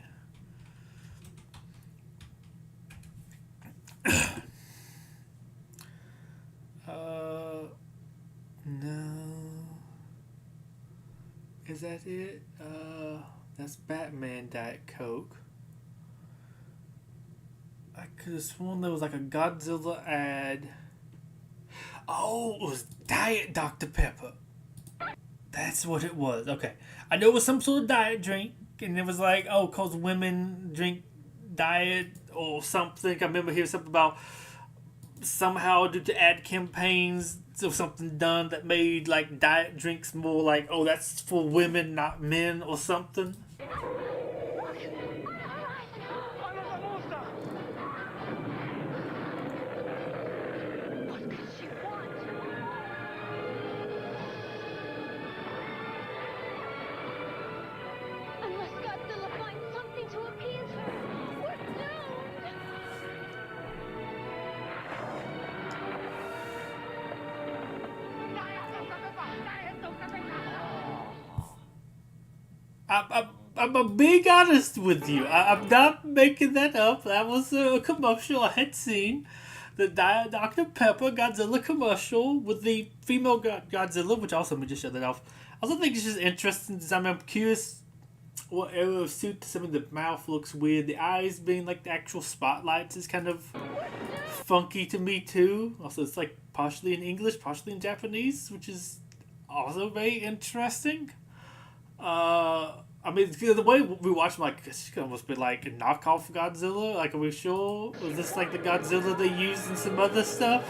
No. Is that it? That's Batman Diet Coke. I could have sworn there was like a Godzilla ad. Oh, it was Diet Dr. Pepper. That's what it was. Okay. I know it was some sort of diet drink, and it was like, oh, cause women drink diet or something. I remember hearing something about somehow due to ad campaigns or something done that made like diet drinks more like, oh, that's for women, not men, or something. I'm a being honest with you. I'm not making that up. That was a commercial I had seen. The Dr. Pepper Godzilla commercial with the female Godzilla, which also, let me just shut that off. also think it's just interesting design. I'm curious what area of suit some of the mouth looks weird. The eyes being like the actual spotlights is kind of funky to me too. Also, it's like partially in English, partially in Japanese, which is also very interesting. I mean, the way we watch him, like, it could almost be like a knockoff Godzilla. Like, are we sure? Was this like the Godzilla they used in some other stuff?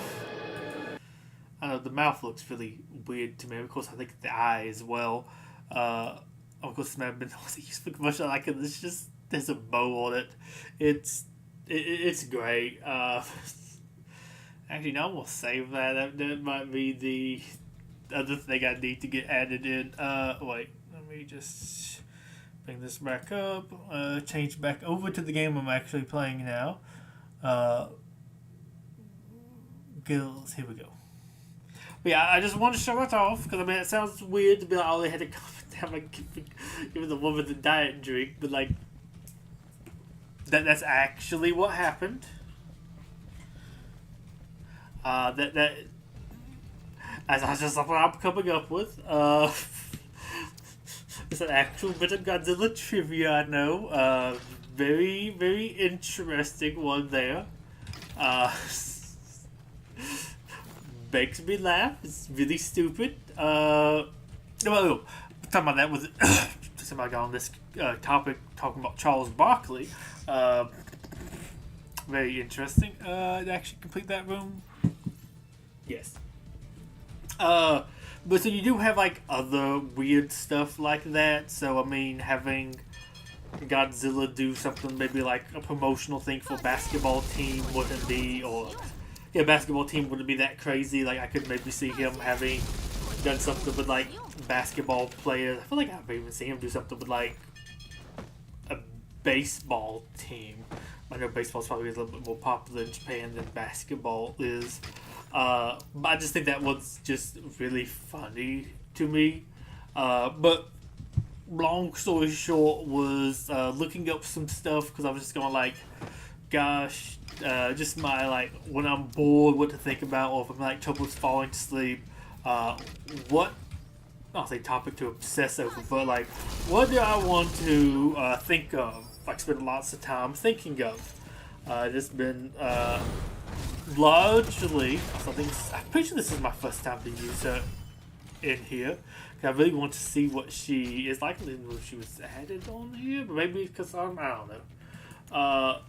I don't know, the mouth looks really weird to me. Of course, I think the eye as well. Of course, man, been used for commercial. Like, it's just, there's a bow on it. It's great. Actually, no, I'm gonna save that. That might be the other thing I need to get added in. Wait, let me just bring this back up. Change back over to the game I'm actually playing now. Gills, here we go. But yeah, I just want to show it off because I mean it sounds weird to be like, oh, they had to comment down like giving the woman the diet drink, but like that's actually what happened. That as just what I'm coming up with. It's an actual bit of Godzilla trivia, I know. Very, very interesting one there. Makes me laugh. It's really stupid. Well, talking about that was somebody got on this topic talking about Charles Barkley. Very interesting. To actually complete that room. Yes. But so you do have like other weird stuff like that. So I mean, having Godzilla do something maybe like a promotional thing for a basketball team wouldn't be, or yeah, basketball team wouldn't be that crazy. Like I could maybe see him having done something with like basketball players. I feel like I've even seen him do something with like a baseball team. I know baseball's probably a little bit more popular in Japan than basketball is. But I just think that was just really funny to me. But long story short was looking up some stuff because I was just going like, gosh, just my like when I'm bored, what to think about, or if I'm like troubles falling to sleep. What I'll say topic to obsess over, but like what do I want to think of? Like spend lots of time thinking of. It's been largely, I'm pretty sure this is my first time to use her in here. I really want to see what she is like. I didn't know if she was added on here, but maybe because I don't know. I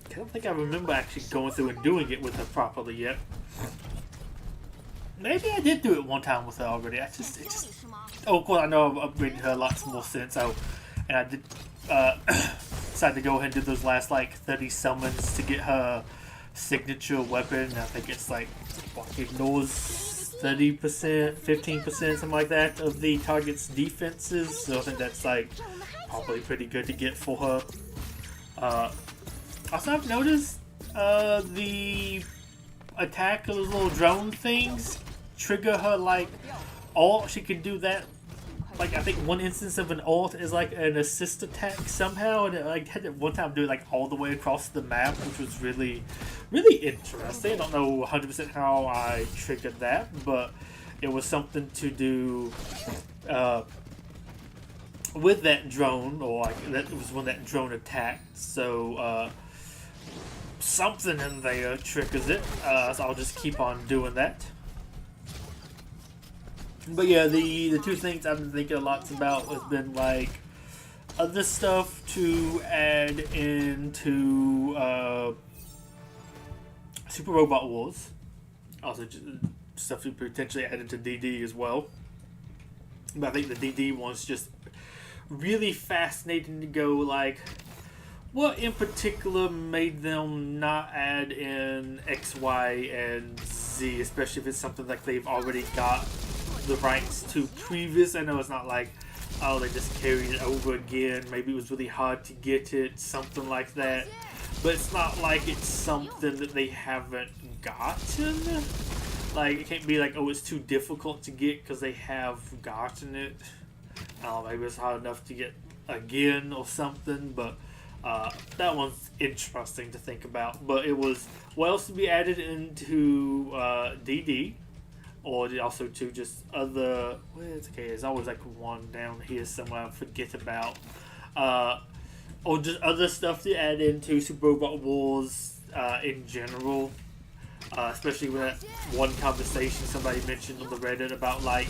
don't think I remember actually going through and doing it with her properly yet. Maybe I did do it one time with her already. Oh, of course, I know I've upgraded her lots more since. Oh, and I did decided to go ahead and do those last like 30 summons to get her signature weapon. I think it's like ignores 30%, 15%, something like that of the target's defenses. So I think that's like probably pretty good to get for her. Also, I've noticed the attack of those little drone things trigger her like ult. She can do that. Like I think one instance of an ult is like an assist attack somehow, and it like had it one time do it like all the way across the map, which was really, really interesting. I don't know 100% how I triggered that, but it was something to do with that drone, or like that was when that drone attacked. So something in there triggers it. So I'll just keep on doing that. But yeah, the two things I've been thinking a lot about has been like other stuff to add into Super Robot Wars. Also, just stuff to potentially add into DD as well. But I think the DD one's just really fascinating to go like, what in particular made them not add in X, Y, and Z, especially if it's something like they've already got the rights to previous. I know it's not like, oh, they just carried it over again. Maybe it was really hard to get it, something like that. But it's not like it's something that they haven't gotten. Like, it can't be like, oh, it's too difficult to get because they have gotten it. I don't know, maybe it's hard enough to get again or something, but that one's interesting to think about. But it was what else to be added into DD. or also to just other. Well, it's okay. There's always like one down here somewhere I forget about. Or just other stuff to add into Super Robot Wars in general. Especially with that one conversation somebody mentioned on the Reddit about like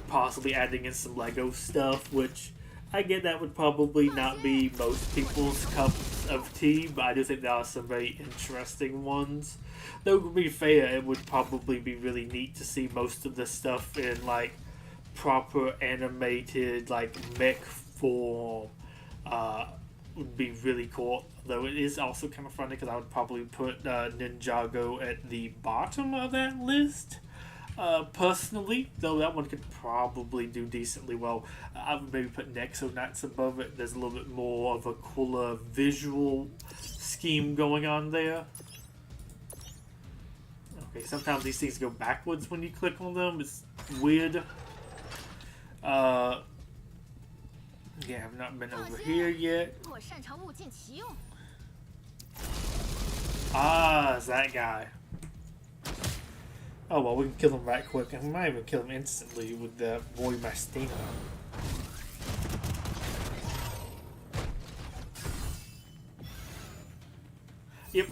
possibly adding in some Lego stuff, which I get that would probably not be most people's cups of tea, but I do think there are some very interesting ones. Though to be fair, it would probably be really neat to see most of the stuff in like proper animated like mech form. Would be really cool. Though it is also kind of funny because I would probably put Ninjago at the bottom of that list. Personally, though that one could probably do decently well. I would maybe put Nexo above it. There's a little bit more of a cooler visual scheme going on there. Okay, sometimes these things go backwards when you click on them. It's weird. Yeah, I've not been over here yet. Ah, it's that guy. Oh well, we can kill him right quick, and we might even kill him instantly with the Boy Mastina. Yep.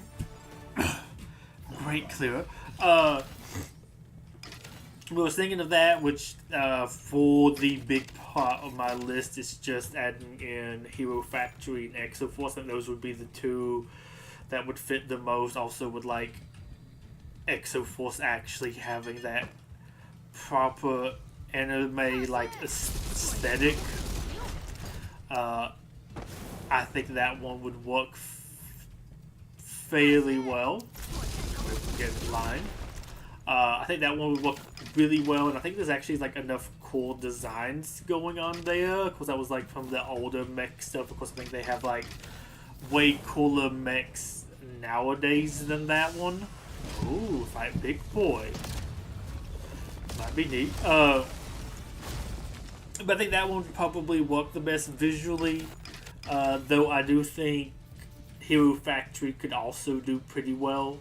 Great clear. I was thinking of that, which for the big part of my list is just adding in Hero Factory and Exoforce. I think those would be the two that would fit the most. Also with like Exoforce actually having that proper anime like aesthetic. I think that one would work fairly well. Get in line. I think that one would work really well, and I think there's actually like enough cool designs going on there. Because that was like from the older mech stuff. Of course, I think they have like way cooler mechs nowadays than that one. Ooh, fight big boy. Might be neat. But I think that one would probably work the best visually. Though I do think Hero Factory could also do pretty well.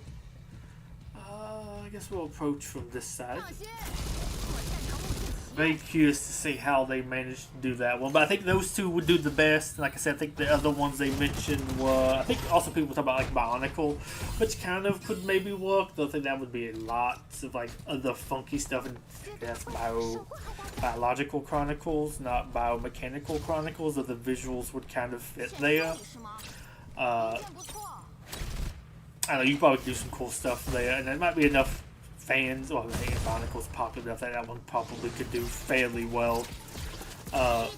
I guess we'll approach from this side. Very curious to see how they managed to do that one. But I think those two would do the best. Like I said, I think the other ones they mentioned were... I think also people talk about like Bionicle, which kind of could maybe work. Though I think that would be a lot of like other funky stuff. And that's biological chronicles, not biomechanical chronicles. Or the visuals would kind of fit there. I don't know, you probably do some cool stuff there, and there might be enough fans. Well, I think Bionicle's popular enough that one probably could do fairly well. It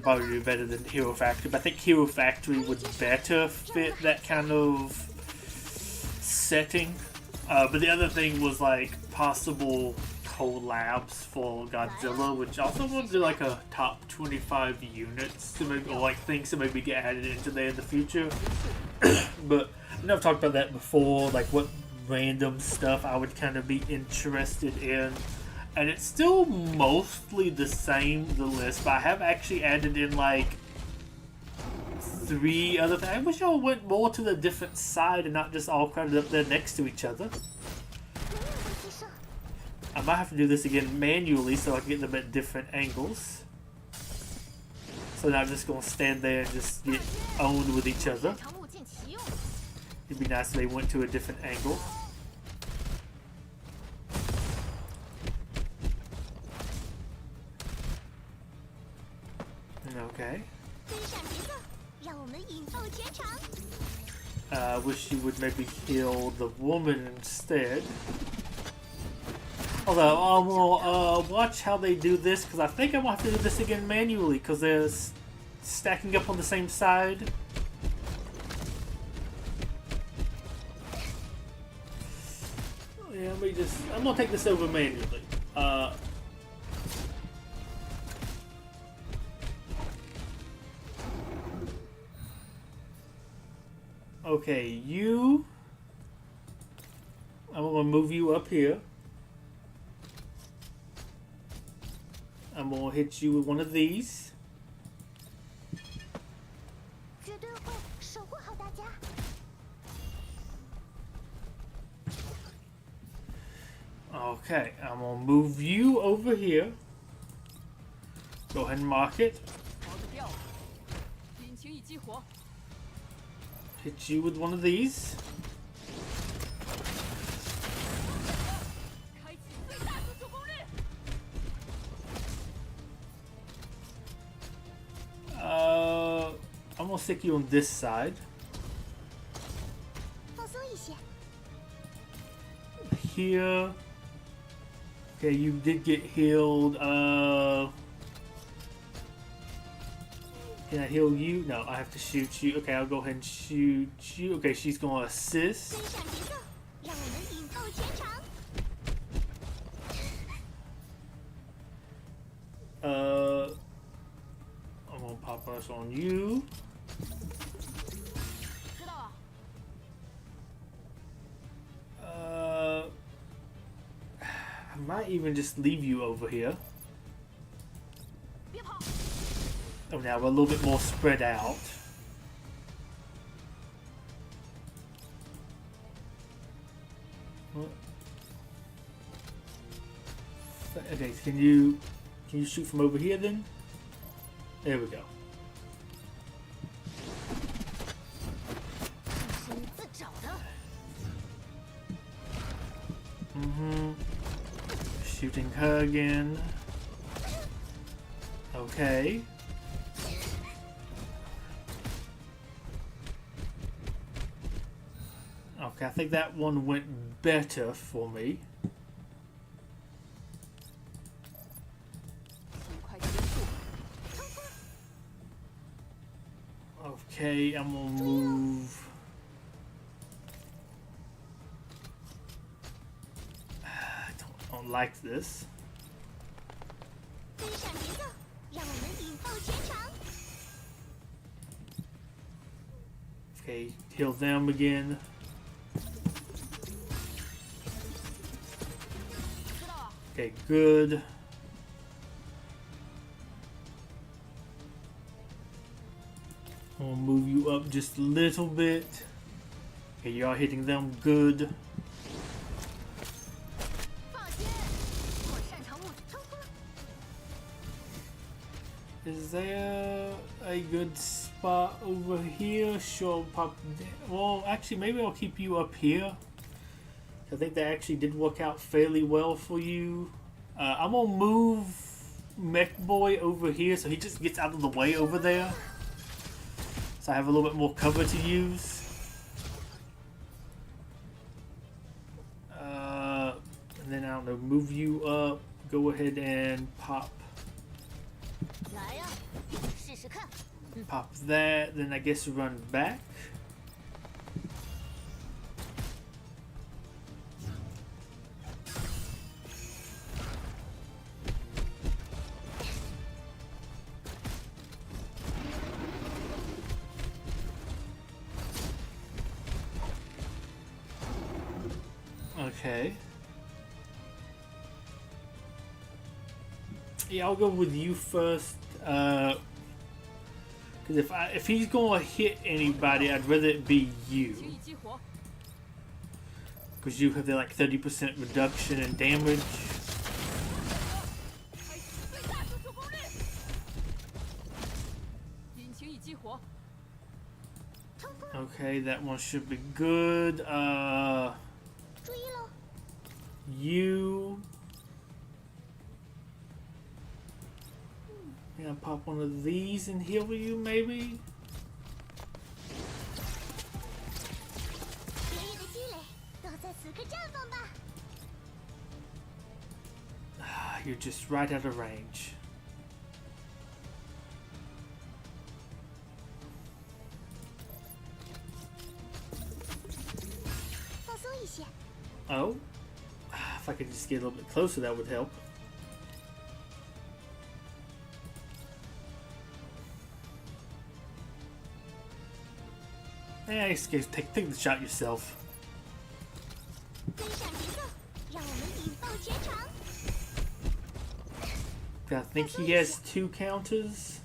probably do better than Hero Factory, but I think Hero Factory would better fit that kind of setting. But the other thing was like possible collabs for Godzilla, which also want to do like a top 25 units to maybe, or like things to maybe get added into there in the future. But I know I've talked about that before, like what random stuff I would kind of be interested in. And it's still mostly the same, the list, but I have actually added in like 3 other things. I wish I went more to the different side and not just all crowded up there next to each other. I might have to do this again manually so I can get them at different angles. So now I'm just going to stand there and just get owned with each other. It'd be nice if they went to a different angle. Okay. I wish you would maybe heal the woman instead. Although, I will watch how they do this, because I think I'm going to have to do this again manually, because they're stacking up on the same side. Yeah, I'm going to take this over manually. Okay, you... I'm going to move you up here. I'm going to hit you with one of these. Okay, I'm gonna move you over here. Go ahead and mark it. 逃得掉，引擎已激活， Hit you with one of these. 开启最大输出功率。 I'm gonna stick you on this side. 放松一些。 Here. Okay, you did get healed. Can I heal you? No, I have to shoot you. Okay, I'll go ahead and shoot you. Okay, she's gonna assist. 跟上节奏，让我们引爆全场。 I'm gonna pop us on you. 知道了， I might even just leave you over here. 别跑， Oh, now we're a little bit more spread out. What? Okay, can you shoot from over here then? There we go. 是你自找的。 Shooting her again. Okay. Okay, I think that one went better for me. 尽快结束， Okay, I'm gonna move. I don't like this. 跟上节奏，让我们引爆全场。 Okay, heal them again. 知道了， Okay, good. I'll move you up just a little bit. Okay, you are hitting them good. 放心，我擅长物冲锋。 Is there a good spot over here? Sure, pop. Well, actually, maybe I'll keep you up here. I think that actually did work out fairly well for you. I'm gonna move Mech Boy over here so he just gets out of the way over there. So I have a little bit more cover to use. And then I don't know, move you up. Go ahead and pop 来呀，试试看。 pop that. Then I guess run back. Okay. Yeah, I'll go with you first. Because if he's gonna hit anybody, I'd rather it be 引擎 you. 已激活， Because you have the like 30% reduction in damage. 开启最大输出功率，引擎已激活， Okay, that one should be good. 注意喽， You. Yeah, pop one of these and heal you, maybe. 爷爷的积累都在此刻绽放吧。 You're just right out of range. Oh, if I could just get a little bit closer, that would help. Yeah, excuse, take the shot yourself. 跟上节奏，让我们引爆全场。 I think he has 2 counters.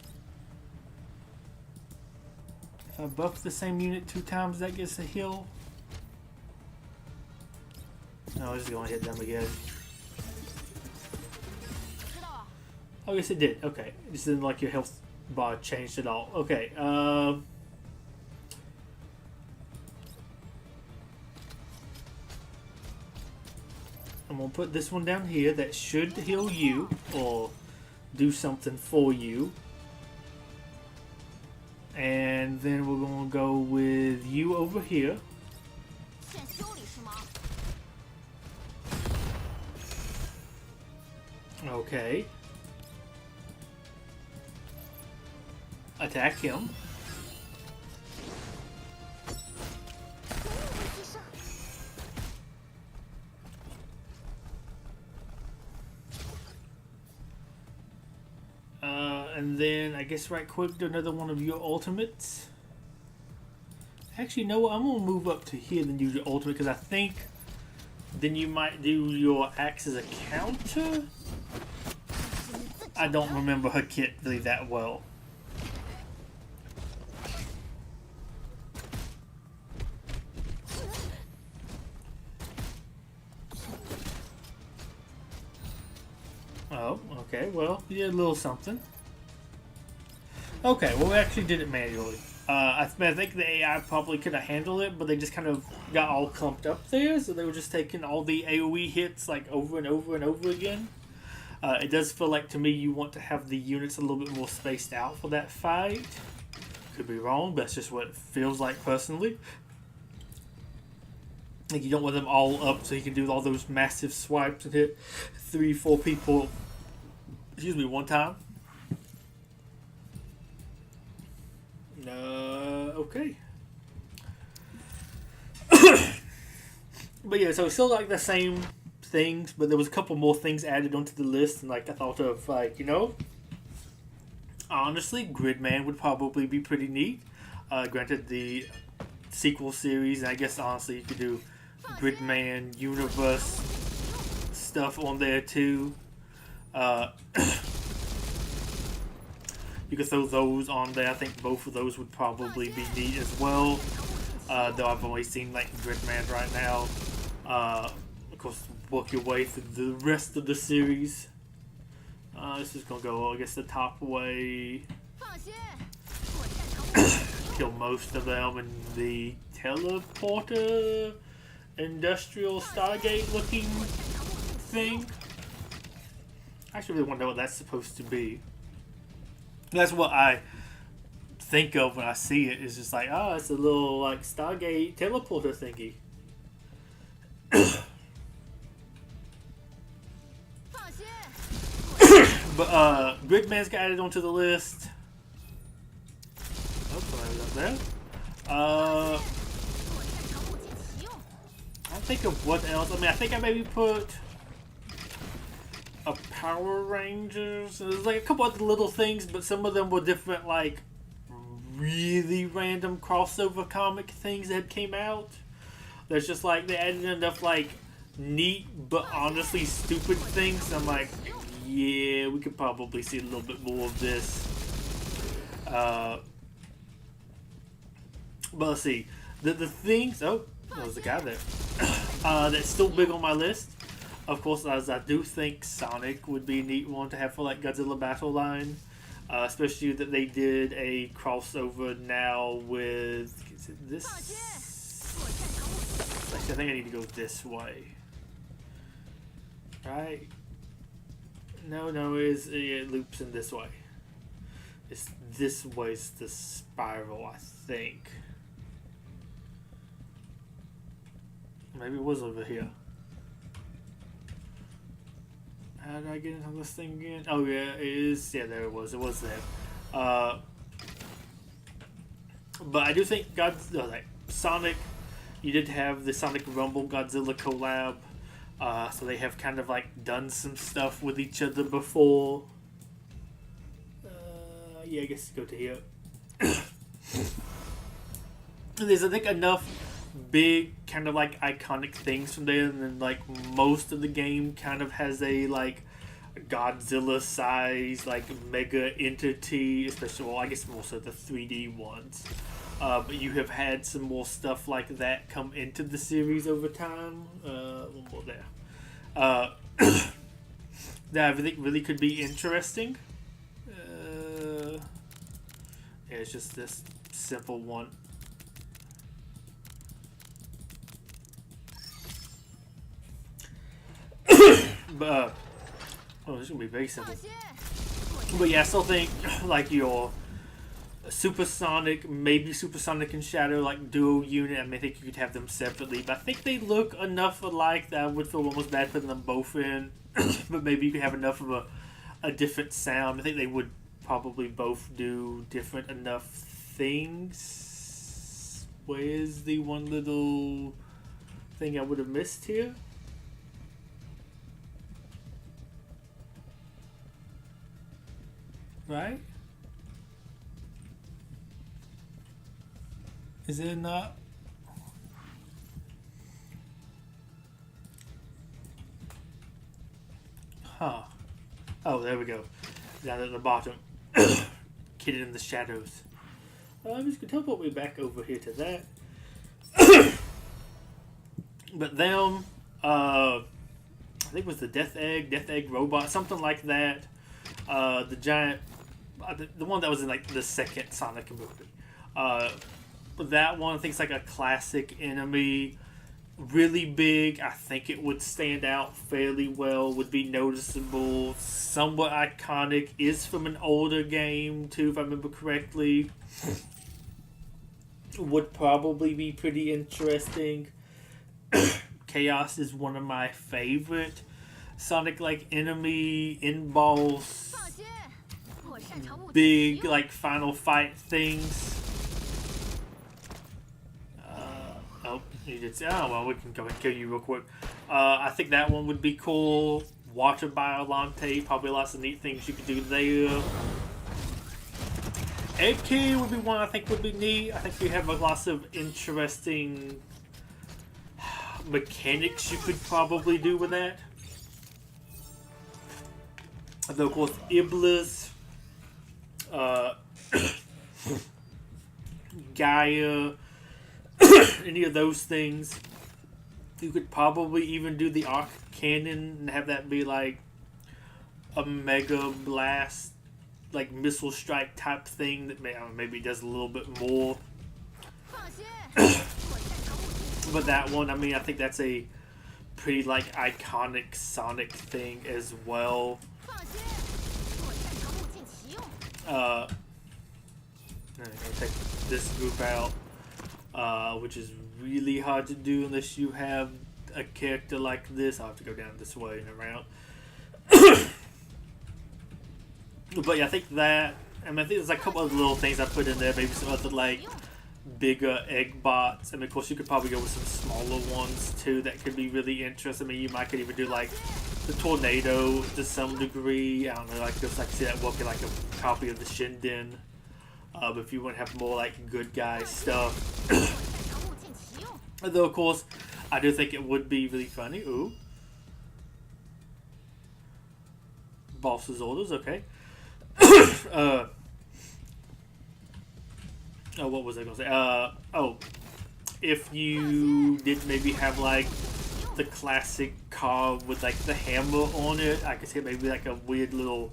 If I buff the same unit 2 times, that gets a heal. No, I'm just gonna hit them again. Oh, yes, it did. Okay. It just didn't like your health bar changed at all. Okay. I'm going to put this one down here. That should heal you or do something for you. And then we're going to go with you over here. 现修理是吗？ Okay. Attack him. 任务提升。 And then I guess right quick do another one of your ultimates. Actually, no, I'm gonna move up to here and use your ultimate because I think then you might do your axe as a counter. I don't remember her kit really that well. Oh, okay, well, you did a little something. Okay, well, we actually did it manually. I think the AI probably could have handled it, but they just kind of got all clumped up there, so they were just taking all the AoE hits like over and over and over again. It does feel like to me you want to have the units a little bit more spaced out for that fight. Could be wrong, but that's just what it feels like personally. Like you don't want them all up so you can do all those massive swipes and hit 3-4 people, excuse me, one time. Okay. But yeah, so still like the same things, but there was a couple more things added onto the list, and like I thought of, like, you know, honestly, Gridman would probably be pretty neat. Granted, the sequel series, and I guess honestly you could do Gridman universe stuff on there too. You could throw those on there. I think both of those would probably be neat as well. Though I've only seen like Gridman right now. Of course, work your way through the rest of the series. This is gonna go, I guess, the top way. 放心，我擅长武器。 Kill most of them in the teleporter, industrial Stargate looking thing. I actually really want to know what that's supposed to be. That's what I think of when I see it. It's just like, oh, it's a little like Stargate teleporter thingy. 放心， But Gridman's got added onto the list. Oh, somebody was up there. 我擅长武器启用。 I think of what else. I mean, I think I maybe put a Power Rangers. There's like a couple other little things, but some of them were different, like really random crossover comic things that came out. There's just like they added enough like neat but honestly stupid things. I'm like, yeah, we could probably see a little bit more of this. But let's see. The things. Oh, there's a guy there. That's still big on my list. Of course, as I do think Sonic would be a neat one to have for like Godzilla Battle Line. Especially that they did a crossover now with, is it this? Actually, I think I need to go this way. Right? No, it loops in this way. It's this way's the spiral, I think. Maybe it was over here. How did I get into this thing again? Oh yeah, it is. Yeah, there it was. It was there. But I do think Sonic, you did have the Sonic Rumble Godzilla collab. So they have kind of like done some stuff with each other before. Yeah, I guess go to here. There's, I think, enough big kind of like iconic things from there, and then like most of the game kind of has a like Godzilla size like mega entity, especially, well, I guess most of the 3D ones, but you have had some more stuff like that come into the series over time. One more there. that I think really could be interesting. Yeah, it's just this simple one. But oh, this is gonna be very simple. But yeah, I still think like your Supersonic, maybe Supersonic and Shadow, like duo unit. I mean, I think you could have them separately, but I think they look enough alike that I would feel almost bad putting them both in. But maybe you could have enough of a different sound. I think they would probably both do different enough things. Where's the one little thing I would have missed here? Right? Is it not? Huh. Oh, there we go. Down at the bottom. Hidden in the shadows. I'm just gonna teleport me back over here to that. But them, I think it was the Death Egg robot, something like that. The giant, the one that was in like the second Sonic movie. That one I think it's like a classic enemy, really big. I think it would stand out fairly well, would be noticeable, somewhat iconic, is from an older game too, if I remember correctly. Would probably be pretty interesting. Chaos is one of my favorite Sonic like enemy in boss, big like final fight things. Oh, you did say, oh well, we can go and kill you real quick. I think that one would be cool. Water Biolante, probably lots of neat things you could do there. Egg Key would be one I think would be neat. I think you have lots of interesting mechanics you could probably do with that. Though of course Iblis, Gaia, any of those things. You could probably even do the Arc Cannon and have that be like a Mega Blast, like missile strike type thing that maybe does a little bit more. But that one, I mean, I think that's a pretty like iconic Sonic thing as well. I'm gonna take this group out, which is really hard to do unless you have a character like this. I'll have to go down this way and around. But yeah, I think that, I mean, I think there's like a couple of little things I put in there, maybe some other like bigger egg bots. I mean, of course, you could probably go with some smaller ones too that could be really interesting. I mean, you might could even do like the tornado to some degree. I don't know, like just like see that working like a copy of the Shinden. But if you want to have more like good guy stuff, though, of course, I do think it would be really funny. Ooh, boss's orders, okay. Oh, what was I gonna say? Oh, if you did maybe have like the classic car with like the hammer on it, I could say maybe like a weird little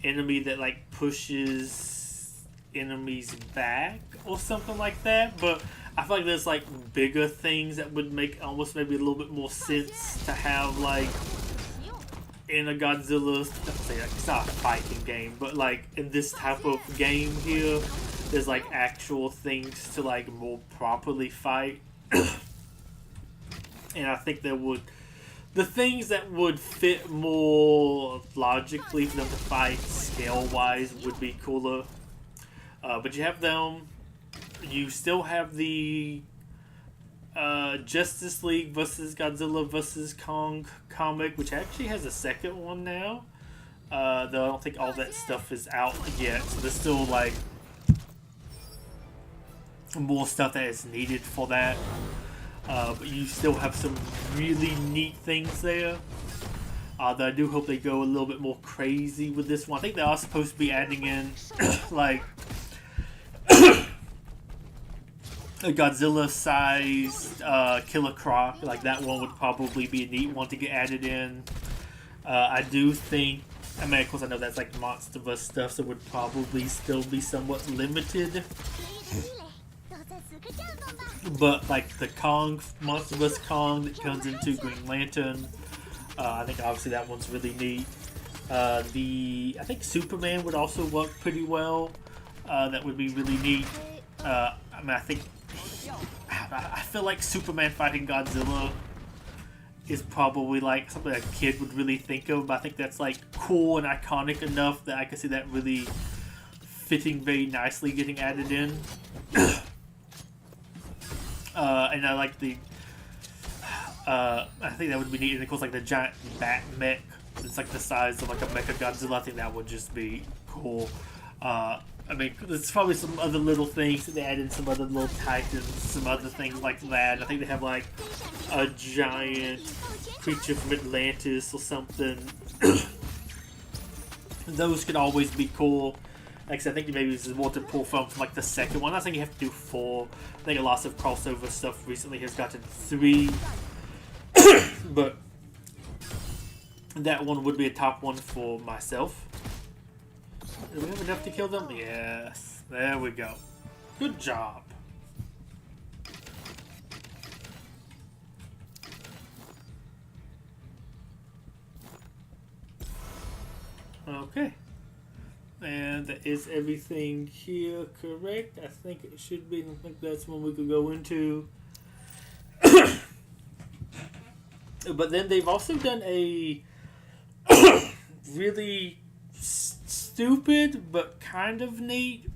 enemy that like pushes enemies back or something like that. But I feel like there's like bigger things that would make almost maybe a little bit more sense to have like in a Godzilla, it's not a fighting game, but like in this type of game here, there's like actual things to like more properly fight. And I think there would, the things that would fit more logically for them to fight scale wise would be cooler. But you have them, you still have the Justice League versus Godzilla versus Kong comic, which actually has a second one now. Though I don't think all that stuff is out yet, so there's still like more stuff that is needed for that. But you still have some really neat things there. Though I do hope they go a little bit more crazy with this one. I think they are supposed to be adding in like a Godzilla-sized Killer Croc. Like that one would probably be a neat one to get added in. I do think, I mean, of course I know that's like Monsterverse stuff, so it would probably still be somewhat limited. 累都在此刻绽放吧。 But like the Kong, Monsterverse Kong that comes into Green Lantern, I think obviously that one's really neat. I think Superman would also work pretty well. That would be really neat. I mean, I feel like Superman fighting Godzilla is probably like something a kid would really think of, but I think that's like cool and iconic enough that I can see that really fitting very nicely getting added in. And I like the I think that would be neat, and of course like the giant bat mech, it's like the size of like a Mecha Godzilla. I think that would just be cool. I mean, there's probably some other little things that they add in, some other little titans, some other things like that. I think they have like a giant creature from Atlantis or something. Those could always be cool. Like I said, I think maybe this is more to pull from like the second one. I think you have to do 4. I think a lot of crossover stuff recently has gotten 3. But that one would be a top one for myself. Do we have enough to kill them? Yes. There we go. Good job. Okay. And that is everything here correct? I think it should be. I think that's one we could go into. But then they've also done a really stupid but kind of neat.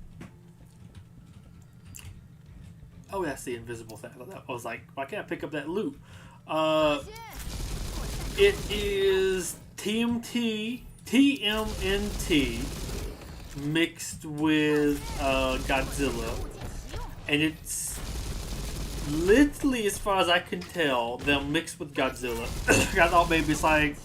Oh, that's the invisible thing. I was like, why can't I pick up that loot? It is TMNT mixed with Godzilla, and it's literally, as far as I can tell, them mixed with Godzilla. I thought maybe it's like,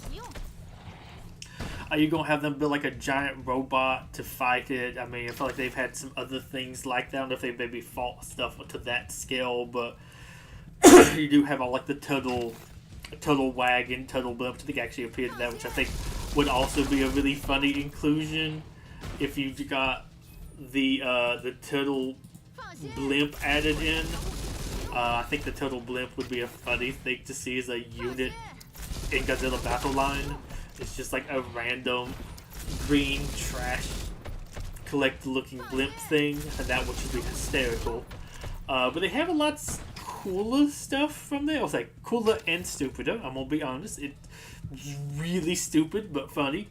are you gonna have them build like a giant robot to fight it? I mean, I feel like they've had some other things like that. I don't know if they maybe fought stuff to that scale, but you do have all like the turtle wagon, turtle blimp. I think actually appeared in that, which I think would also be a really funny inclusion if you got the turtle blimp added in. I think the turtle blimp would be a funny thing to see as a unit in Godzilla Battle Line. It's just like a random green trash collector looking blimp thing, and that would just be hysterical. But they have a lot cooler stuff from there. I was like, cooler and stupider, I'm gonna be honest. It's really stupid but funny.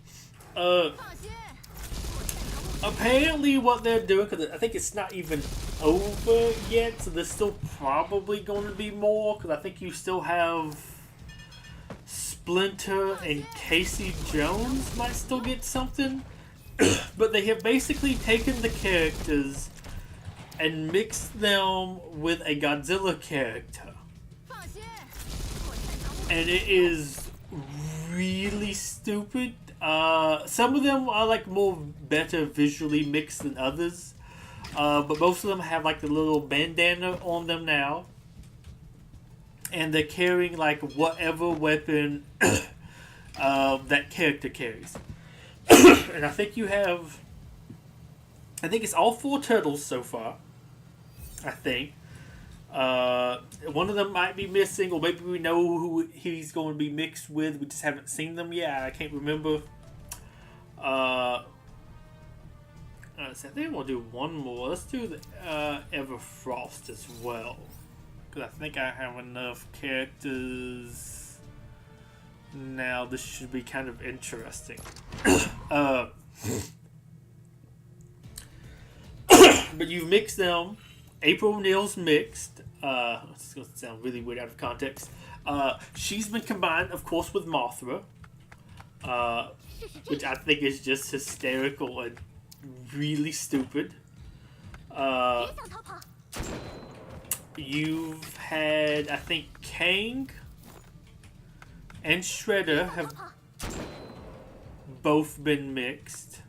Apparently what they're doing, because I think it's not even over yet, so there's still probably going to be more, because I think you still have Splinter and Casey Jones might still get something. But they have basically taken the characters and mixed them with a Godzilla character. And it is really stupid. Some of them are like more better visually mixed than others. But most of them have like the little bandana on them now. And they're carrying like whatever weapon that character carries. And I think it's all 4 turtles so far. I think. One of them might be missing, or maybe we know who he's going to be mixed with. We just haven't seen them yet. I can't remember. I think we'll do one more. Let's do the Everfrost as well, because I think I have enough characters now. This should be kind of interesting. But you've mixed them. April O'Neil's mixed. It's going to sound really weird out of context. She's been combined, of course, with Mothra, which I think is just hysterical and really stupid. You've had, I think, Kang and Shredder have both been mixed.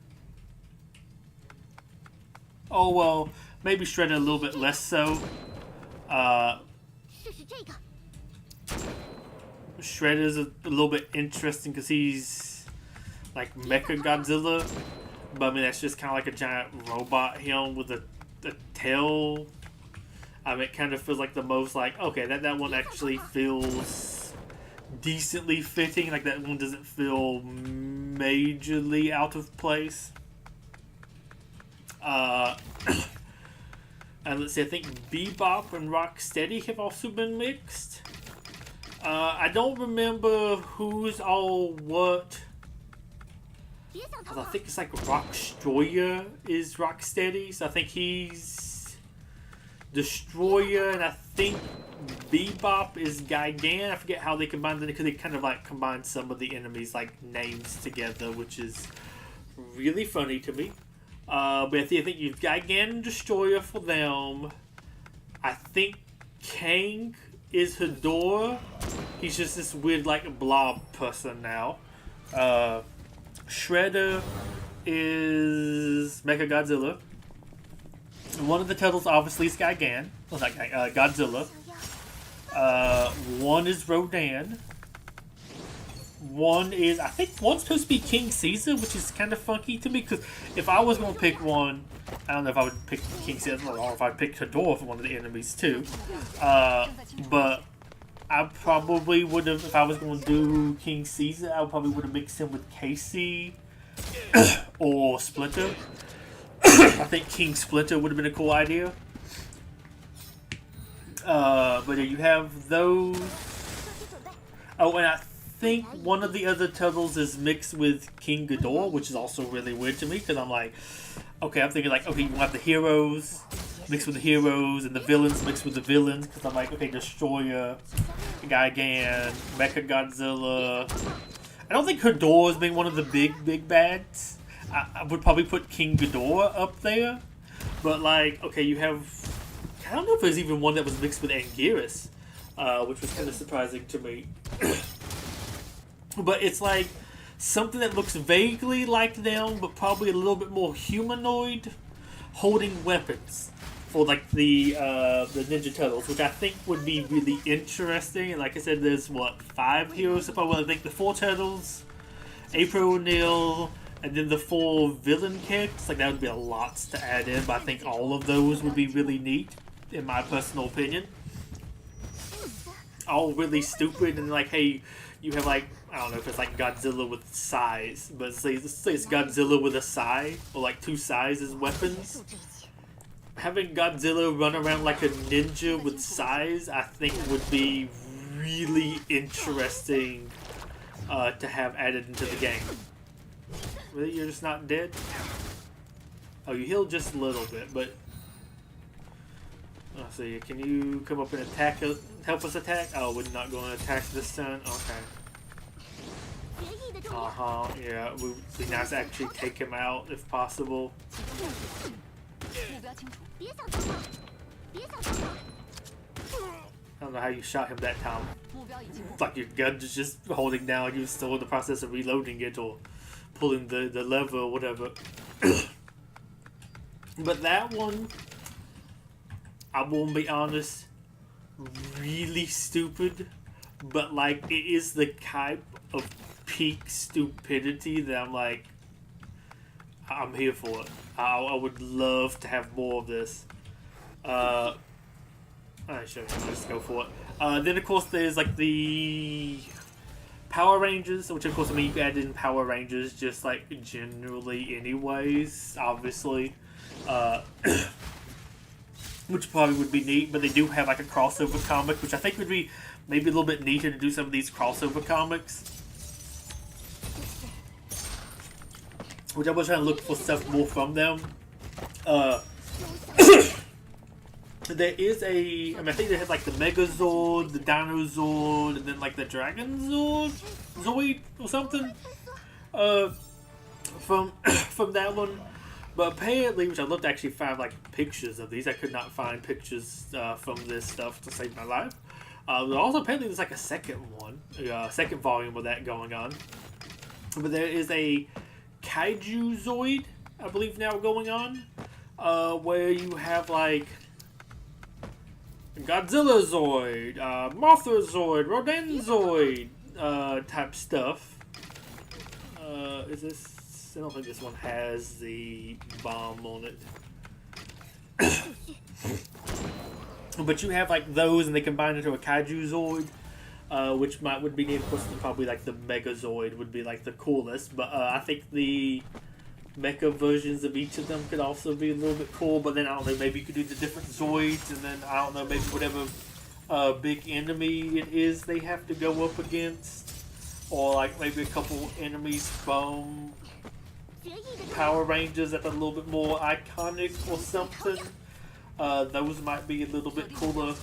Oh, well, maybe Shredder a little bit less so. Shredder's a little bit interesting because he's like Mecha Godzilla, but I mean that's just kind of like a giant robot him with a tail. I mean, it kind of feels like the most like okay that one actually feels decently fitting. Like that one doesn't feel majorly out of place. And let's see, I think Bebop and Rocksteady have also been mixed. I don't remember who's all what. I think it's like Rockstroyer is Rocksteady, so I think he's Destroyer, and I think Bebop is Gigan. I forget how they combined it because they kind of like combined some of the enemies like names together, which is really funny to me. But I think you've Gigan and Destroyer for them. I think Kang is Hedorah. He's just this weird like blob person now. Shredder is Mechagodzilla. One of the turtles obviously is Gigan. Well, not Godzilla. One is Rodan. One is, I think one's supposed to be King Caesar, which is kind of funky to me, because if I was going to pick one, I don't know if I would pick King Caesar or if I'd pick Hedorah for one of the enemies too. But I probably would have, if I was going to do King Caesar, I probably would have mixed him with Casey or Splinter. I think King Splinter would have been a cool idea. But yeah, you have those. Oh, and I think one of the other turtles is mixed with King Ghidorah, which is also really weird to me because I'm like, okay, I'm thinking like, okay, you have the heroes mixed with the heroes and the villains mixed with the villains because I'm like, okay, Destroyer, Gigan, Mechagodzilla. I don't think Hedorah is being one of the big bads. I would probably put King Ghidorah up there, but like, okay, you have, I don't know if there's even one that was mixed with Anguirus, which was kind of surprising to me. But it's like something that looks vaguely like them, but probably a little bit more humanoid, holding weapons for like the Ninja Turtles, which I think would be really interesting. And like I said, there's what 5 heroes so far. Well, I think the 4 turtles, April O'Neil, and then the 4 villain characters. Like that would be a lot to add in, but I think all of those would be really neat, in my personal opinion. All really stupid and like, hey, you have like, I don't know if it's like Godzilla with sais, but let's say it's Godzilla with a sai, or like 2 sais as weapons. Having Godzilla run around like a ninja with sais, I think would be really interesting to have added into the game. Really? You're just not dead? Oh, you healed just a little bit, but... Let's see, can you come up and attack us, help us attack? Oh, we're not going to attack this turn? Okay. Yeah, we now to actually take him out if possible. I don't know how you shot him that time. It's like your gun is just holding down, you're still in the process of reloading it or pulling the lever or whatever. But that one, I won't be honest, really stupid, but like it is the type of peak stupidity that I'm like, I'm here for it. I would love to have more of this. Alright, sure, let's go for it. Then of course there's like the Power Rangers, which of course I mean you can add in Power Rangers just like generally anyways, obviously. Which probably would be neat, but they do have like a crossover comic, which I think would be maybe a little bit neater to do some of these crossover comics. Which I was trying to look for stuff more from them. There is a, I mean I think they have like the Megazord, the Dinozord, and then like the Dragon Zoid or something. From that one. But apparently, which I looked to actually find like pictures of these, I could not find pictures from this stuff to save my life. Also, apparently, there's like a second one, second volume of that going on. But there is a Kaiju Zoid, I believe, now going on, where you have like Godzilla Zoid, Mothra Zoid, Rodan Zoid type stuff. Is this? I don't think this one has the bomb on it. But you have like those, and they combine into a Kaiju Zoid, which would be, of course, probably like the Megazord would be like the coolest. But I think the mecha versions of each of them could also be a little bit cool. But then I don't know, maybe you could do the different Zoids, and then I don't know, maybe whatever big enemy it is they have to go up against, or like maybe a couple enemies from Power Rangers that are a little bit more iconic or something. Those might be a little bit cooler.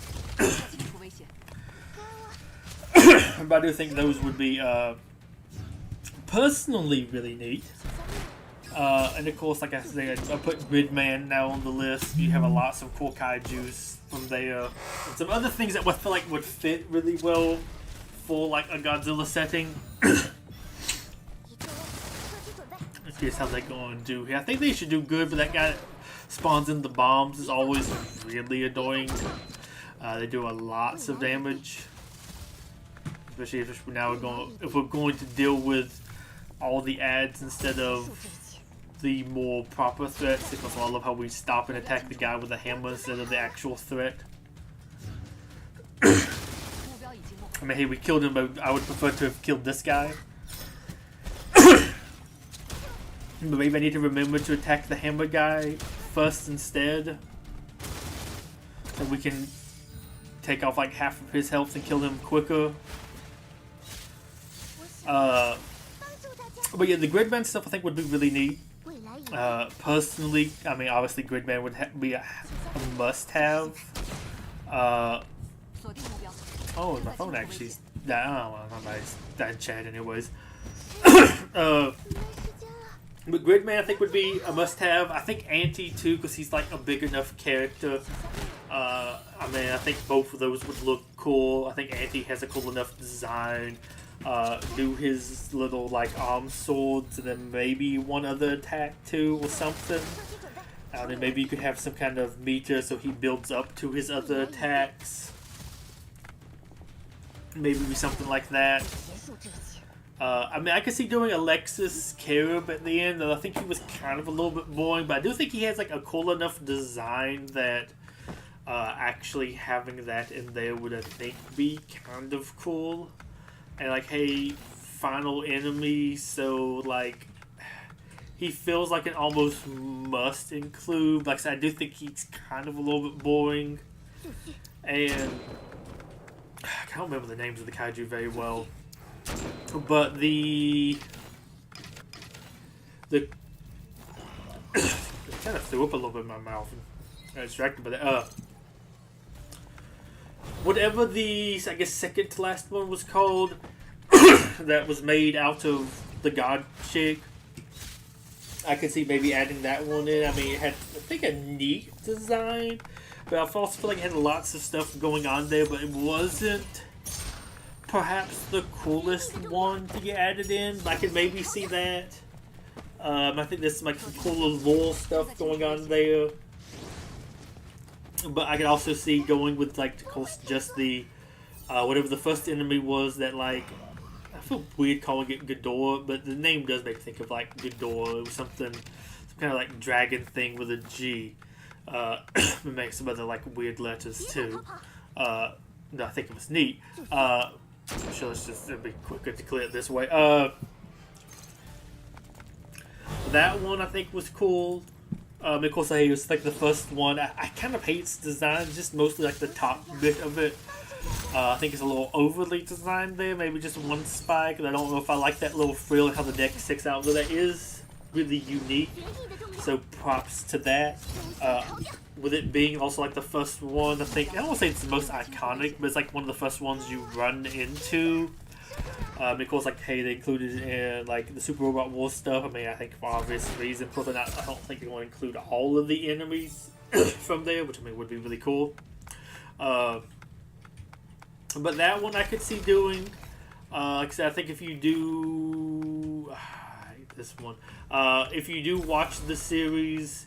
But I do think those would be personally really neat. And of course, like I said, I put Gridman now on the list. You have a lot of cool kaijus from there. And some other things that I feel like would fit really well for like a Godzilla setting. Here's how they're going to do here. I think they should do good, but that guy that spawns in the bombs is always really annoying. They do a lots of damage. Especially if we're going to deal with all the ads instead of the more proper threats. Because I love how we stop and attack the guy with a hammer instead of the actual threat. I mean, hey, we killed him, but I would prefer to have killed this guy. But maybe I need to remember to attack the hammer guy first instead. And we can take off like half of his health and kill him quicker. But yeah, the Gridman stuff I think would be really neat. Personally, I mean, obviously Gridman would be a must-have. Oh, my phone actually died. Oh, my died chat anyways. But Gridman I think would be a must-have. I think Anti too, because he's like a big enough character. I mean, I think both of those would look cool. I think Anti has a cool enough design. Do his little like arm swords, and then maybe one other attack too, or something. And then maybe you could have some kind of meter so he builds up to his other attacks. Maybe something like that. I mean, I could see doing Alexis Carib at the end, though I think he was kind of a little bit boring, but I do think he has like a cool enough design that actually having that in there would, I think, be kind of cool. And like, hey, final enemy, so like, he feels like an almost must include. Like I said, I do think he's kind of a little bit boring. And I can't remember the names of the kaiju very well. But it kind of threw up a little bit in my mouth and got distracted by that. Whatever the, I guess, second to last one was called, that was made out of the God chick, I could see maybe adding that one in. I mean, it had, I think, a neat design, but I also feel like it had lots of stuff going on there, but it wasn't perhaps the coolest one to get added in. But I could maybe see that. I think there's some like some cooler lore stuff going on there. But I could also see going with like, of course, just the whatever the first enemy was that like, I feel weird calling it Ghidorah, but the name does make me think of like Ghidorah. It was something, some kind of like dragon thing with a G. It makes some other like weird letters too. I think it was neat. I'm sure it'd be quicker to clear it this way. That one I think was cool. Of course, it was like the first one. I kind of hate its design, just mostly like the top bit of it. I think it's a little overly designed there, maybe just one spike, and I don't know if I like that little frill and how the neck sticks out, though that is really unique, so props to that. With it being also like the first one, I think, I don't want to say it's the most iconic, but it's like one of the first ones you run into. Of course, like, hey, they included in like the Super Robot War stuff. I mean, I think for obvious reasons, I don't think they're going to include all of the enemies from there, which I mean would be really cool. But that one I could see doing. Like I said, I think if you do this one, if you do watch the series,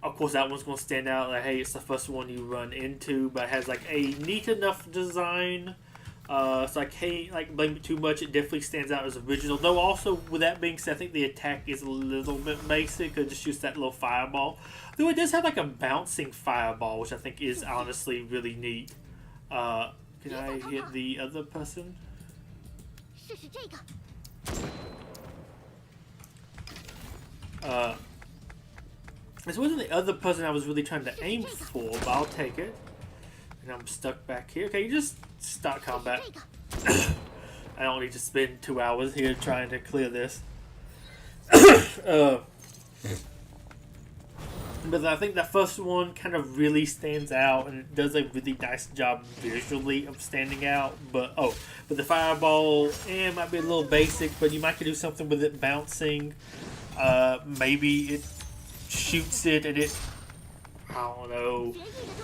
of course that one's going to stand out. Like, hey, it's the first one you run into, but it has like a neat enough design So I can't like blame it too much. It definitely stands out as original. Though also, with that being said, I think the attack is a little bit basic. It just shoots that little fireball. Though it does have like a bouncing fireball, which I think is honestly really neat. Can I hit the other person? 试试这个。 This wasn't the other person I was really trying to aim for, but I'll take it. And I'm stuck back here. Okay, you just start combat. I don't need to spend 2 hours here trying to clear this. But I think the first one kind of really stands out, and it does a really nice job visually of standing out. But the fireball, might be a little basic, but you might could do something with it bouncing. Maybe it shoots it and it, I don't know,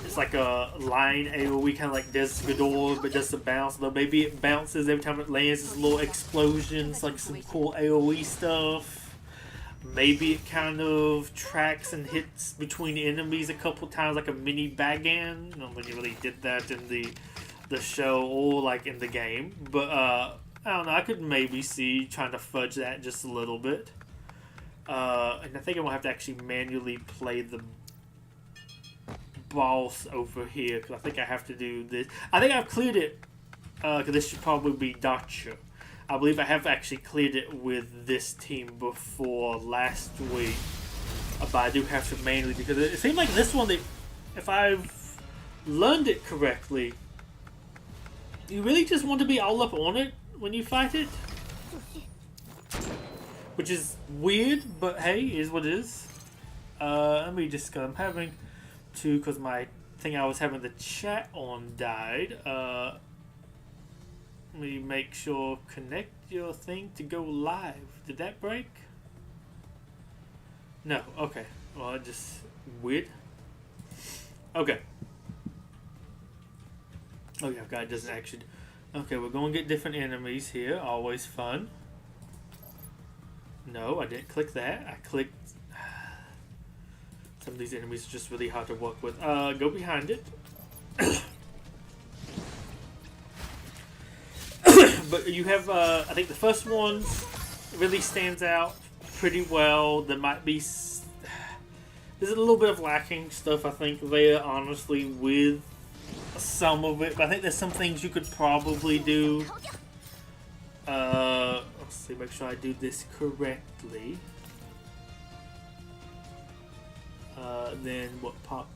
it's like a line AoE, kind of like Desgador, but just a bounce. Though maybe it bounces every time it lands, it's little explosions, like some cool AoE stuff. Maybe it kind of tracks and hits between enemies a couple times, like a mini Bagan. I don't think it really did that in the show or like in the game, but I don't know. I could maybe see trying to fudge that just a little bit. And I think I'm gonna have to actually manually play the boss over here, because I think I have to do this. I think I've cleared it, because this should probably be Dacha. I believe I have actually cleared it with this team before last week, but I do have to manually, because it seems like this one, if I've learned it correctly, you really just want to be all up on it when you fight it. Which is weird, but hey, is what it is. Let me just, I'm having to, because my thing I was having the chat on died. Let me make sure, connect your thing to go live. Did that break? No, okay. Well, just weird. Okay. Oh yeah, God, it doesn't actually. Okay, we're going to get different enemies here. Always fun. No, I didn't click that. I clicked... Some of these enemies are just really hard to work with. Go behind it. But you have, I think the first one really stands out pretty well. There might be... There's a little bit of lacking stuff, I think, there, honestly, with some of it. But I think there's some things you could probably do. Let's see, make sure I do this correctly. Then what pop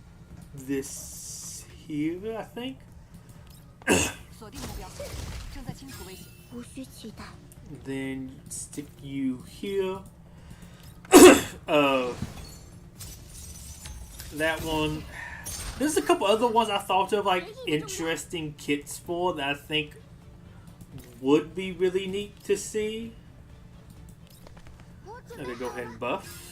this here, I think. Then stick you here. That one. There's a couple other ones I thought of, like interesting kits for, that I think would be really neat to see. Okay, go ahead and buff.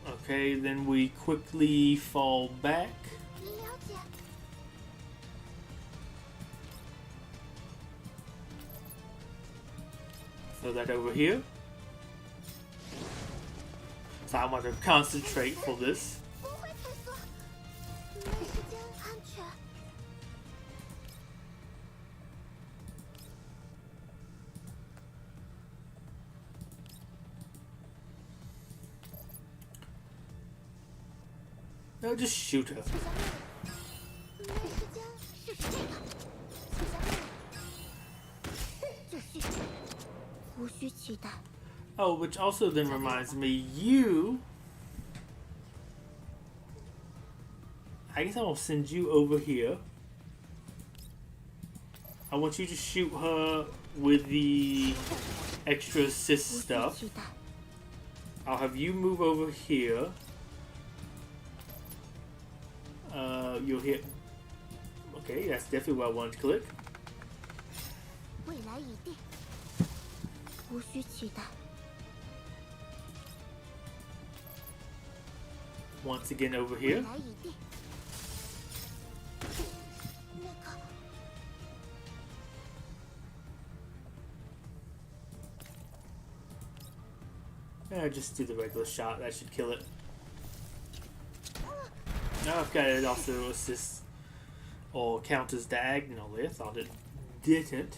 Okay, then we quickly fall back. Throw that over here. So I want to concentrate for this. No, just shoot her. Oh, which also then reminds me, you... I guess I'll send you over here. I want you to shoot her with the extra assist stuff. I'll have you move over here. You'll hit... Okay, that's definitely what I wanted to click. Once again over here. Just do the regular shot. That should kill it. Now I've got it also assist or count as diagonally. I thought it didn't.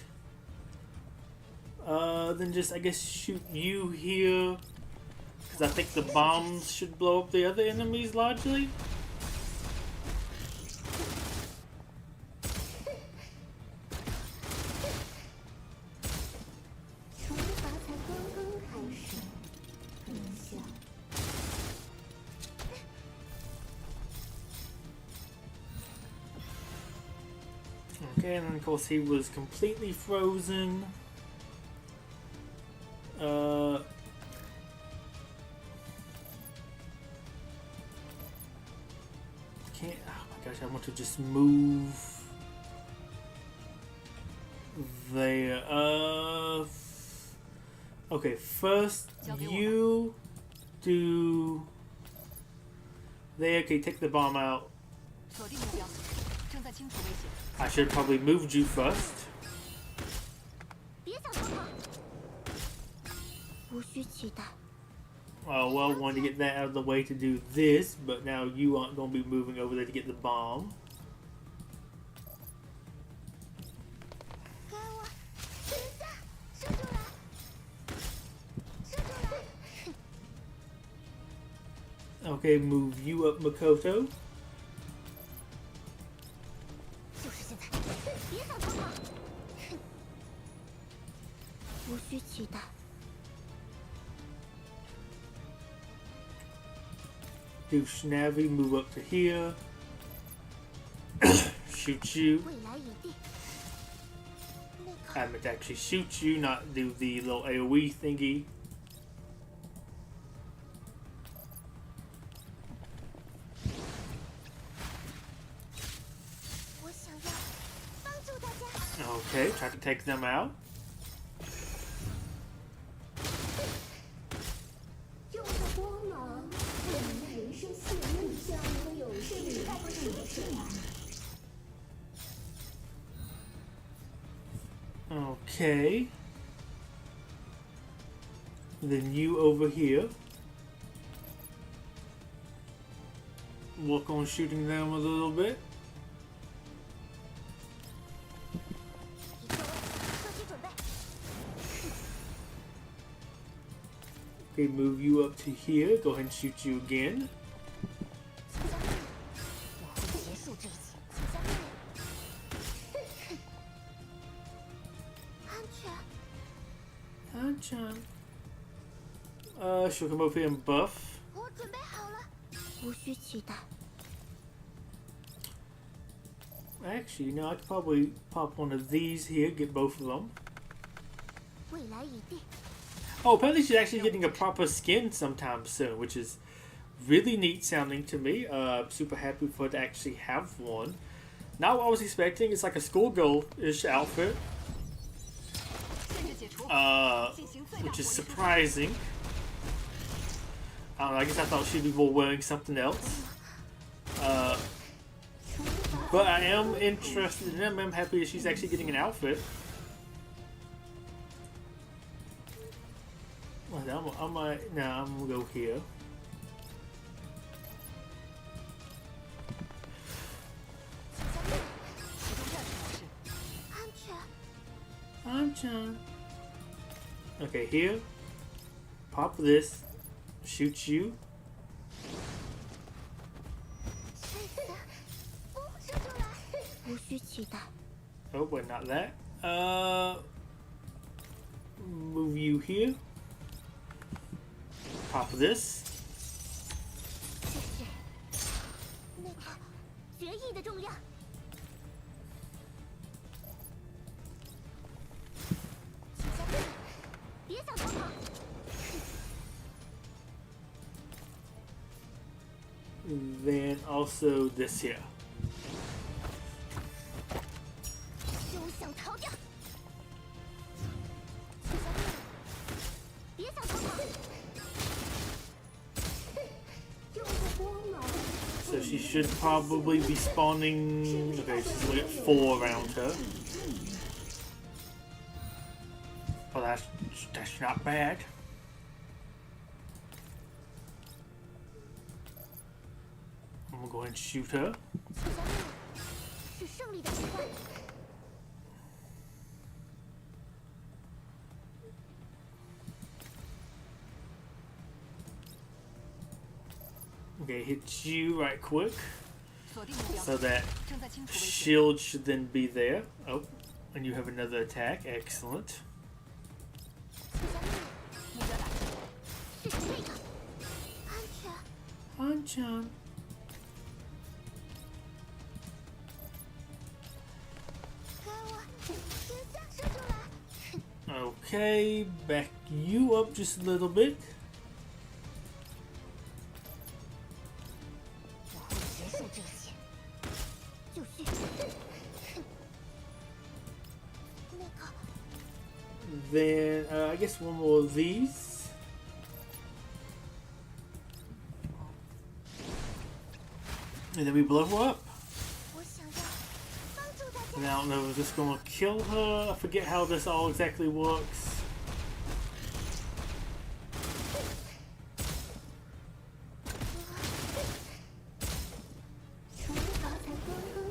Then just, I guess, shoot you here. Because I think the bombs should blow up the other enemies largely. Okay, and then of course he was completely frozen. Can't. Oh my gosh! I want to just move there. Okay, first you do there. Okay, take the bomb out. 锁定目标，正在清除危险。 I should probably moved you first. 别想逃跑，无需期待。 Well, wanted to get that out of the way to do this, but now you aren't going to be moving over there to get the bomb. 给我，停下，射出来，射出来。 Okay, move you up, Makoto. 就是现在，别想逃跑，无需期待。 Do Snappy, move up to here. Shoot you. 未来已定。那个 I meant to actually shoot you, not do the little AoE thingy. 我想要帮助大家。 Okay, try to take them out. 用着光芒，为你的人生献上一个有生命的支持。 Okay. Then you over here. Work on shooting them a little bit. 一个射击准备。 Okay, move you up to here. Go ahead and shoot you again. 请下命令，我会结束这一切。请下命令。安全， John. She'll come over here and buff. 我准备好了。无需期待。 Actually, no, I could probably pop one of these here, get both of them. 未来已定。 Oh, apparently she's actually getting a proper skin sometime soon, which is really neat sounding to me. Super happy for her to actually have one. Not what I was expecting. It's like a schoolgirl-ish outfit, 限制解除，进行最大 which is 火力冲击 surprising. I don't know, I guess I thought she'd be more wearing something else. But I am interested in them. I'm happy that she's actually getting an outfit. Well, I might. Nah, I'm gonna go here. 安全， I'm John. Okay, here. Pop this. Shoot you. 射出来。无需期待。 Oh, but not that. Move you here. Pop this. 这是那个决议的重量。请下命令，别想逃跑。 Then also this here. 休想逃掉！请下命令，别想逃跑！用着光芒。 So she should probably be spawning. Okay, she's only got 4 around her. Oh, that's not bad. gonna go ahead and shoot her. 促销任务是胜利的时刻。 Okay, hit you right quick. 锁定目标， So that 正在清除危险。 shield should then be there. Oh, and you have another attack. Excellent. 促销任务，目标打中，是这个，安全。 Anchan. 给我先下射出来。 Okay, back you up just a little bit. 我会结束这些。就绪。那个， Then I guess one more of these. And then we blow her up. 我想要帮助大 And 家。 I don't know if this is gonna kill her. I forget how this all exactly works.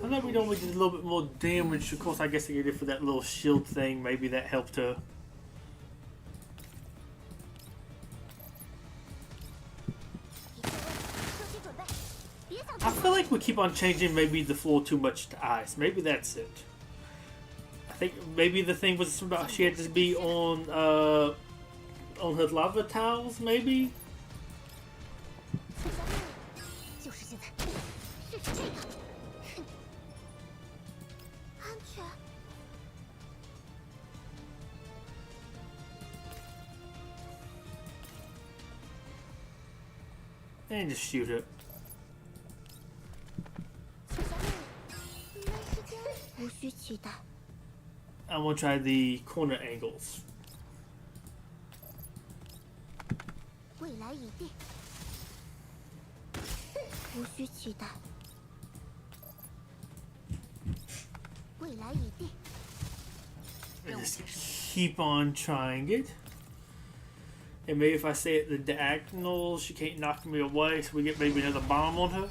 I know we normally did a little bit more damage. Of course, I guess I get it for that little shield thing. Maybe that helped her. 休息准备，别想 I feel like we keep on changing maybe the floor too much to ice. Maybe that's it. I think maybe the thing was about she had to be on her lava tiles, maybe? 促销任务就是现在，是这个。安全。 And just shoot it. 促销任务，没时间，无需期待。 I'm gonna try the corner angles. 未来已定，无需期待。未来已定， And just keep on trying it. And maybe if I stay at the diagonal, she can't knock me away, so we get maybe another bomb on her.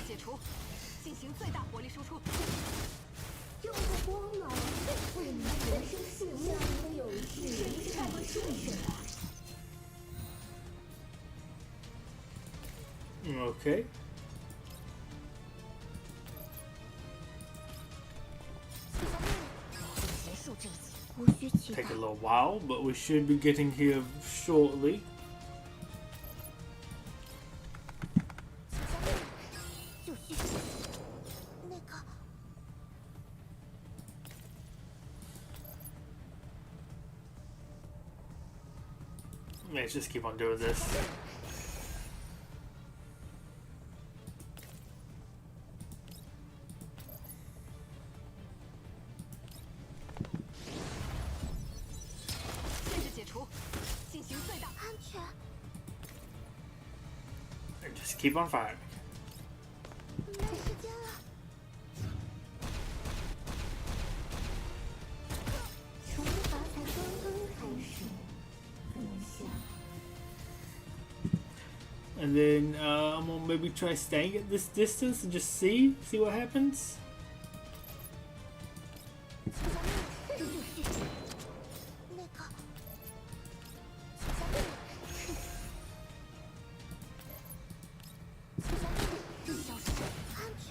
解除，进行最大火力输出。用个光芒为你人生是这样的游戏产生什么？ Okay. 促销任务，我会结束这一切，无需期待 Take a。little while, but we should be getting here shortly. 促销任务，就绪。那个， Let's just keep on doing this. And just keep on firing. 没时间了。惩罚才刚刚开始，更像。 And then I'm gonna maybe try staying at this distance and just see what happens. 促销任务，就绪。那个，促销任务，促销任务，消失，安全。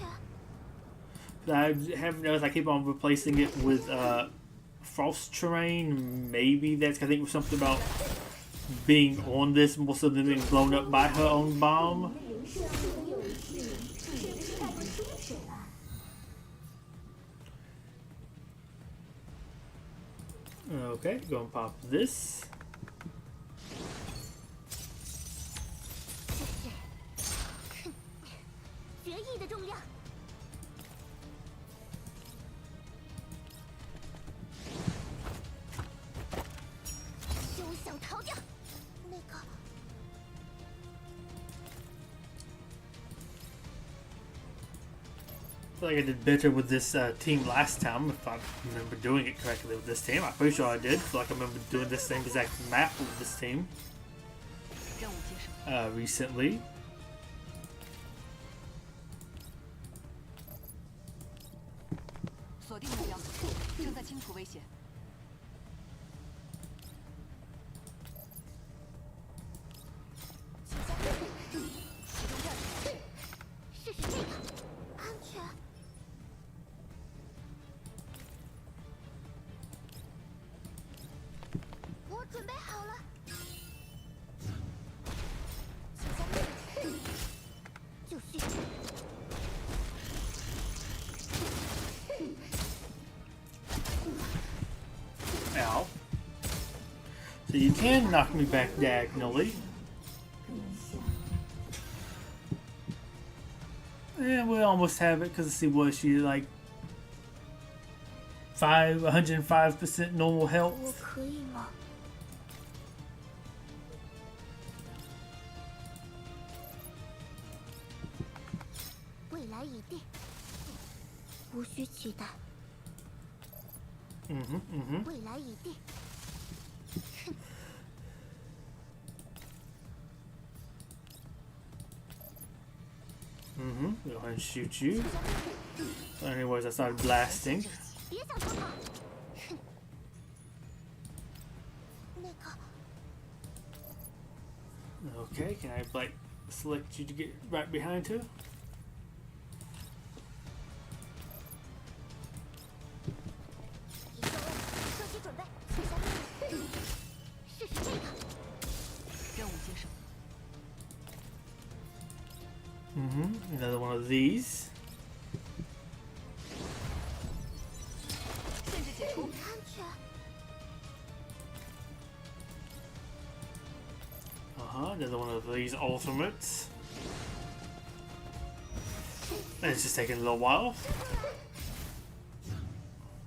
I haven't noticed. I keep on replacing it with frost terrain. Maybe that's I think it was something about being on this more so than being blown up by her own bomb. 人生是个游戏，真是看不清楚了。 Okay, go and pop this. 这是，哼，决议的重量。休想逃掉！那个， I feel like I did better with this team last time, if I remember doing it correctly with this team. I'm pretty sure I did. I feel like I remember doing the same exact map with this team 任务接受， recently. 清楚危险。启动战术。试试这个，安全。我准备好了。请下面。就绪。Ow. So you can knock me back diagonally. And we almost have it because see what she like 105% normal 我 health. 可以吗？未来已定，无需期待。未来已定。Go ahead and shoot you. So anyways, I started blasting. 别想逃跑！那个， Okay, can I like select you to get right behind her? 已到位，射击准备，请下面。试试这个。任务接受。 Another one of these. 限制解除。安全。 Another one of these ultimates. And it's just taking a little while.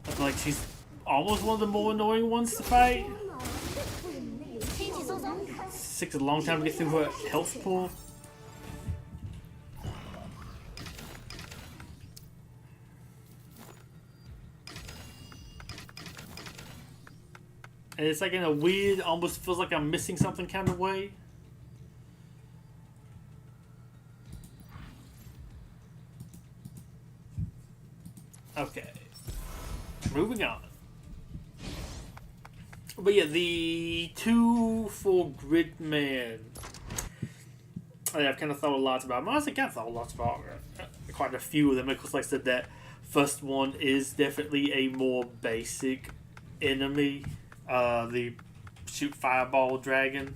I feel like she's almost one of the more annoying ones to fight. 轻轻松松。 Takes a long time to get through her health pool. And it's like in a weird, almost feels like I'm missing something kind of way. Okay. Moving on. But yeah, the 2 for Gridman. I've kind of thought a lot about them. Honestly, I thought a lot about quite a few of them. Of course, like I said, that first one is definitely a more basic enemy. The shoot fireball dragon.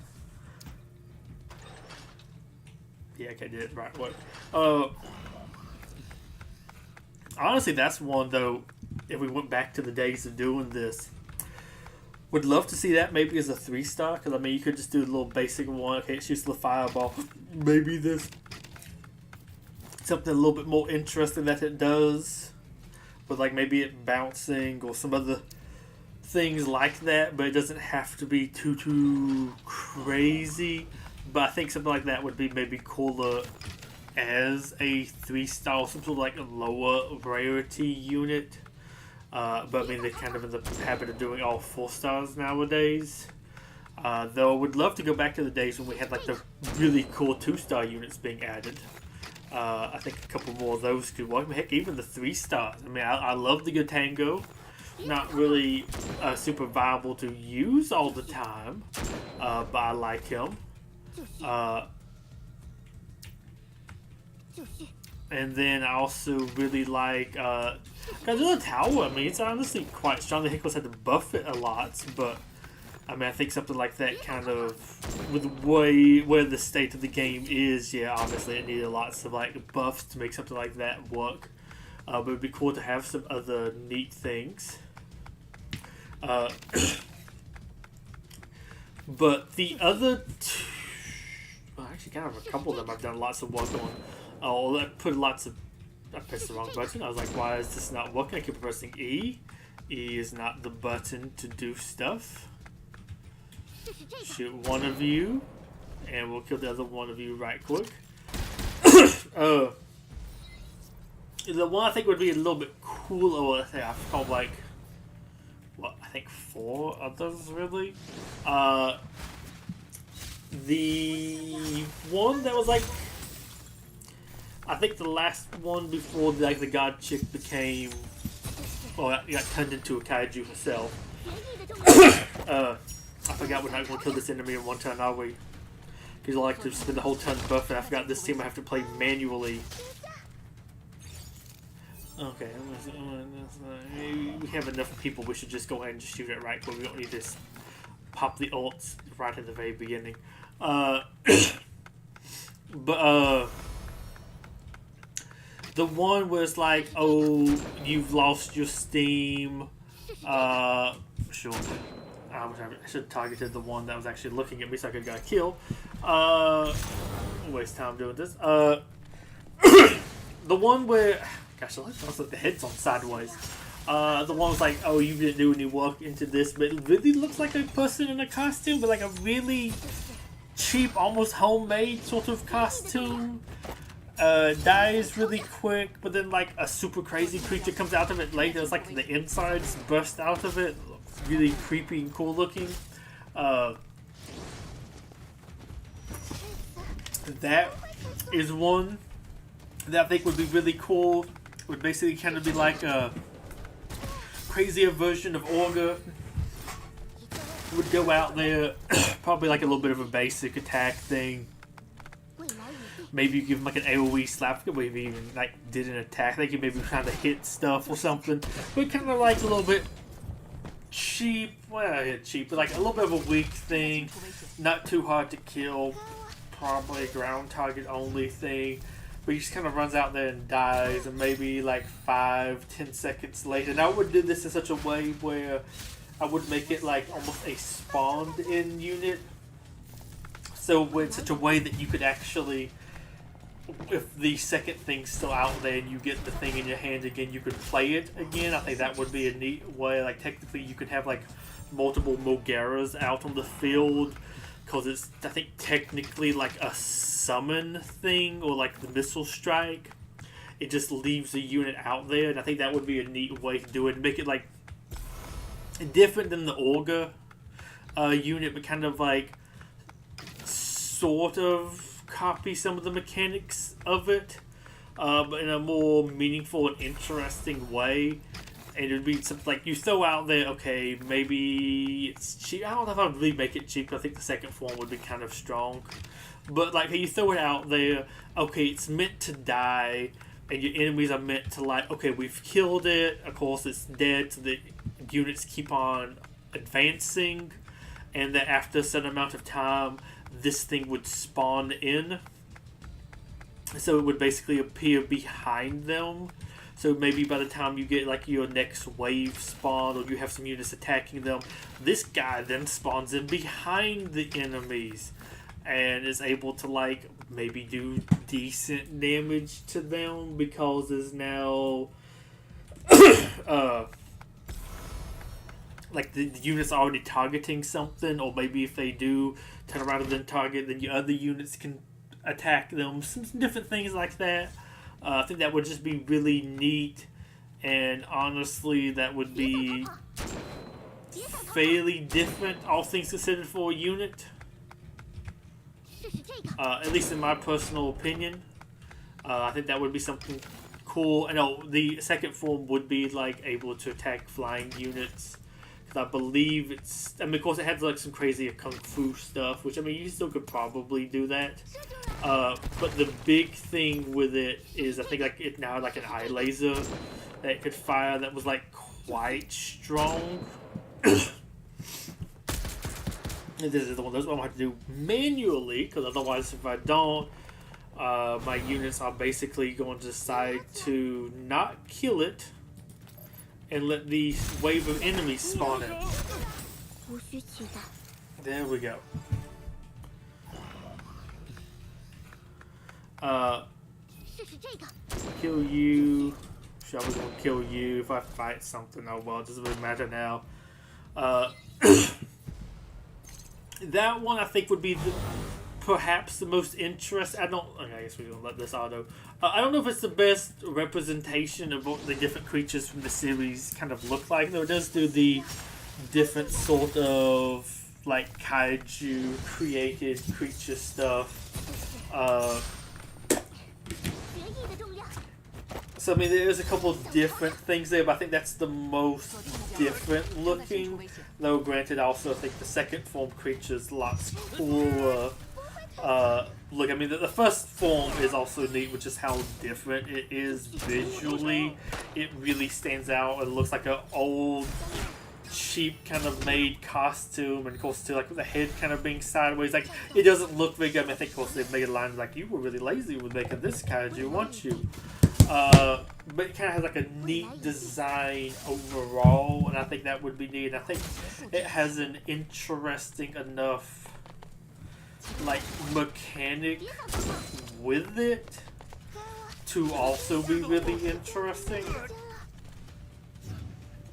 Yeah, okay, did it right. What? Honestly, that's one though. If we went back to the days of doing this, would love to see that maybe as a 3-star. Because I mean, you could just do a little basic one. Okay, it shoots the fireball. Maybe this something a little bit more interesting that it does, with like maybe it bouncing or some other things like that. But it doesn't have to be too crazy. But I think something like that would be maybe cooler as a 3-star, some sort of like a lower rarity unit. But I mean, they're kind of in the habit of doing all 4-stars nowadays. Though I would love to go back to the days when we had like the really cool 2-star units being added. I think a couple more of those could work. Heck, even the 3-stars. I mean, I love the Gotango. Not really super viable to use all the time, but I like him. And then I also really like Godzilla Tower. I mean, it's honestly quite strong. The Hickles had to buff it a lot, but I mean, I think something like that kind of, with the way where the state of the game is, yeah, obviously it needed lots of like buffs to make something like that work. But it'd be cool to have some other neat things. But the other two, well, actually, kind of a couple of them I've done lots of work on. I put lots of. I pressed the wrong button. I was like, why is this not working? I keep pressing E. E is not the button to do stuff. Shoot one of you, and we'll kill the other one of you right quick. The one I think would be a little bit cooler. I've called like, what, I think 4 others really. The one that was like, I think the last one before like the god chick became Well, it got turned into a kaiju herself. I forgot we're not going to kill this enemy in one turn, are we? Because I like to spend the whole turn buffing. I forgot this team I have to play manually. Okay, we have enough people. We should just go ahead and just shoot it right, but we don't need to pop the ults right at the very beginning. The one where it's like, oh, you've lost your steam. Sure. I should have targeted the one that was actually looking at me so I could get a kill. Waste time doing this. The one where, gosh, it looks like the head's on sideways. The one was like, oh, you didn't do any work into this, but it really looks like a person in a costume, but like a really cheap, almost homemade sort of costume. Dies really quick, but then like a super crazy creature comes out of it later. It's like the insides burst out of it. Really creepy and cool looking. That is one that I think would be really cool. Would basically kind of be like a crazier version of Orga. Would go out there, probably like a little bit of a basic attack thing. Maybe you give him like an AoE slap, maybe even like did an attack. They could maybe kind of hit stuff or something. But kind of like a little bit cheap, well, cheap, but like a little bit of a weak thing. Not too hard to kill. Probably a ground target only thing. But he just kind of runs out there and dies, and maybe like 5-10 seconds later. And I would do this in such a way where I would make it like almost a spawned in unit. So in such a way that you could actually, if the second thing's still out there and you get the thing in your hand again, you could play it again. I think that would be a neat way. Like technically you could have like multiple Mogaras out on the field, because it's, I think, technically like a summon thing, or like the missile strike. It just leaves a unit out there, and I think that would be a neat way to do it. Make it like different than the Orga unit, but kind of like sort of copy some of the mechanics of it, but in a more meaningful and interesting way. And it would be something like you throw out there, okay, maybe it's cheap. I don't know if I would really make it cheap. I think the second form would be kind of strong. But like you throw it out there, okay, it's meant to die, and your enemies are meant to like, okay, we've killed it. Of course, it's dead, so the units keep on advancing, and that after a certain amount of time, this thing would spawn in. So it would basically appear behind them. So maybe by the time you get like your next wave spawn, or you have some units attacking them, this guy then spawns in behind the enemies and is able to like maybe do decent damage to them, because there's now like the unit's already targeting something, or maybe if they do turn around and then target, then your other units can attack them. Some different things like that. I think that would just be really neat, and honestly, that would be fairly different, all things considered, for a unit. At least in my personal opinion. I think that would be something cool. I know the second form would be like able to attack flying units. I believe it's, I mean, of course it has like some crazy kung fu stuff, which I mean you still could probably do that. But the big thing with it is I think like it now had like an eye laser that it could fire that was like quite strong. This is the one I'm gonna have to do manually, because otherwise if I don't, my units are basically going to decide to not kill it and let the wave of enemies spawn in. There we go. Kill you. Shall we gonna kill you if I fight something? Oh well, it doesn't really matter now. That one I think would be perhaps the most interesting. Okay, I guess we're gonna let this auto. I don't know if it's the best representation of what the different creatures from the series kind of look like, though it does do the different sort of like kaiju created creature stuff. So I mean, there's a couple different things there, but I think that's the most different looking. Though granted, I also think the second form creature's lots cooler. Look, I mean, the first form is also neat, which is how different it is visually. It really stands out. It looks like an old, cheap kind of made costume, and of course, too, like with the head kind of being sideways. Like, it doesn't look very good. I mean, I think, of course, they've made lines like, you were really lazy with making this kaiju, weren't you? But it kind of has like a neat design overall, and I think that would be neat. And I think it has an interesting enough like mechanic with it to also be really interesting.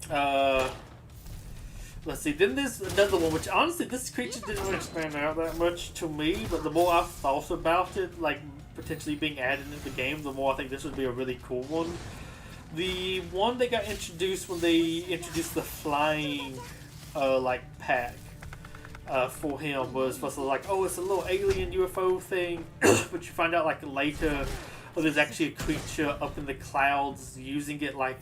Let's see, then there's another one, which honestly this creature didn't really expand out that much to me, but the more I've thought about it, like potentially being added into the game, the more I think this would be a really cool one. The one that got introduced when they introduced the flying like pack for him was supposed to like, oh, it's a little alien UFO thing, but you find out like later, oh, there's actually a creature up in the clouds using it like,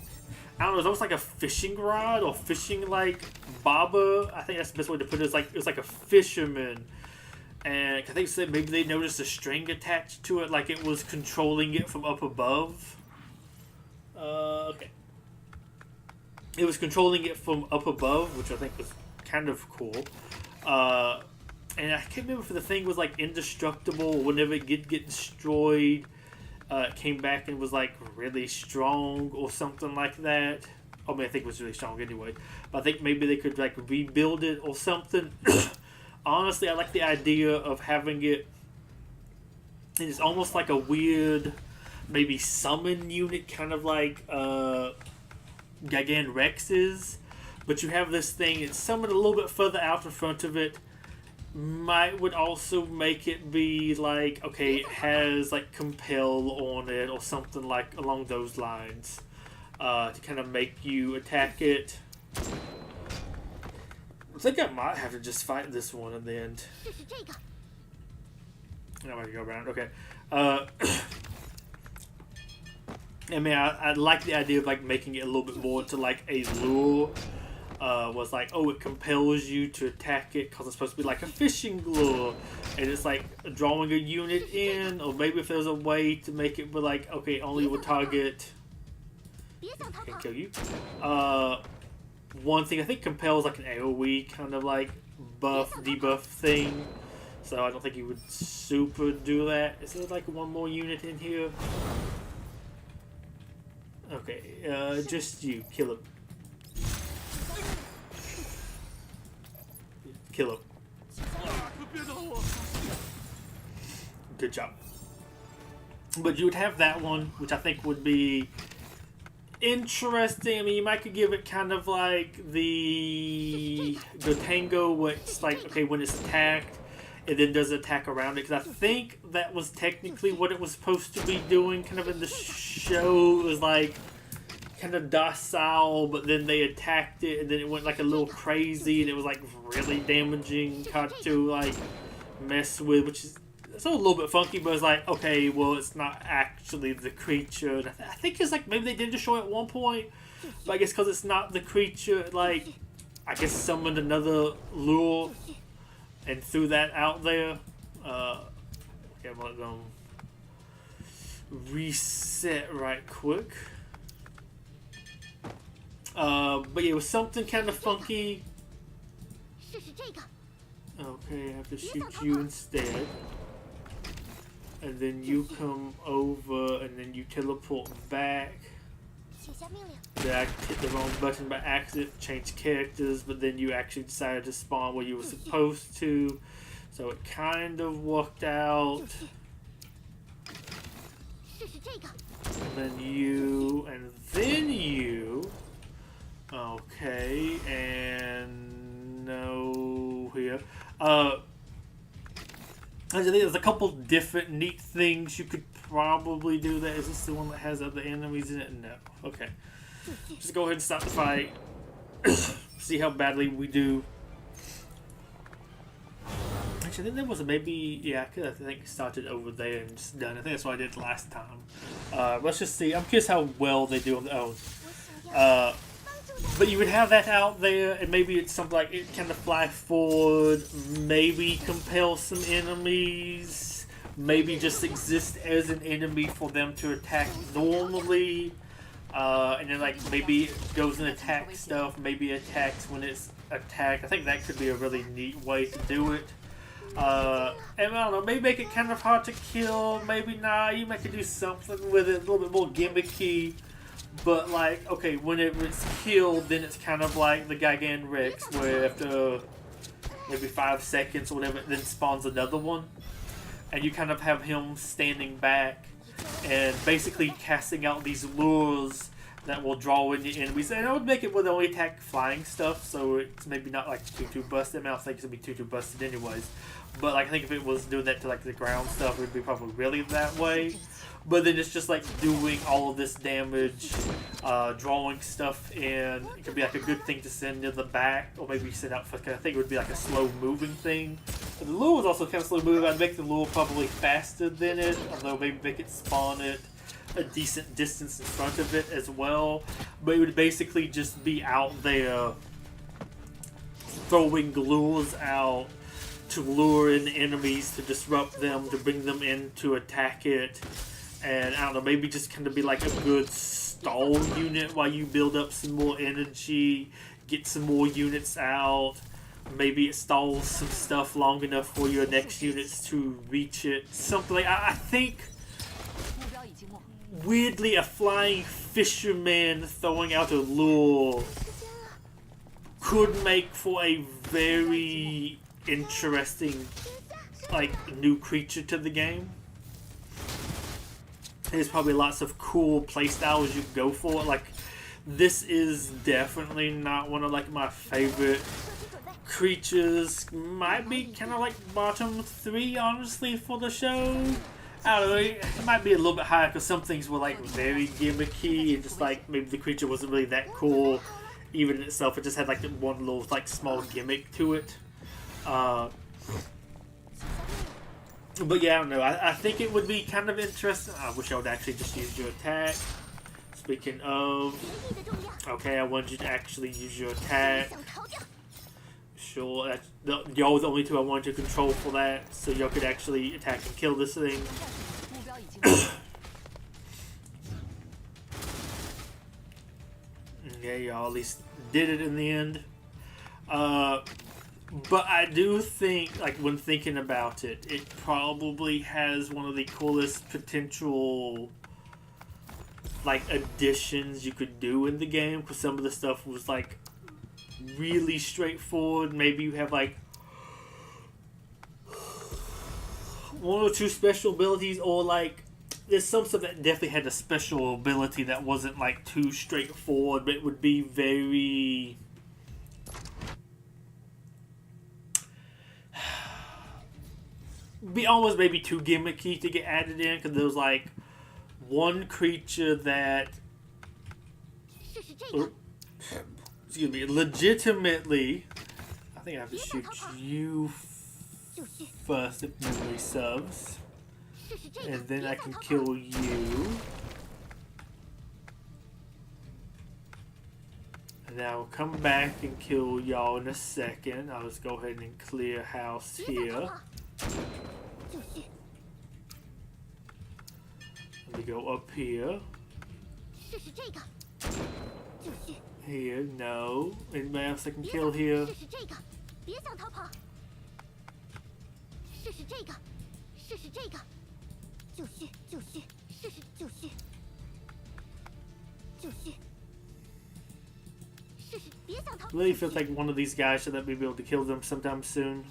I don't know, it's almost like a fishing rod or fishing like bobber. I think that's the best way to put it. It's like it was like a fisherman, and I think maybe they noticed a string attached to it, like it was controlling it from up above. Okay. It was controlling it from up above, which I think was kind of cool. And I can't remember if the thing was like indestructible. Whenever it get destroyed, it came back and was like really strong or something like that. I mean, I think it was really strong anyway. But I think maybe they could like rebuild it or something. Honestly, I like the idea of having it. It's almost like a weird, maybe summon unit, kind of like Gigan Rex is. But you have this thing, it's summoned a little bit further out in front of it. Would also make it be like, okay, it has like compel on it or something like along those lines. To kind of make you attack it. I think I might have to just fight this one in the end. I might go around, okay. I mean, I like the idea of like making it a little bit more to like a lure. Was like, oh, it compels you to attack it because it's supposed to be like a fishing lure, and it's like drawing a unit in, or maybe if there's a way to make it be like, okay, only will target, can kill you. One thing I think compels like an AoE kind of like buff debuff thing, so I don't think you would super do that. Is there like one more unit in here? Okay, just you kill him. Kill him. Good job. But you would have that one, which I think would be interesting. I mean, you might could give it kind of like the Gotengo, where it's like, okay, when it's attacked, it then does attack around it. Because I think that was technically what it was supposed to be doing, kind of in the show. It was like kind of docile, but then they attacked it, and then it went like a little crazy, and it was like really damaging, hard to like mess with, which is it's a little bit funky, but it's like, okay, well, it's not actually the creature. And I think it's like maybe they did destroy it at one point, but I guess because it's not the creature, like I guess summoned another lure and threw that out there. Okay, I'm gonna reset right quick. But yeah, it was something kind of funky. Okay, I have to shoot you instead. And then you come over, and then you teleport back. Then I hit the wrong button by accident, change characters, but then you actually decided to spawn where you were supposed to. So it kind of worked out. And then you, and then you. Okay, and no here. I think there's a couple different neat things you could probably do there. Is this the one that has other enemies in it? No. Okay. Just go ahead and stop the fight. See how badly we do. actually, I think there was a maybe, yeah, I could, I think, started over there and just done. I think that's what I did last time. Let's just see. I'm curious how well they do on their own. But you would have that out there, and maybe it's something like it kind of fly forward, maybe compel some enemies, maybe just exist as an enemy for them to attack normally, and then like maybe it goes and attacks stuff, maybe attacks when it's attacked. I think that could be a really neat way to do it. And I don't know, maybe make it kind of hard to kill, maybe not, you might do something with it, a little bit more gimmicky. But like, okay, when it's killed, then it's kind of like the Gigan Rex, where after maybe 5 seconds or whatever, it then spawns another one. And you kind of have him standing back and basically casting out these lures that will draw in the enemies. And I would make it where they only attack flying stuff, so it's maybe not like too busted. I don't think it's going to be too busted anyways. But like, I think if it was doing that to like the ground stuff, it would be probably really that way. But then it's just like doing all of this damage, drawing stuff in. It could be like a good thing to send to the back, or maybe send out for, I think it would be like a slow moving thing. But the lure was also kind of slow moving. I'd make the lure probably faster than it, although maybe make it spawn it a decent distance in front of it as well. But it would basically just be out there throwing lures out to lure in enemies, to disrupt them, to bring them in to attack it. And I don't know, maybe just kind of be like a good stall unit while you build up some more energy, get some more units out. Maybe it stalls some stuff long enough for your next units to reach it. Something like, I think, weirdly, a flying fisherman throwing out a lure could make for a very interesting, like, new creature to the game. There's probably lots of cool playstyles you could go for. Like, this is definitely not one of like my favorite creatures. Might be kind of like bottom 3, honestly, for the show. I don't know. It might be a little bit higher because some things were like very gimmicky and just like maybe the creature wasn't really that cool, even in itself. It just had like one little like small gimmick to it. But yeah, I don't know. I think it would be kind of interesting. I wish I would actually just use your attack. Speaking of, okay, I wanted you to actually use your attack. Sure, y'all was the only 2 I wanted to control for that, so y'all could actually attack and kill this thing. Yeah, y'all at least did it in the end. But I do think, like, when thinking about it, it probably has one of the coolest potential, like, additions you could do in the game, because some of the stuff was, like, really straightforward. Maybe you have, like, 1 or 2 special abilities, or, like, there's some stuff that definitely had a special ability that wasn't, like, too straightforward, but it would be very... be almost maybe too gimmicky to get added in, because there was like one creature that, excuse me, legitimately, I think I have to shoot you first if memory serves, and then I can kill you, and then I'll come back and kill y'all in a second. I'll just go ahead and clear house here. Let me go up here. Here, no. Anybody else I can kill here? Really feels like one of these guys should let me be able to kill them sometime soon.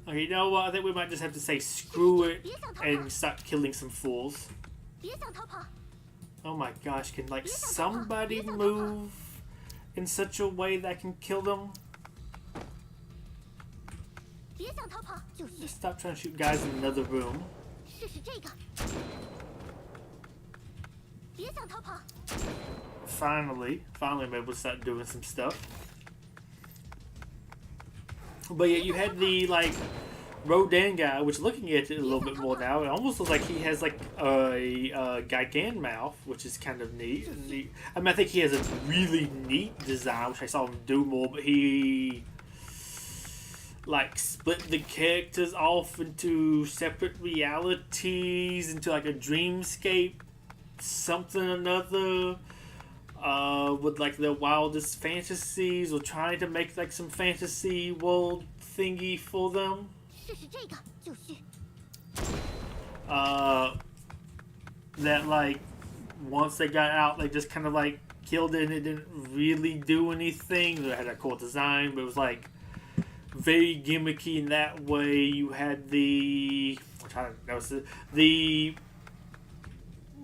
Okay, you know what? I think we might just have to say screw it and start killing some fools. Oh my gosh, can like somebody move in such a way that I can kill them? Just stop trying to shoot guys in another room. Finally I'm able to start doing some stuff. But yeah, you had the like Rodan guy, which looking at it a little bit more now, it almost looks like he has like a Gigan mouth, which is kind of neat. I mean, I think he has a really neat design, which I saw him do more, but he like split the characters off into separate realities, into like a dreamscape, something or another. With like their wildest fantasies, or trying to make like some fantasy world thingy for them. 试试这个就绪。 That like once they got out, they just kind of like killed it and it didn't really do anything. They had a cool design, but it was like very gimmicky in that way. You had the the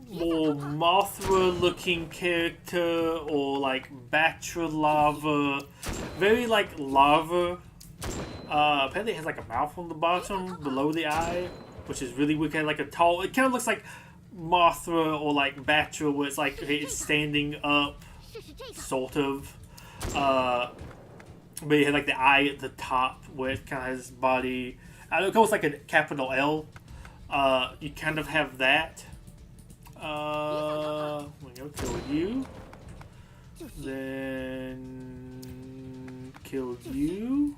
more Mothra looking character, or like Batra lava, very like lava. Apparently it has like a mouth on the bottom below the eye, which is really weird. Kind of like a tall, it kind of looks like Mothra or like Batra, where it's like it's standing up, sort of. But you have like the eye at the top where it kind of has body. It goes like a capital L. You kind of have that. We're gonna kill you. Then kill you.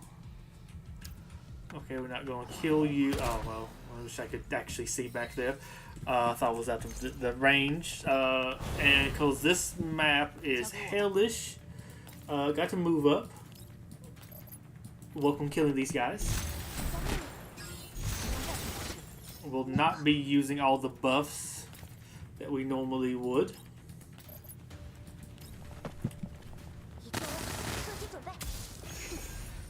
Okay, we're not going to kill you. Oh, well, I wish I could actually see back there. I thought it was out of the range. And because this map is hellish, got to move up. Welcome killing these guys. Will not be using all the buffs that we normally would.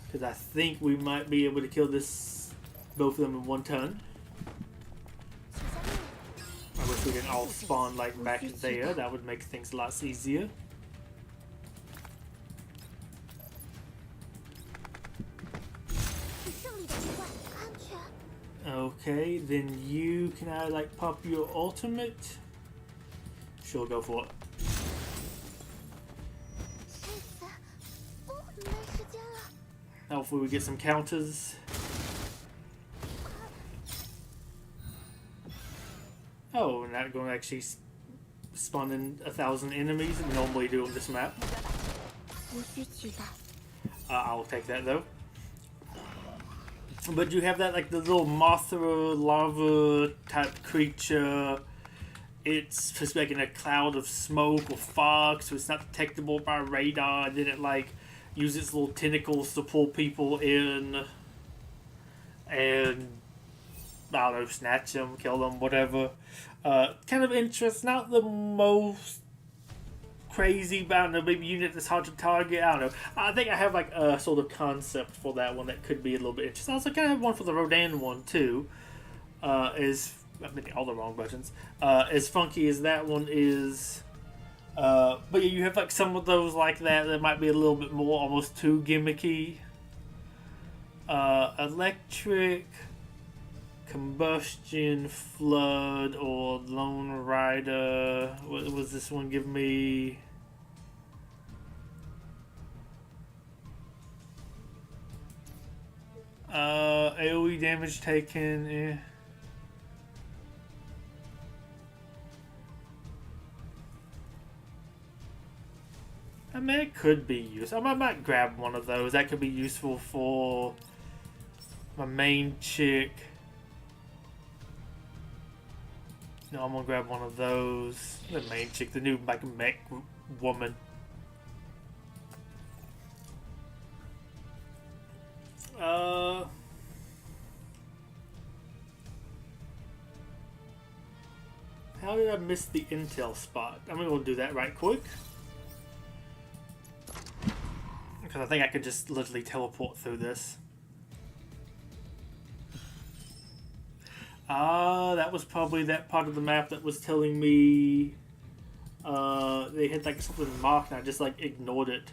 Because I think we might be able to kill both of them in one turn. I wish we didn't all spawn like back there. That would make things a lot easier. Okay, then you can I like pop your ultimate? Sure, go for it. Hopefully we get some counters. Oh, we're not going to actually spawn in 1,000 enemies we normally do on this map. I'll take that though. But you have that like the little Mothra lava type creature. It's just like in a cloud of smoke or fog, so it's not detectable by radar. Then it like use its little tentacles to pull people in and I don't know, snatch them, kill them, whatever. Kind of interest, not the most crazy, but I don't know, maybe unit that's hard to target. I don't know. I think I have like a sort of concept for that one that could be a little bit interesting. I also kind of have one for the Rodan one too. I'm hitting all the wrong buttons. As funky as that one is. But yeah, you have like some of those like that might be a little bit more, almost too gimmicky. Electric, Combustion, Flood, or Lone Rider. What was this one give me? AoE damage taken. I mean, it could be useful. I might grab one of those. That could be useful for my main chick. No, I'm gonna grab one of those. The main chick, the new like mech woman. How did I miss the intel spot? I'm gonna do that right quick. Because I think I could just literally teleport through this. That was probably that part of the map that was telling me they had like something marked and I just like ignored it.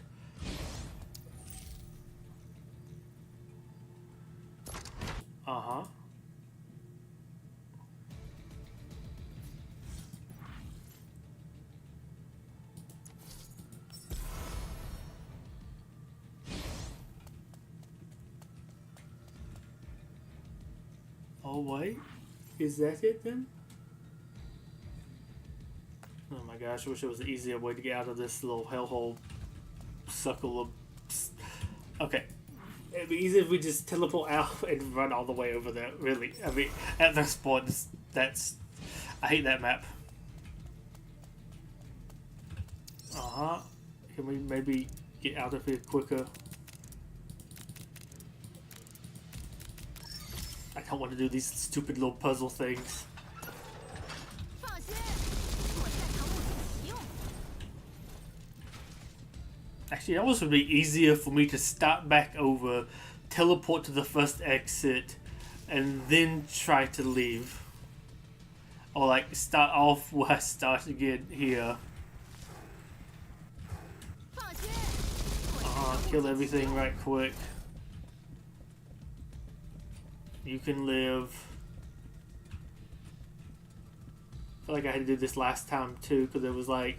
Uh-huh. Oh wait, is that it then? Oh my gosh, I wish there was an easier way to get out of this little hellhole suckle of... Okay. It'd be easier if we just teleport out and run all the way over there, really. I mean, at this point, that's... I hate that map. Uh-huh. Can we maybe get out of here quicker? I don't want to do these stupid little puzzle things. Actually, that would be easier for me to start back over, teleport to the first exit, and then try to leave. Or like start off where I start again here. Kill everything right quick. You can live. I feel like I had to do this last time too, because there was like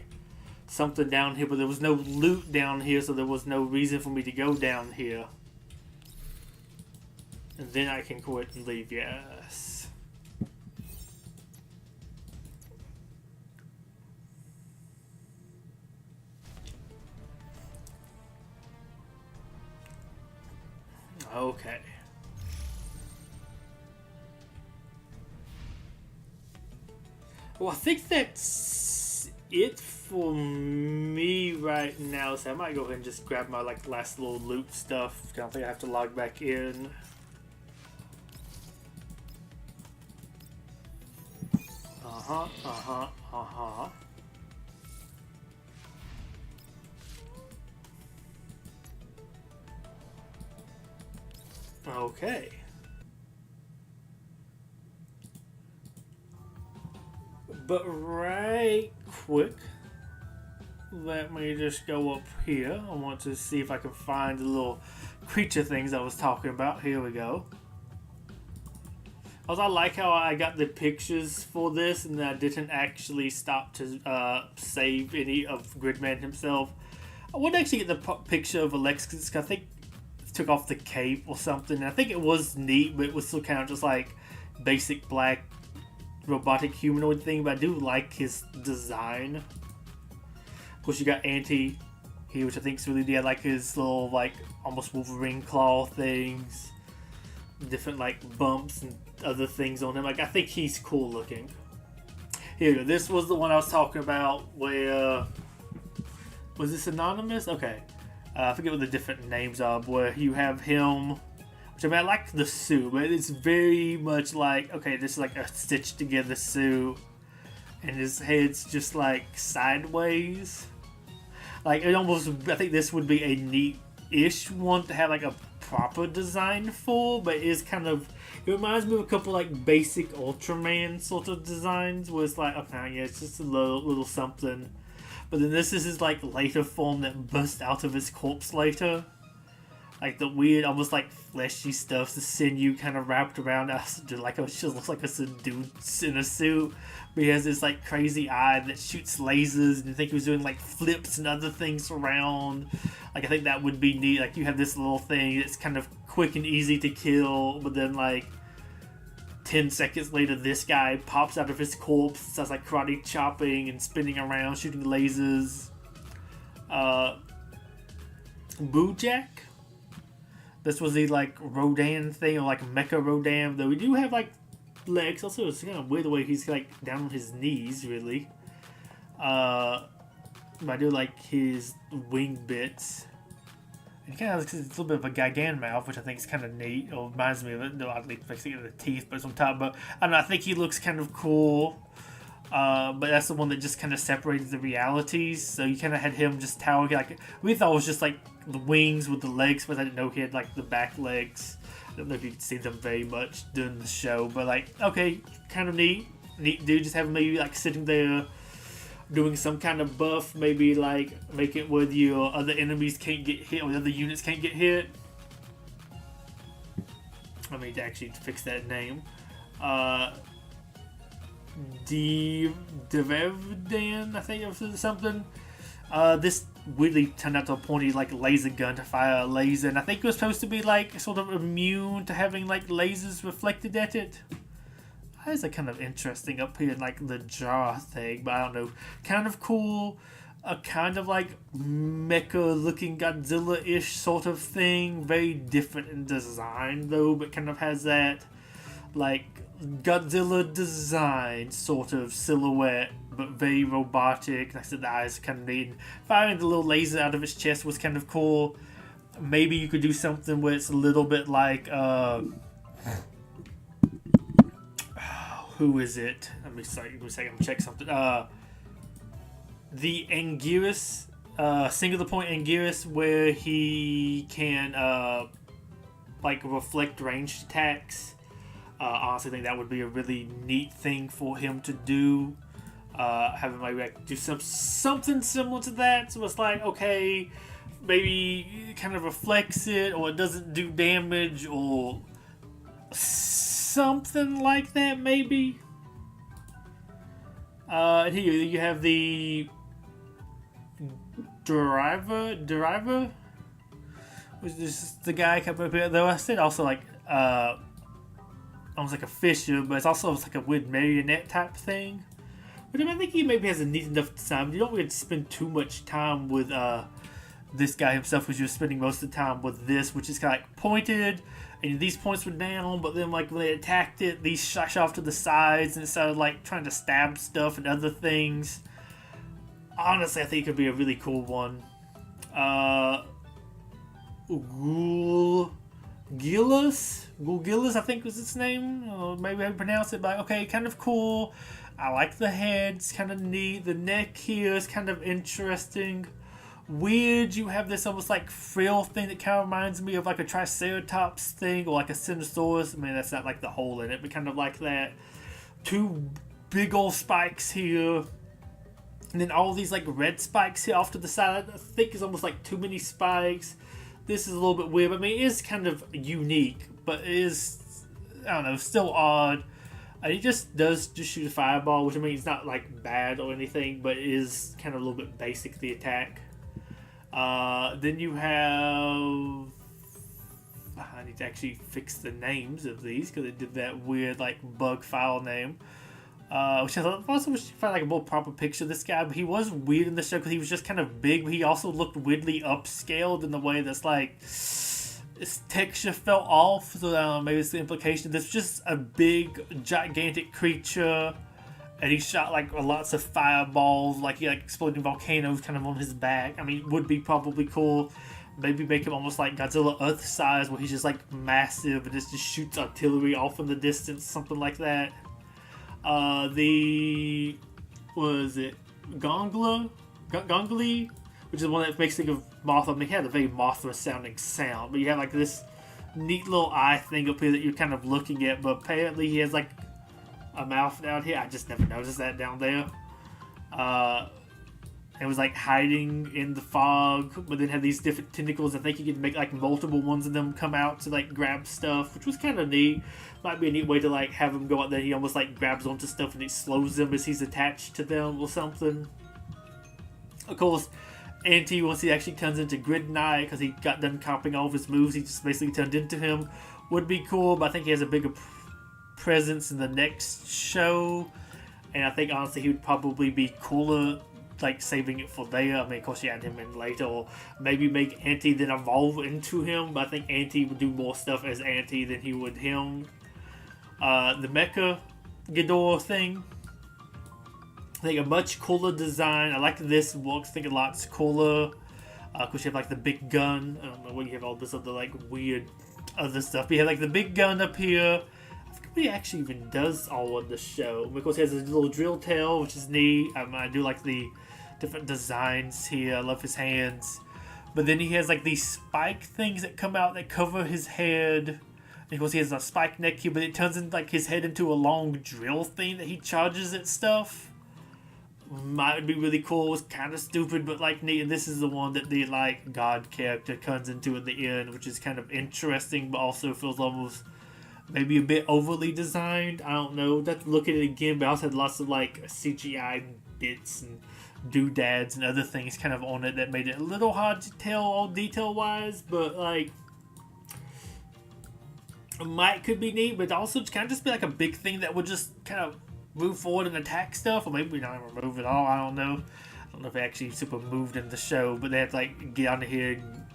something down here, but there was no loot down here, so there was no reason for me to go down here. And then I can quit and leave, yes. Okay. Well, I think that's it for me right now, so I might go ahead and just grab my like last little loot stuff. I don't think I have to log back in. Okay. But right quick, let me just go up here. I want to see if I can find the little creature things I was talking about. Here we go. Also, I like how I got the pictures for this and I didn't actually stop to save any of Gridman himself. I would actually get the picture of Alexis, because I think it took off the cape or something. I think it was neat, but it was still kind of just like basic black robotic humanoid thing, but I do like his design. Of course, you got Anti here, which I think is really neat. I like his little like almost Wolverine claw things, different like bumps and other things on him. Like, I think he's cool looking. Here we go. This was the one I was talking about where was this anonymous? Okay, I forget what the different names are, where you have him. Which, I mean, I like the suit, but it's very much like, okay, this is like a stitched together suit, and his head's just like sideways. Like, it almost, I think this would be a neat-ish one to have like a proper design for, but it is kind of, it reminds me of a couple like basic Ultraman sort of designs, where it's like, okay, yeah, it's just a little something. But then this is his like later form that burst out of his corpse later. Like the weird, almost like fleshy stuff, the sinew kind of wrapped around us, like it just looks like a dude in a suit. But he has this like crazy eye that shoots lasers, and you think he was doing like flips and other things around. Like, I think that would be neat. Like, you have this little thing that's kind of quick and easy to kill, but then like 10 seconds later, this guy pops out of his corpse, starts like karate chopping and spinning around, shooting lasers. Bojack. This was the like Rodan thing, or like Mecha Rodan, though we do have like legs. Also, it's kind of weird the way he's like down on his knees, really. But I do like his wing bits. And kind of looks a little bit of a Gigan mouth, which I think is kind of neat. Or reminds me of it. No, oddly fixing the teeth, but it's on top. But I don't know, I think he looks kind of cool. But that's the one that just kind of separated the realities. So you kind of had him just towering, like, we thought it was just like the wings with the legs, but I didn't know he had like the back legs. I don't know if you could see them very much during the show, but like, okay, kind of neat dude. Just have him maybe like sitting there doing some kind of buff, maybe like make it where your other enemies can't get hit, or the other units can't get hit. I mean, to actually fix that name. Devevdan, I think it was something. This weirdly turned out to a pointy like laser gun to fire a laser, and I think it was supposed to be like sort of immune to having like lasers reflected at it. eyes are kind of interesting up here, like the jaw thing, but I don't know. Kind of cool. A kind of like mecha-looking Godzilla-ish sort of thing. Very different in design though, but kind of has that like Godzilla design sort of silhouette, but very robotic. Like I said, the eyes are kind of neat. Firing the little laser out of its chest was kind of cool. Maybe you could do something where it's a little bit like who is it? Let me check something. The Anguirus, singular point Anguirus, where he can like reflect ranged attacks. Honestly, I think that would be a really neat thing for him to do. Having my like do something similar to that, so it's like, okay, maybe it kind of reflects it, or it doesn't do damage, or something like that, maybe. And here you have the Driver, which is the guy coming up here. Though I said also like almost like a Fisher, but it's also like a weird marionette type thing. But I think he maybe has a neat enough design. You don't really spend too much time with this guy himself, because you're spending most of the time with this, which is kind of like pointed, and these points were down, but then like when they attacked it, these shot off to the sides, and it started like trying to stab stuff and other things. Honestly, I think it could be a really cool one. Gulgillis, I think was its name. Or maybe I pronounce it, but okay, kind of cool. I like the head, it's kind of neat. The neck here is kind of interesting. Weird, you have this almost like frill thing that kind of reminds me of like a Triceratops thing, or like a Sinosaurus. I mean, that's not like the hole in it, but kind of like that. Two big old spikes here. And then all these like red spikes here off to the side. I think it's almost like too many spikes. This is a little bit weird. I mean, it is kind of unique, but it is, I don't know, still odd. And he just does shoot a fireball, which I mean, it's not like bad or anything, but it is kind of a little bit basic, the attack. Then you have, I need to actually fix the names of these, because it did that weird like bug file name. Which I also wish you find like a more proper picture of this guy, but he was weird in the show because he was just kind of big, but he also looked weirdly upscaled in the way that's like his texture felt off. So maybe it's the implication. This was just a big, gigantic creature, and he shot like lots of fireballs, like he like exploding volcanoes kind of on his back. I mean, it would be probably cool. Maybe make him almost like Godzilla Earth size, where he's just like massive and just shoots artillery off in the distance, something like that. The Gongli, which is the one that makes me think of Mothra. I mean, he had a very Mothra sounding sound, but you have like this neat little eye thing up here that you're kind of looking at, but apparently he has like a mouth down here. I just never noticed that down there. It was like hiding in the fog, but then had these different tentacles. I think you could make like multiple ones of them come out to like grab stuff, which was kind of neat. Might be a neat way to like have him go out there. He almost like grabs onto stuff and it slows them as he's attached to them or something. Of course, Anti, once he actually turns into Grid Knight, because he got done copying all of his moves, he just basically turned into him. Would be cool, but I think he has a bigger presence in the next show. And I think honestly he would probably be cooler like saving it for there. I mean, of course you add him in later, or maybe make Anti then evolve into him, but I think Anti would do more stuff as Anti than he would him. The Mecha Ghidorah thing, I think a much cooler design. I like this book. I think a lot's cooler. Of course you have like the big gun. I don't know what you have all this other like weird other stuff. But you have like the big gun up here. I forget what he actually even does all on the show. Of course he has a little drill tail, which is neat. I do like the different designs here. I love his hands. But then he has like these spike things that come out that cover his head. And of course he has a spike neck here, but it turns like his head into a long drill thing that he charges at stuff. Might be really cool. It's kind of stupid, but like neat. And this is the one that the like god character comes into at the end, which is kind of interesting, but also feels almost maybe a bit overly designed. I don't know. I'd have to look at it again, but I also had lots of like CGI bits and doodads and other things kind of on it that made it a little hard to tell all detail wise, but like could be neat, but also kind of just be like a big thing that would just kind of move forward and attack stuff, or maybe not even move at all. I don't know. I don't know if it actually super moved in the show, but they had to like get on here and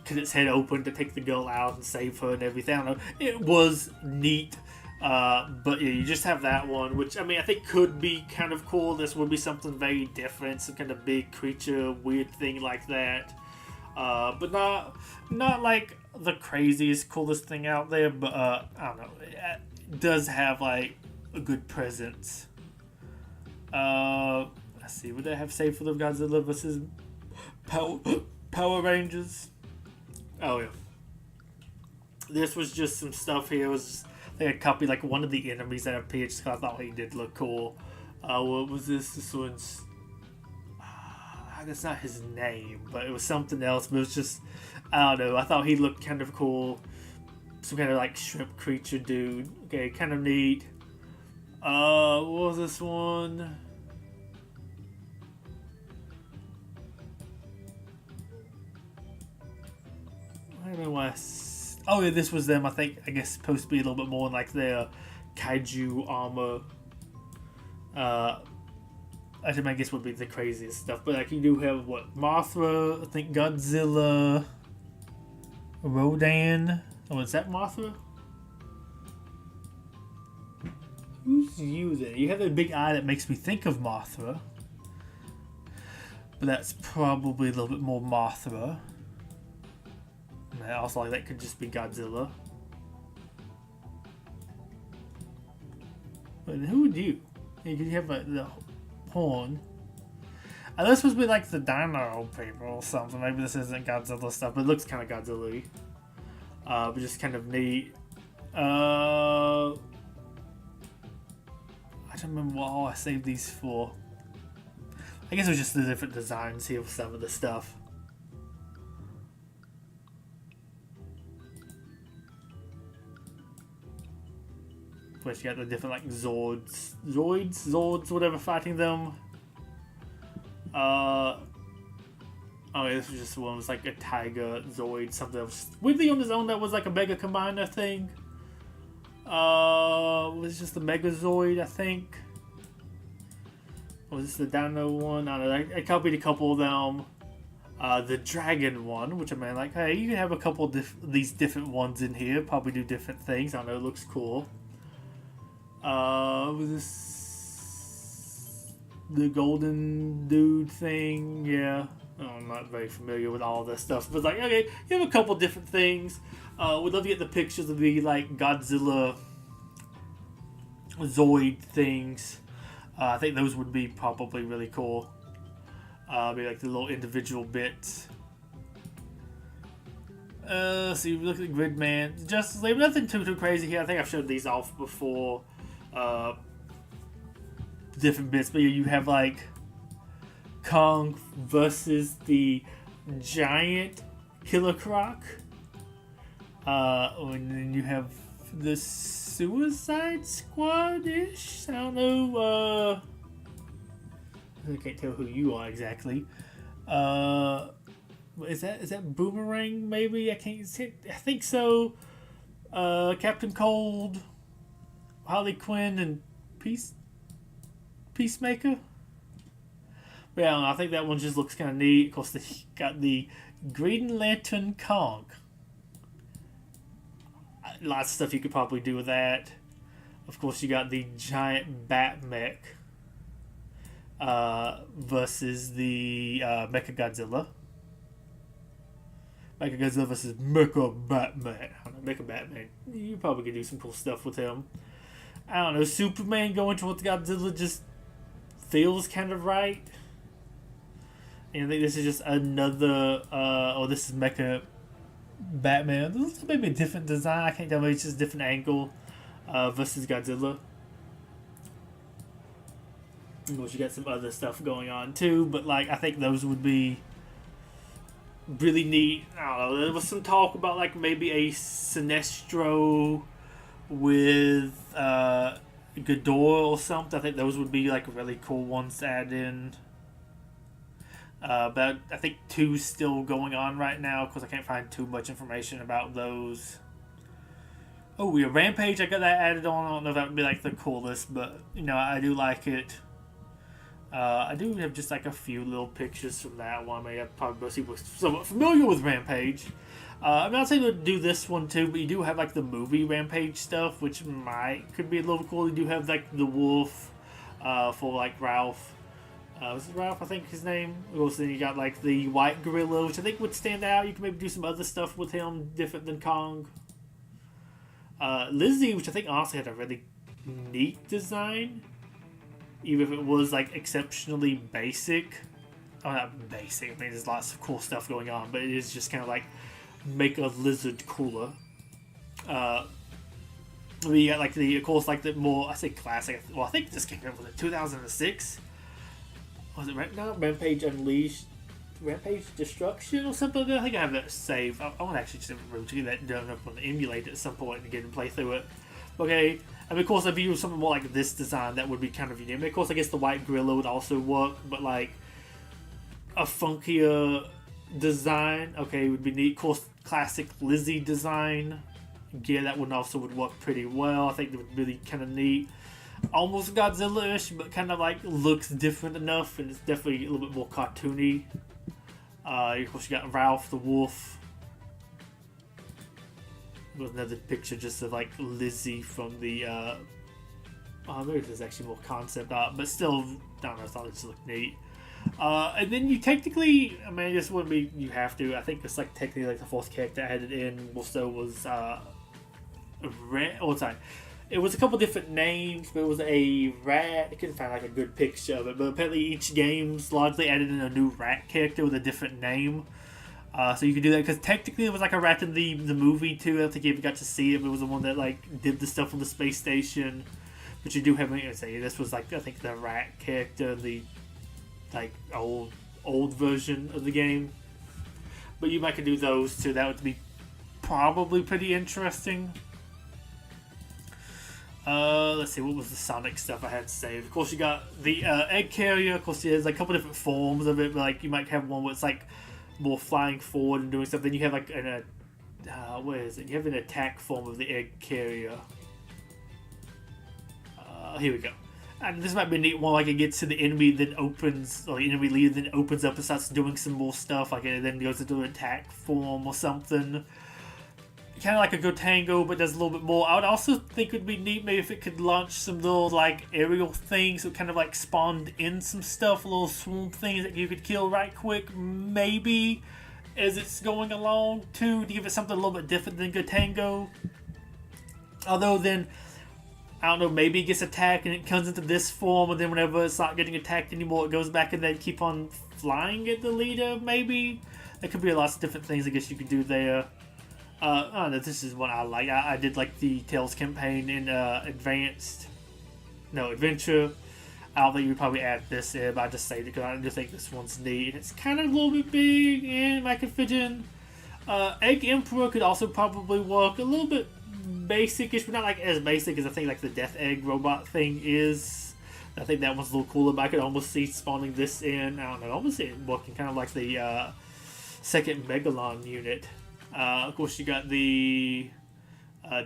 cut its head open to take the girl out and save her and everything. I don't know. It was neat. But yeah, you just have that one, which I mean I think could be kind of cool. This would be something very different, some kind of big creature, weird thing like that. But not like the craziest, coolest thing out there. But I don't know. It does have like a good presence. Let's see. Would they have saved for the Godzilla versus Power Rangers? Oh yeah. This was just some stuff here. It was they had copied like one of the enemies that appeared just because I thought he did look cool. What was this? This one's that's not his name, but it was something else. But it was just I don't know. I thought he looked kind of cool. Some kind of like shrimp creature dude. Okay, kind of neat. What was this one? I don't know why. Oh yeah, this was them. I guess supposed to be a little bit more like their kaiju armor. I guess would be the craziest stuff. But like you do have what Mothra, I think Godzilla, Rodan. Oh, is that Mothra? Who's you then? You have a big eye that makes me think of Mothra. But that's probably a little bit more Mothra. And also, like, that could just be Godzilla. But who would you? You have like, the horn. This must be like the dino people or something. Maybe this isn't Godzilla stuff, but it looks kind of Godzilla-y. But just kind of neat. I don't remember what all I saved these for. I guess it was just the different designs here for some of the stuff. Of course, you got the different like Zords, whatever, fighting them. Oh yeah, this was just one. It was like a Tiger Zoid, something else. Weirdly on his own, that was like a Mega Combiner thing. It was just the Megazord, I think. Or was this the Dino one? I don't know. I copied a couple of them. The Dragon one, which I mean, like, hey, you can have a couple of these different ones in here. Probably do different things. I don't know. It looks cool. Was this the Golden Dude thing? Yeah. I'm not very familiar with all this stuff, but like, okay, you have a couple different things. We'd love to get the pictures of the like Godzilla Zoid things. I think those would be probably really cool. Maybe like the little individual bits. So you look at Gridman, Justice League, nothing too crazy here. I think I've showed these off before. Different bits, but you have like Kong versus the giant Killer Croc. And then you have the Suicide Squad-ish? I don't know, I can't tell who you are exactly. Is that Boomerang, maybe? I can't see. I think so. Captain Cold, Harley Quinn, and Peacemaker? But yeah, I don't know, I think that one just looks kind of neat. Of course, they got the Green Lantern Kong. Lots of stuff you could probably do with that. Of course, you got the giant Batmech versus the Mechagodzilla. Mechagodzilla versus Mecha Batman. I don't know, Mecha Batman. You probably could do some cool stuff with him. I don't know, Superman going towards Godzilla just feels kind of right. And I think this is just another, this is Mecha Batman. This is maybe a different design. I can't tell. Maybe it's just a different angle versus Godzilla. Of course, you got some other stuff going on too, but like I think those would be really neat. I don't know. There was some talk about like maybe a Sinestro with Ghidorah or something. I think those would be like really cool ones to add in. But I think 2's still going on right now because I can't find too much information about those. Oh, yeah, Rampage, I got that added on. I don't know if that would be like the coolest, but you know, I do like it. I do have just like a few little pictures from that one. I mean, probably most people are somewhat familiar with Rampage. I'm not saying to do this one too, but you do have like the movie Rampage stuff, which could be a little cool. You do have like the wolf for like Ralph. Was it Ralph? I think his name. Also, then you got like the white gorilla, which I think would stand out. You can maybe do some other stuff with him different than Kong. Lizzie, which I think honestly had a really neat design, even if it was like exceptionally basic. Oh, not basic. I mean, there's lots of cool stuff going on, but it is just kind of like make a lizard cooler. We got like of course, like the more, I say classic. Well, I think this came out, was it 2006? Was it Rampage Unleashed? Rampage Destruction or something like that? I think I have that saved. I want to actually just get that done up on the emulator at some point and get and play through it. Okay, and of course, if you use something more like this design, that would be kind of unique. I mean, of course, I guess the white gorilla would also work, but like a funkier design, okay, would be neat. Of course, classic Lizzie design, yeah, that one also would work pretty well. I think that would be really kind of neat. Almost Godzilla-ish, but kind of like looks different enough, and it's definitely a little bit more cartoony. Of course, you got Ralph the wolf. There's another picture just of like Lizzie from the. Maybe there's actually more concept art, but still, I don't know. I thought it just looked neat. And then you technically, I mean, this wouldn't be you have to. I think it's like technically like the fourth character added in also was it was a couple different names, but it was a rat. I couldn't find like a good picture of it, but apparently each game's largely added in a new rat character with a different name. So you could do that because technically it was like a rat in the movie too. I don't think you ever got to see it, but it was the one that like did the stuff on the space station. But you do have, say this was like I think the rat character, the like old version of the game. But you might could do those too. That would be probably pretty interesting. Let's see, what was the Sonic stuff I had saved? Of course, you got the egg carrier. Of course, there's like a couple different forms of it. But like you might have one where it's like more flying forward and doing stuff. Then you have like what is it? You have an attack form of the egg carrier. Here we go. And this might be a neat one. Like it gets to the enemy, then opens, or the enemy leader, then opens up and starts doing some more stuff. Like it then goes into an attack form or something. Kind of like a Gotango, but does a little bit more. I would also think it would be neat maybe if it could launch some little like aerial things that kind of like spawned in some stuff, little swarm things that you could kill right quick, maybe as it's going along too, to give it something a little bit different than Gotango. Although then, I don't know, maybe it gets attacked and it comes into this form, and then whenever it's not getting attacked anymore, it goes back and then keep on flying at the leader, maybe? There could be lots of different things I guess you could do there. I don't know, this is what I like. I did like the Tales campaign in Adventure. I don't think you would probably add this in, but I just say it because I just think this one's neat. It's kind of a little bit big, and I could fit in. Egg Emperor could also probably work a little bit basic-ish, but not like as basic as I think like the Death Egg robot thing is. I think that one's a little cooler, but I could almost see spawning this in. I don't know, I almost see it working kind of like the second Megalon unit. Of course, you got the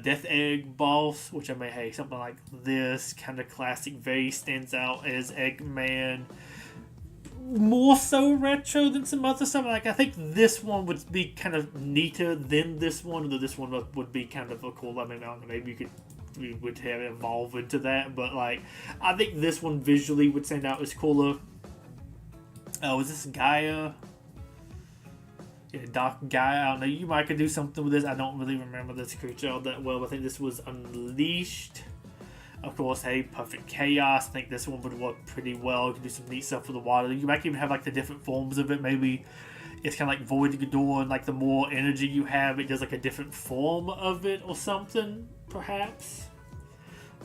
Death Egg boss, which I mean, hey, something like this kind of classic very stands out as Eggman. More so retro than some other stuff. Like I think this one would be kind of neater than this one, though this one would be kind of a cool. I mean, I don't know, maybe we would have it evolve into that, but like I think this one visually would stand out as cooler. Was this Gaia? Yeah, Doc Gaia. I don't know. You might could do something with this. I don't really remember this creature all that well. I think this was Unleashed. Of course, hey, Perfect Chaos. I think this one would work pretty well. You can do some neat stuff with the water. You might even have like the different forms of it. Maybe it's kind of like Void Gador, and like the more energy you have, it does like a different form of it or something, perhaps.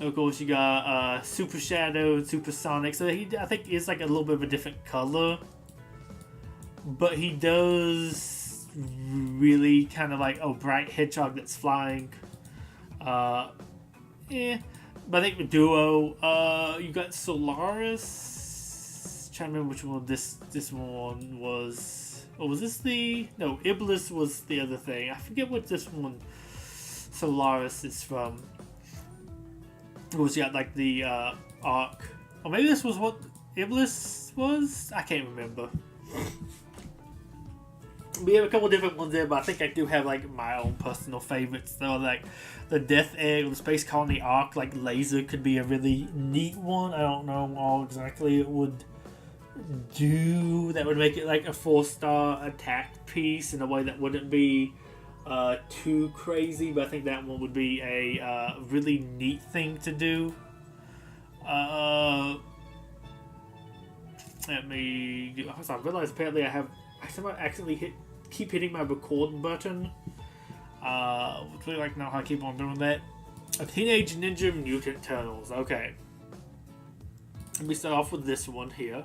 Of course, you got Super Shadow and Super Sonic. So I think is like a little bit of a different color. But he does really kind of like a bright hedgehog that's flying. But I think with Duo, you got Solaris. Trying to remember which one this one was. Oh, was this the? No, Iblis was the other thing. I forget what this one Solaris is from. Of course, you got like the arc, or maybe this was what Iblis was. I can't remember. We have a couple different ones there, but I think I do have like my own personal favorites. So like the Death Egg or the Space Colony arc, like laser could be a really neat one. I don't know all exactly it would do. That would make it like a 4-star attack piece in a way that wouldn't be too crazy, but I think that one would be a really neat thing to do. Let me. I realized apparently I somehow accidentally keep hitting my record button. Would really like to know how I keep on doing that. A Teenage Ninja Mutant Turtles. Okay. Let me start off with this one here.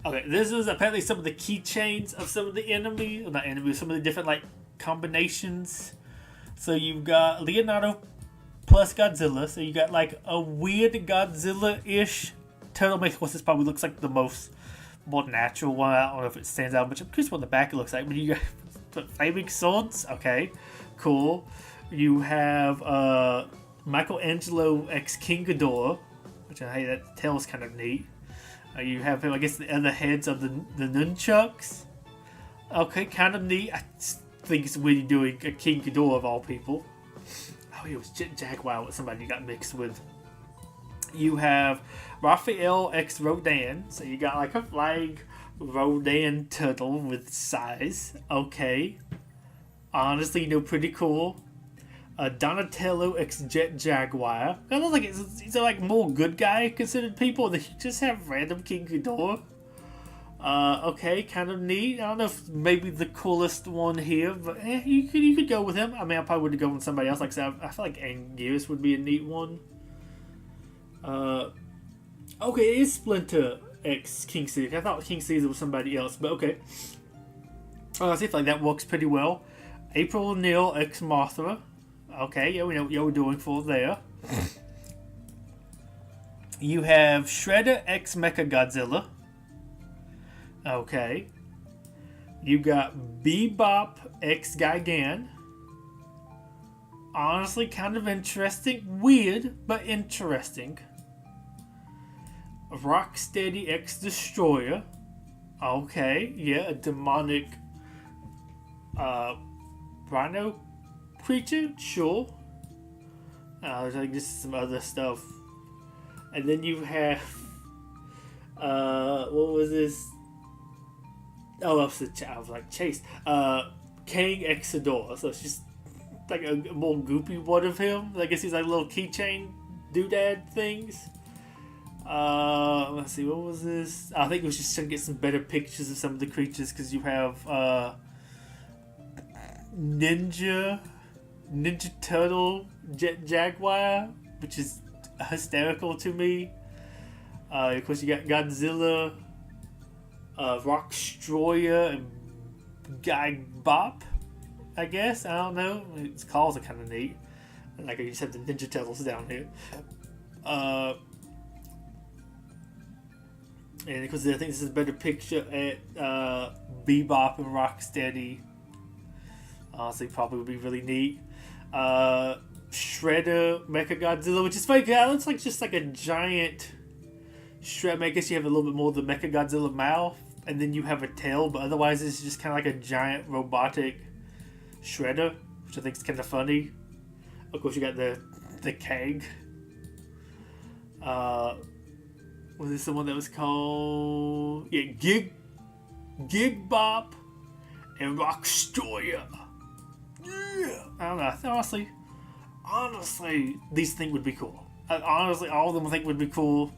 Okay, this is apparently some of the keychains of some of the enemies, or not enemies, some of the different like combinations. So you've got Leonardo plus Godzilla. So you got like a weird Godzilla-ish turtle. Of course, this probably looks like the more natural one. I don't know if it stands out much. I'm curious what the back looks like. But you got flaming swords. Okay, cool. You have Michelangelo x King Ghidorah, which I hate. That tail's kind of neat. You have him, I guess, the other heads of the nunchucks. Okay, kind of neat. I think it's weird doing a King Ghidorah of all people. Oh, it was Jaguar with somebody you got mixed with. You have Raphael x Rodan. So you got like a flying Rodan turtle with size. Okay. Honestly, pretty cool. Donatello x Jet Jaguar. I don't like it's like more good guy considered people. They just have random King Ghidorah. Okay, kind of neat. I don't know if maybe the coolest one here, but you could go with him. I mean, I probably would go with somebody else. Like I feel like Anguirus would be a neat one. Okay, it is Splinter x King Caesar. I thought King Caesar was somebody else, but okay. I feel like that works pretty well. April O'Neil x Mothra. Okay, yeah, we know what we're doing for there. You have Shredder x Mechagodzilla. Okay. You got Bebop x Gigan. Honestly, kind of interesting. Weird, but interesting. Rocksteady x Destroyer. Okay, yeah, a demonic rhino creature, sure. There's like just some other stuff, and then you have what was this? Oh, I was like Chase. Kang Exodor. So it's just like a more goopy one of him. I guess he's like little keychain doodad things. Let's see, what was this? I think it was just trying to get some better pictures of some of the creatures because you have Ninja Turtle Jet Jaguar, which is hysterical to me. Of course, you got Godzilla, Rockstroyer, and Guy Bop, I guess. I don't know. Its calls are kind of neat. Like, I just have the Ninja Turtles down here. And because I think this is a better picture at Bebop and Rocksteady. Honestly, probably would be really neat. Shredder Mechagodzilla, which is funny because it looks like just like a giant Shredder. I guess you have a little bit more of the Mechagodzilla mouth, and then you have a tail, but otherwise it's just kind of like a giant robotic Shredder, which I think is kind of funny. Of course, you got the keg. Was this the one that was called? Yeah, Gig Bop and Rockstroyer. Yeah, I don't know. Honestly, these things would be cool. Honestly, all of them I think would be cool.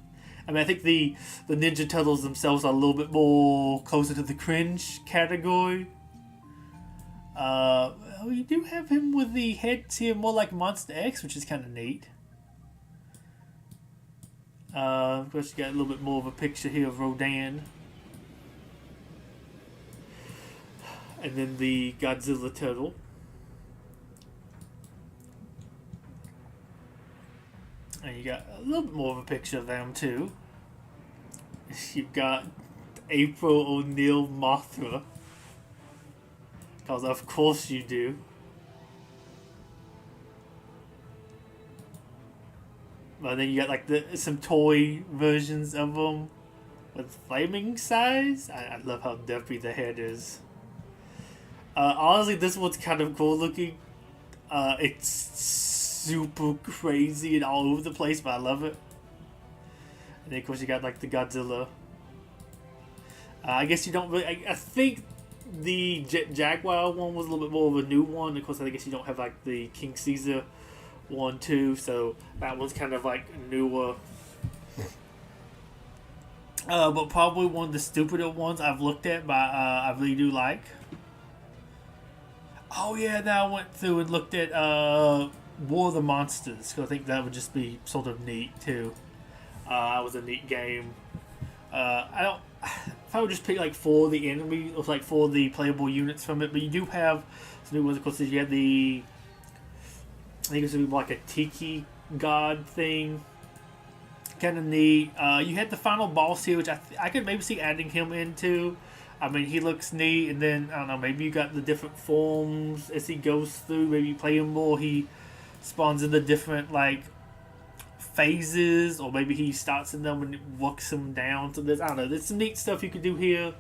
I mean, I think the Ninja Turtles themselves are a little bit more closer to the cringe category. You do have him with the heads here more like Monster X, which is kind of neat. Of course, you got a little bit more of a picture here of Rodan. And then the Godzilla turtle. And you got a little bit more of a picture of them too. You've got April O'Neil Mothra. Because of course you do. then you got like some toy versions of them with flaming size. I love how dumpy the head is. Honestly, this one's kind of cool looking. It's super crazy and all over the place, but I love it. And then of course you got like the Godzilla. I guess you don't really. I think the Jaguar one was a little bit more of a new one. Of course, I guess you don't have like the King Caesar one too, so that one's kind of like newer. But probably one of the stupider ones I've looked at, but I really do like. Oh yeah, now I went through and looked at War of the Monsters, because I think that would just be sort of neat too. It was a neat game. I don't. If I would just pick like for the enemy, or like for the playable units from it, but you do have some new ones. Of course, you had the. I think it's gonna be like a tiki god thing. Kind of neat. You had the final boss here, which I could maybe see adding him into. I mean, he looks neat, and then, I don't know, maybe you got the different forms as he goes through. Maybe you play him more, he spawns in the different, like, phases, or maybe he starts in them and works them down. So there's, I don't know, there's some neat stuff you could do here.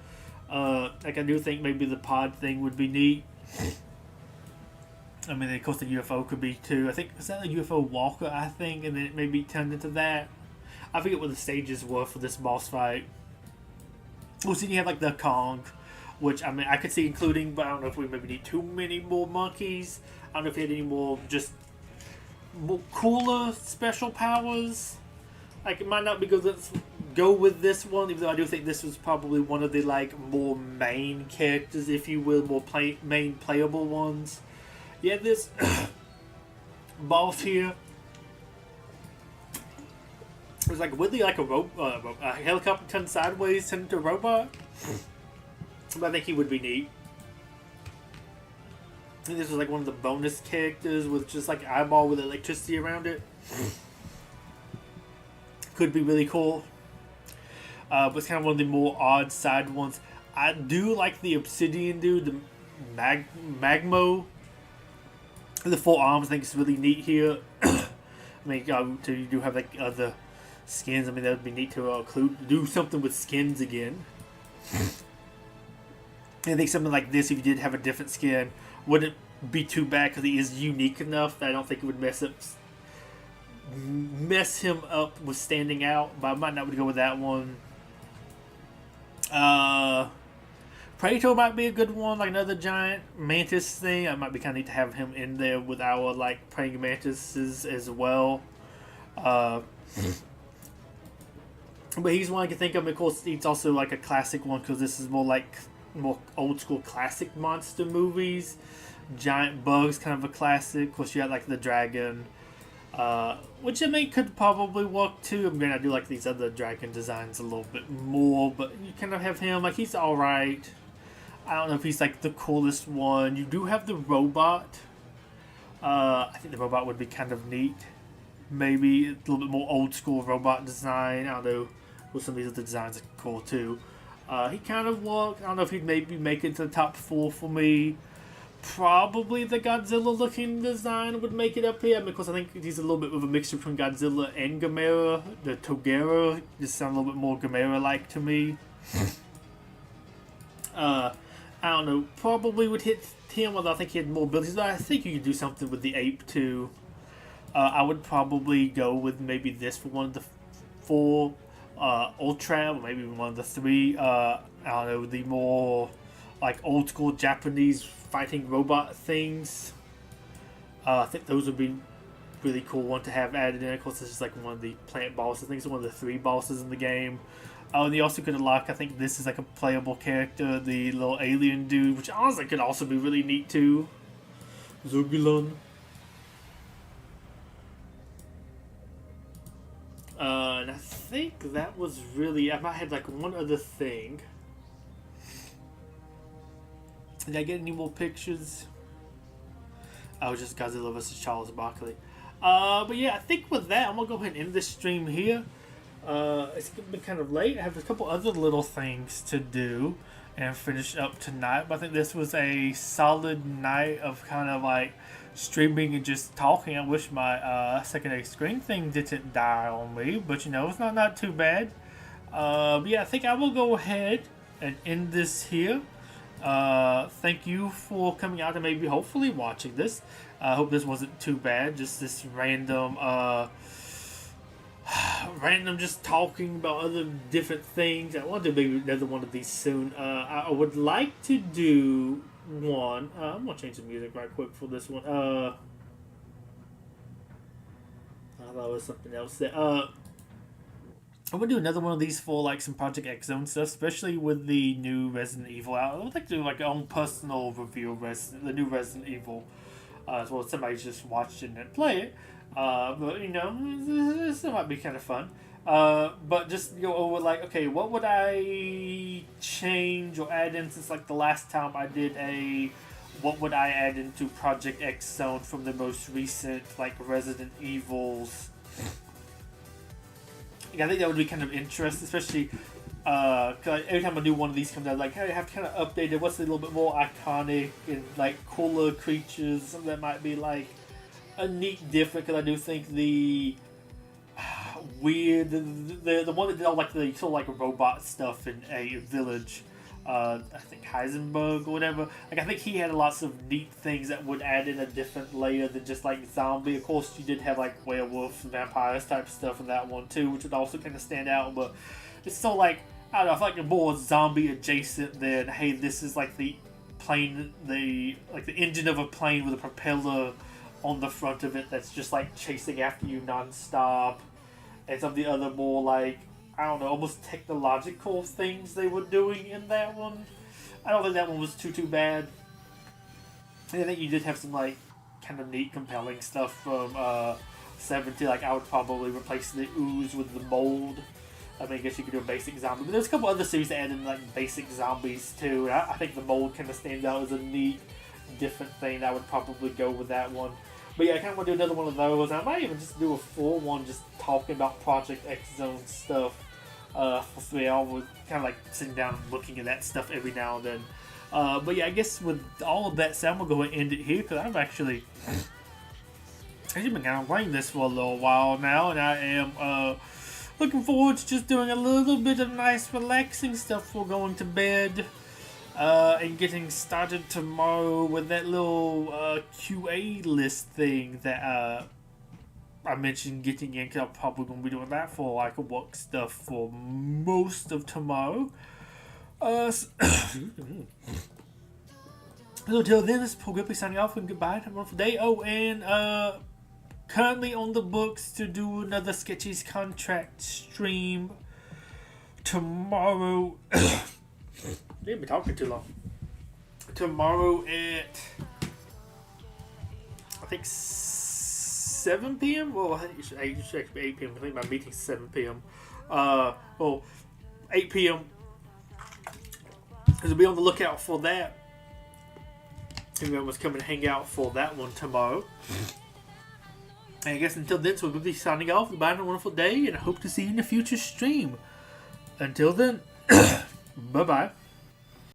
Like, I do think maybe the pod thing would be neat. I mean, of course, the UFO could be, too. I think, is that a UFO walker, I think, and then it maybe turned into that. I forget what the stages were for this boss fight. Well, so you have like the Kong, which I mean I could see including, but I don't know if we maybe need too many more monkeys. I don't know if we had any more just more cooler special powers. Like it might not be good. Let's go with this one, even though I do think this was probably one of the like more main characters, if you will, more main playable ones. Yeah, this boss here. It was like weirdly like a helicopter turned sideways, turned into a robot. But I think he would be neat. I think this was like one of the bonus characters with just like eyeball with electricity around it. Could be really cool. But it's kind of one of the more odd side ones. I do like the obsidian dude, the Magmo. The 4 arms, I think it's really neat here. I mean, you do have like other skins. I mean, that would be neat to do something with skins again. I think something like this, if you did have a different skin, wouldn't be too bad because he is unique enough that I don't think it would mess him up with standing out. But I might not would go with that one. Praetor might be a good one, like another giant mantis thing. I might be kind of neat to have him in there with our like praying mantises as well. But he's one I can think of. Of course, it's also like a classic one because this is more old school classic monster movies. Giant bugs, kind of a classic. Of course, you got like the dragon, which I mean could probably work too. I mean, I do like these other dragon designs a little bit more, but you kind of have him like he's all right. I don't know if he's like the coolest one. You do have the robot. I think the robot would be kind of neat. Maybe a little bit more old school robot design. I don't know. Well, some of these other designs are cool too. He kind of worked. I don't know if he'd maybe make it to the top 4 for me. Probably the Godzilla looking design would make it up here because I think he's a little bit of a mixture between Godzilla and Gamera. The Togera just sound a little bit more Gamera-like to me. I don't know. Probably would hit him, although I think he had more abilities. But I think you could do something with the ape too. I would probably go with maybe this for one of the 4 Ultra, or maybe one of the 3. I don't know, the more like old school Japanese fighting robot things. I think those would be really cool one to have added in. Of course, this is like one of the plant bosses. I think it's one of the 3 bosses in the game. And you also could unlock, I think this is like a playable character, the little alien dude, which honestly could also be really neat too. Zogulon. And I think that was really... I might have like one other thing. Did I get any more pictures? Oh, just Godzilla vs. Charles Barkley. But yeah, I think with that, I'm going to go ahead and end this stream here. It's been kind of late. I have a couple other little things to do. and finish up tonight. But I think this was a solid night of kind of like streaming and just talking. I wish my secondary screen thing didn't die on me, but you know, it's not too bad. But yeah, I think I will go ahead and end this here. Thank you for coming out and maybe hopefully watching this. I hope this wasn't too bad. Just this random just talking about other different things. I want to do another one of these soon. I would like to do one. I'm gonna change the music right quick for this one. I thought it was something else that I'm gonna do another one of these for like some Project X Zone stuff, especially with the new Resident Evil out. I would like to do like a own personal review of the new Resident Evil, as well as somebody just watched it and play it. But you know, this might be kind of fun. But just go over like, okay, what would I change or add in since like the last time I did what would I add into Project X Zone from the most recent like Resident Evils. I think that would be kind of interesting, especially cause every time I do one of these comes out, like, hey, I have to kind of update it. What's a little bit more iconic and like cooler creatures? Something that might be like a neat different. Because I do think the weird, the one that did all like the sort of like robot stuff in a village. I think Heisenberg or whatever. Like I think he had lots of neat things that would add in a different layer than just like zombie. Of course, you did have like werewolves and vampires type stuff in that one too, which would also kind of stand out. But it's so like I don't know. I feel like more zombie adjacent than hey, this is like the plane, the engine of a plane with a propeller on the front of it that's just like chasing after you nonstop, and some of the other more like, I don't know, almost technological things they were doing in that one. I don't think that one was too bad. I think you did have some like kind of neat, compelling stuff from 70. Like I would probably replace the ooze with the mold. I mean, I guess you could do a basic zombie, but there's a couple other series that add in like basic zombies too. And I think the mold kind of stands out as a neat, different thing. I would probably go with that one. But yeah, I kind of want to do another one of those. I might even just do a full one just talking about Project X Zone stuff for 3 hours. Kind of like sitting down and looking at that stuff every now and then. But yeah, I guess with all of that said, I'm going to go ahead and end it here because I've actually been kind of playing this for a little while now. And I am looking forward to just doing a little bit of nice relaxing stuff before going to bed. And getting started tomorrow with that little QA list thing that I mentioned getting in. Cause I'm probably going to be doing that for like work stuff for most of tomorrow. So until then, this is Betuor Gripley signing off and goodbye. Have a wonderful day. Oh, and currently on the books to do another Sketchy's Contract stream tomorrow. They've been talking too long. Tomorrow at I think 7 p.m. Well, I think it should actually be 8 p.m. I think my meeting's 7 p.m. 8 p.m. So be on the lookout for that. Everyone's coming to hang out for that one tomorrow. And I guess until then, so we'll be signing off. Goodbye, have a wonderful day, and I hope to see you in a future stream. Until then, bye-bye.